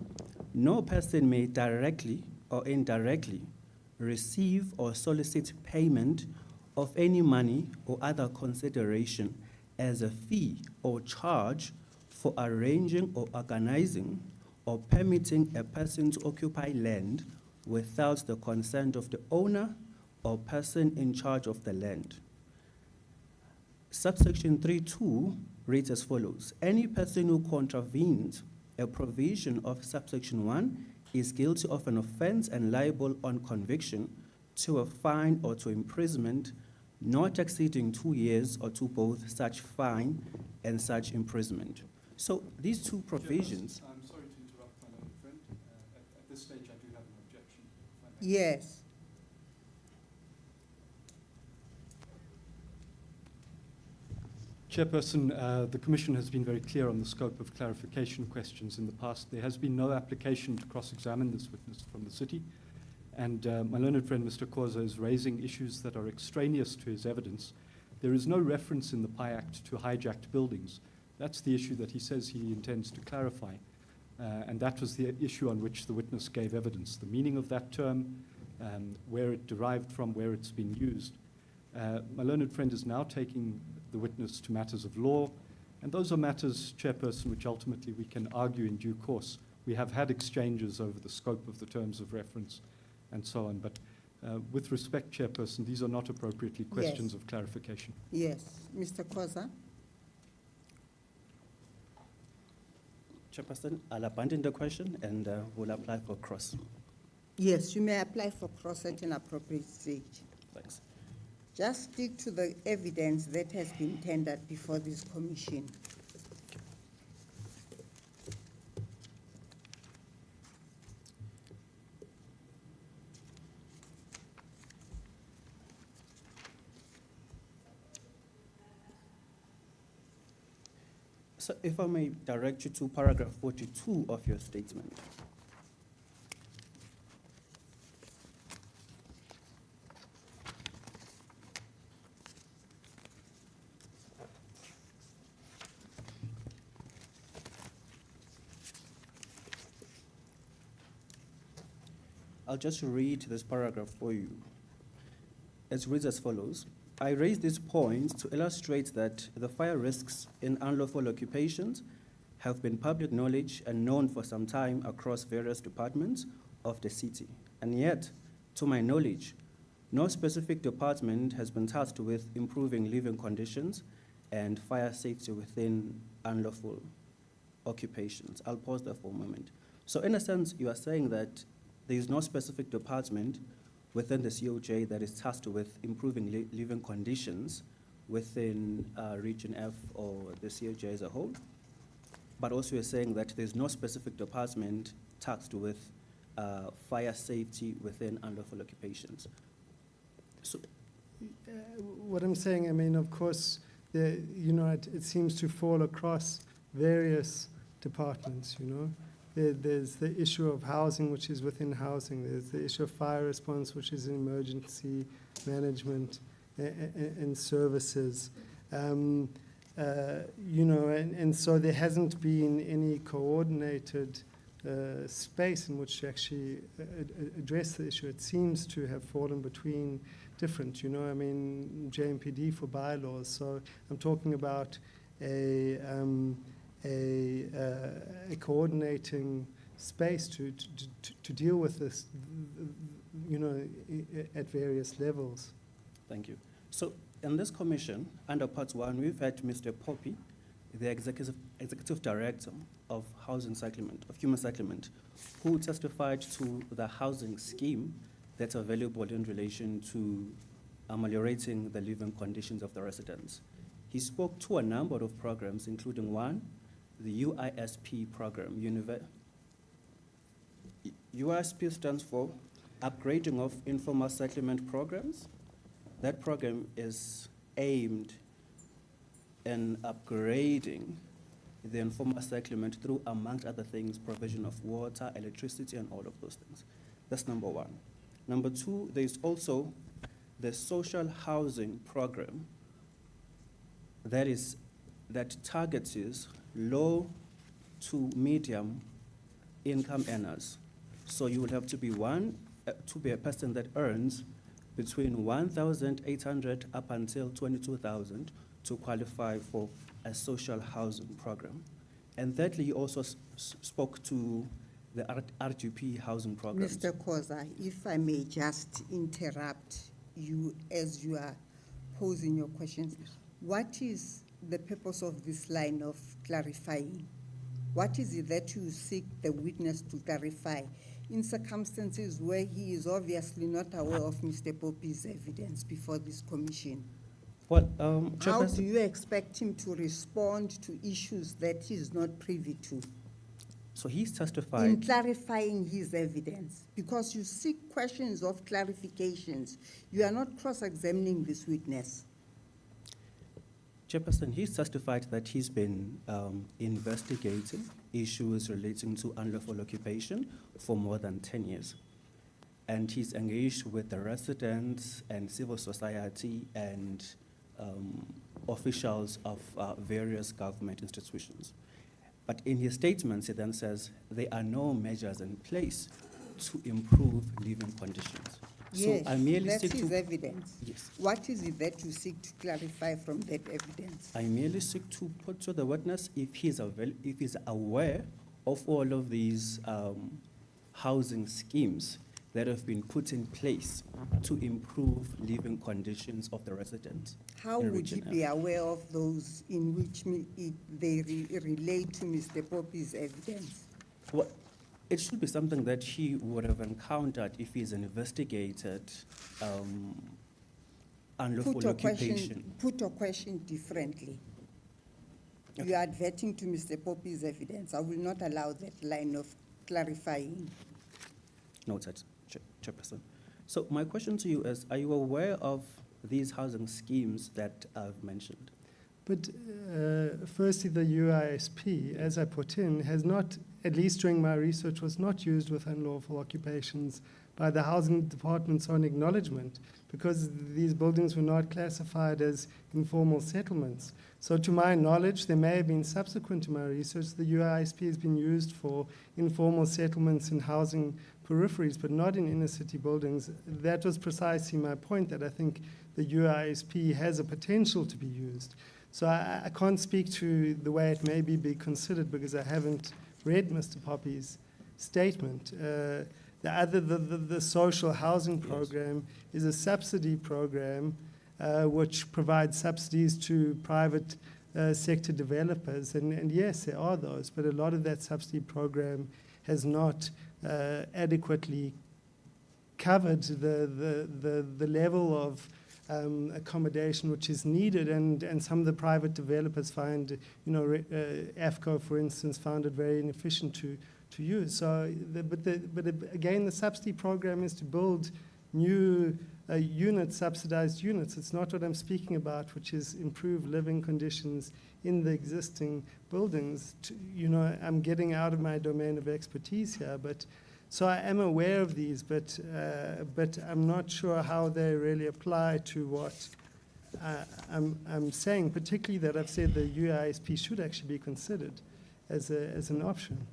no person may directly or indirectly receive or solicit payment of any money or other consideration as a fee or charge for arranging or organizing or permitting a person to occupy land without the consent of the owner or person in charge of the land. Subsection 3.2 reads as follows. Any person who contravenes a provision of subsection 1 is guilty of an offense and liable on conviction to a fine or to imprisonment not exceeding 2 years or to both such fine and such imprisonment. So these two provisions. I'm sorry to interrupt, my learned friend. At this stage, I do have an objection. Yes. Chairperson, the Commission has been very clear on the scope of clarification questions in the past. There has been no application to cross-examine this witness from the city, and my learned friend, Mr. Khoza, is raising issues that are extraneous to his evidence. There is no reference in the PI Act to hijacked buildings. That's the issue that he says he intends to clarify, and that was the issue on which the witness gave evidence. The meaning of that term, where it derived from, where it's been used. My learned friend is now taking the witness to matters of law, And those are matters, Chairperson, which ultimately we can argue in due course. We have had exchanges over the scope of the terms of reference and so on, but with respect, Chairperson, these are not appropriately questions of clarification. Yes. Mr. Khoza? Chairperson, I'll abandon the question and will apply for cross. Yes, you may apply for cross at an appropriate stage. Thanks. Just stick to the evidence that has been tendered before this commission. So if I may direct you to paragraph 42 of your statement. I'll just read this paragraph for you. It reads as follows. I raise this point to illustrate that the fire risks in unlawful occupations have been public knowledge and known for some time across various departments of the city. And yet, to my knowledge, no specific department has been tasked with improving living conditions and fire safety within unlawful occupations. I'll pause there for a moment. So in a sense, you are saying that there is no specific department within the COJ that is tasked with improving living conditions within Region F or the COJ as a whole. But also you're saying that there's no specific department tasked with fire safety within unlawful occupations. So, What I'm saying, I mean, of course, it seems to fall across various departments, There's the issue of housing, which is within housing. There's the issue of fire response, which is emergency management and services. And so there hasn't been any coordinated space in which to actually address the issue. It seems to have fallen between different, JMPD for bylaws. So I'm talking about a coordinating space to deal with this, at various levels. thank you. So in this commission, under Part 1, we've had Mr. Poppy, the executive director of Housing Settlement, of Human Settlement, who testified to the housing scheme that's available in relation to ameliorating the living conditions of the residents. He spoke to a number of programs, including one, the UISP program. UISP stands for Upgrading of Informal Settlement Programs. That program is aimed in upgrading the informal settlement through, amongst other things, provision of water, electricity, and all of those things. That's number one. Number two, there is also the social housing program that targets low to medium income earners. So you will have to be a person that earns between 1,800 up until 22,000 to qualify for a social housing program. And thirdly, you also spoke to the RGP housing program. Mr. Khoza, if I may just interrupt you as you are posing your questions. What is the purpose of this line of clarifying? What is it that you seek the witness to clarify in circumstances where he is obviously not aware of Mr. Poppy's evidence before this commission? Well, How do you expect him to respond to issues that he is not privy to? So he's testified. In clarifying his evidence, because you seek questions of clarifications. You are not cross-examining this witness. Chairperson, he's testified that he's been investigating issues relating to unlawful occupation for more than 10 years. And he's engaged with the residents and civil society and officials of various government institutions. But in his statements, he then says there are no measures in place to improve living conditions. So Yes, I merely that's seek his to, evidence. yes, What is it that you seek to clarify from that evidence? I merely seek to put to the witness if he's aware of all of these housing schemes that have been put in place to improve living conditions of the residents. How in would he Region be F. aware of those in which they relate to Mr. Poppy's evidence? Well, it should be something that he would have encountered if he's investigated unlawful occupation. Put a question differently. Okay. You are adverting to Mr. Poppy's evidence. I will not allow that line of clarifying. Noted, Chairperson. So my question to you is, are you aware of these housing schemes that I've mentioned? But firstly, the UISP, as I put in, has not, at least during my research, was not used with unlawful occupations by the housing department's own acknowledgement, because these buildings were not classified as informal settlements. So to my knowledge, there may have been subsequent to my research, the UISP has been used for informal settlements in housing peripheries, but not in inner city buildings. That was precisely my point, that I think the UISP has a potential to be used. So I can't speak to the way it may be considered because I haven't read Mr. Poppy's statement. The social housing program is a subsidy program which provides subsidies to private sector developers. And yes, there are those, but a lot of that subsidy program has not adequately covered the level of accommodation which is needed, and some of the private developers find, AFCO, for instance, found it very inefficient to use. So, again, the subsidy program is to build new units, subsidized units. It's not what I'm speaking about, which is improve living conditions in the existing buildings. I'm getting out of my domain of expertise here, but so I am aware of these, but I'm not sure how they really apply to what I'm saying, particularly that I've said the UISP should actually be considered as an option.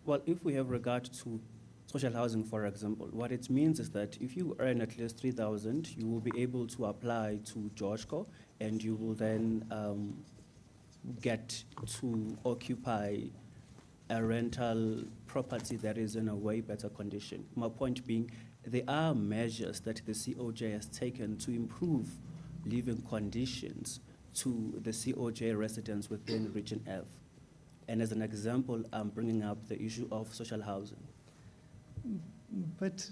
Well, if we have regard to social housing, for example, what it means is that if you earn at least 3,000, you will be able to apply to GEORGECO, and you will then get to occupy a rental property that is in a way better condition. My point being, there are measures that the COJ has taken to improve living conditions to the COJ residents within Region F. And as an example, I'm bringing up the issue of social housing. But,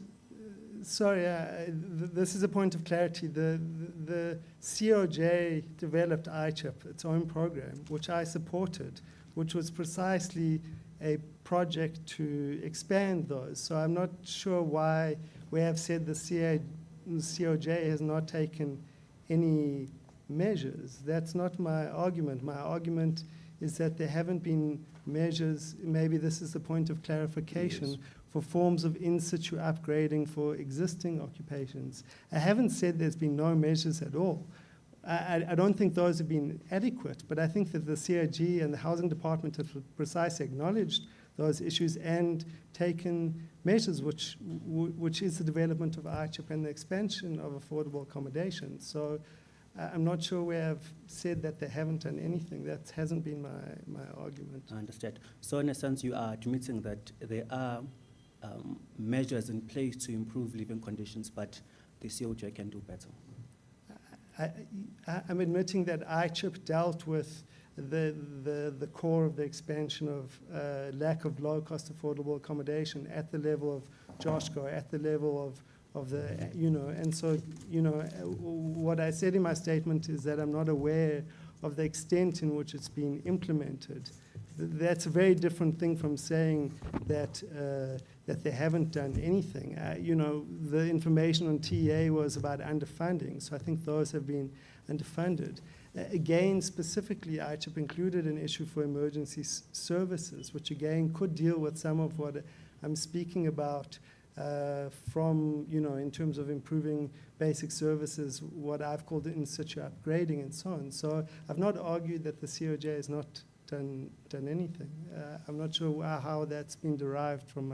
sorry, this is a point of clarity. The COJ developed ICHIP, its own program, which I supported, which was precisely a project to expand those. So I'm not sure why we have said the COJ has not taken any measures. That's not my argument. My argument is that there haven't been measures, maybe this is the point of clarification, Yes. for forms of in-situ upgrading for existing occupations. I haven't said there's been no measures at all. I don't think those have been adequate, but I think that the CIG and the Housing Department have precisely acknowledged those issues and taken measures, which is the development of ICHIP and the expansion of affordable accommodation. So I'm not sure we have said that they haven't done anything. That hasn't been my argument. I understand. So in a sense, you are admitting that there are measures in place to improve living conditions, but the COJ can do better. I'm admitting that ICHIP dealt with the core of the expansion of lack of low-cost affordable accommodation at the level of GEORGECO, at the level of the, and so, what I said in my statement is that I'm not aware of the extent in which it's been implemented. That's a very different thing from saying that they haven't done anything. The information on TEA was about underfunding, so I think those have been underfunded. Again, specifically, ICHIP included an issue for emergency services, which again could deal with some of what I'm speaking about from, in terms of improving basic services, what I've called in-situ upgrading and so on. So I've not argued that the COJ has not done anything. I'm not sure how that's been derived from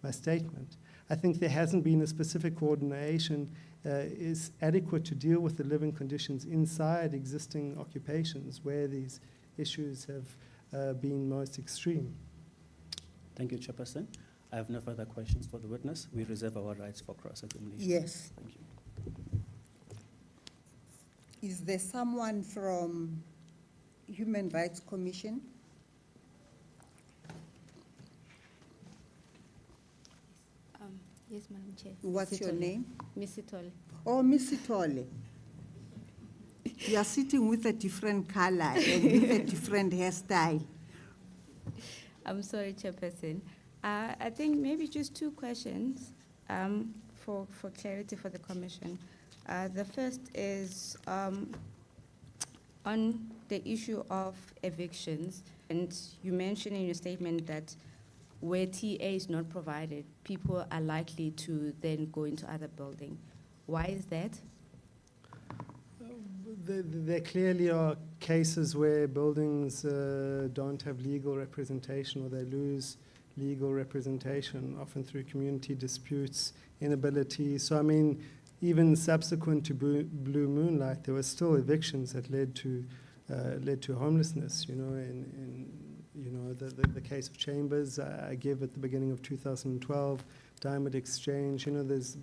my statement. I think there hasn't been a specific coordination is adequate to deal with the living conditions inside existing occupations where these issues have been most extreme. Thank you, Chairperson. I have no further questions for the witness. We reserve our rights for cross-examination. Yes. Thank you. Is there someone from Human Rights Commission? Yes, Madam Chair. What's your Sitole. name? Miss Sitole. Oh, Miss Sitole. You are sitting with a different color and with a different hairstyle. I'm sorry, Chairperson. I think maybe just two questions for clarity for the Commission. The first is on the issue of evictions, and you mentioned in your statement that where TA is not provided, people are likely to then go into other building. Why is that? There clearly are cases where buildings don't have legal representation or they lose legal representation, often through community disputes, inability. So, I mean, even subsequent to Blue Moonlight, there were still evictions that led to homelessness. You know, in the case of Chambers, I give at the beginning of 2012, Diamond Exchange. You know, there's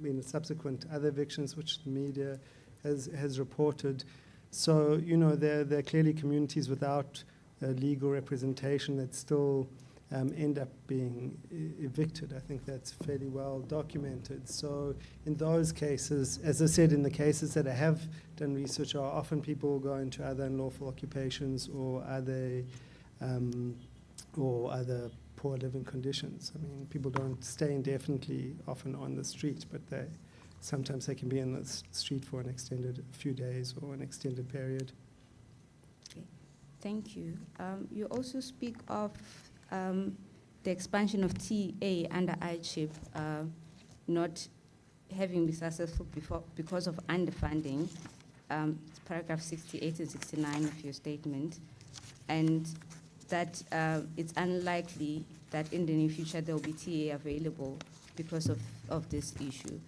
been subsequent other evictions which the media has reported. So, you know, there are clearly communities without legal representation that still end up being evicted. I think that's fairly well documented. So in those cases, as I said, in the cases that I have done research, are often people go into other unlawful occupations or other poor living conditions. I mean, people don't stay indefinitely often on the street, but sometimes they can be in the street for a few days or an extended period. Okay. Thank you. You also speak of the expansion of TA under ICHIP not having been successful before because of underfunding. It's paragraph 68 and 69 of your statement, and that it's unlikely that in the near future there will be TA available because of this issue.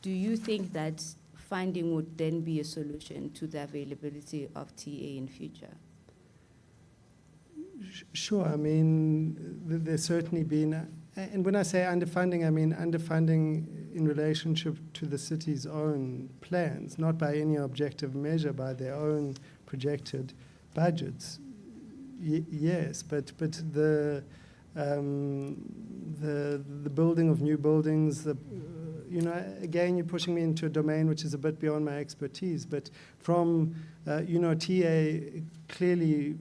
Do you think that funding would then be a solution to the availability of TA in future? Sure. I mean, there's certainly been, and when I say underfunding, I mean underfunding in relationship to the city's own plans, not by any objective measure, by their own projected budgets. Yes, but the building of new buildings, you know, again, you're pushing me into a domain which is a bit beyond my expertise. But from, you know, TA clearly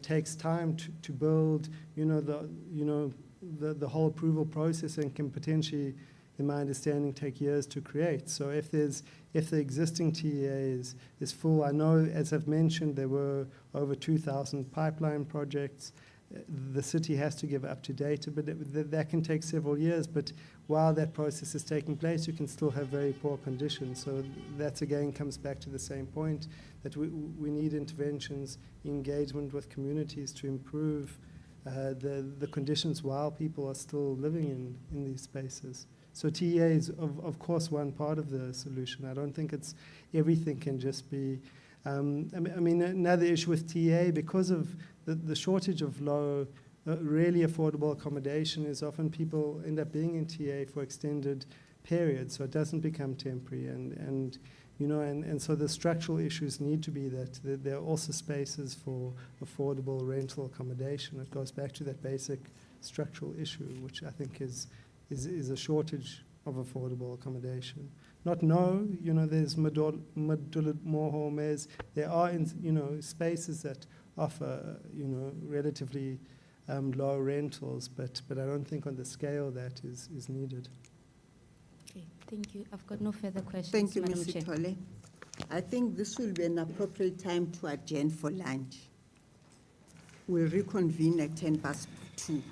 takes time to build, the whole approval process, and can potentially, in my understanding, take years to create. So if the existing TA is full, I know, as I've mentioned, there were over 2,000 pipeline projects. The city has to give up to data, but that can take several years. But while that process is taking place, you can still have very poor conditions. So that again comes back to the same point, that we need interventions, engagement with communities to improve the conditions while people are still living in these spaces. So TA is, of course, one part of the solution. I don't think it's everything can just be. I mean, another issue with TA, because of the shortage of low, really affordable accommodation, is often people end up being in TA for extended periods, so it doesn't become temporary. And so the structural issues need to be that there are also spaces for affordable rental accommodation. It goes back to that basic structural issue, which I think is a shortage of affordable accommodation. There's Mohomes. There are, spaces that offer, relatively low rentals, but I don't think on the scale that is needed. Okay, thank you. I've got no further questions. Thank you, Madam Ms. Chair. Sitole. I think this will be an appropriate time to adjourn for lunch. We'll reconvene at 2:10.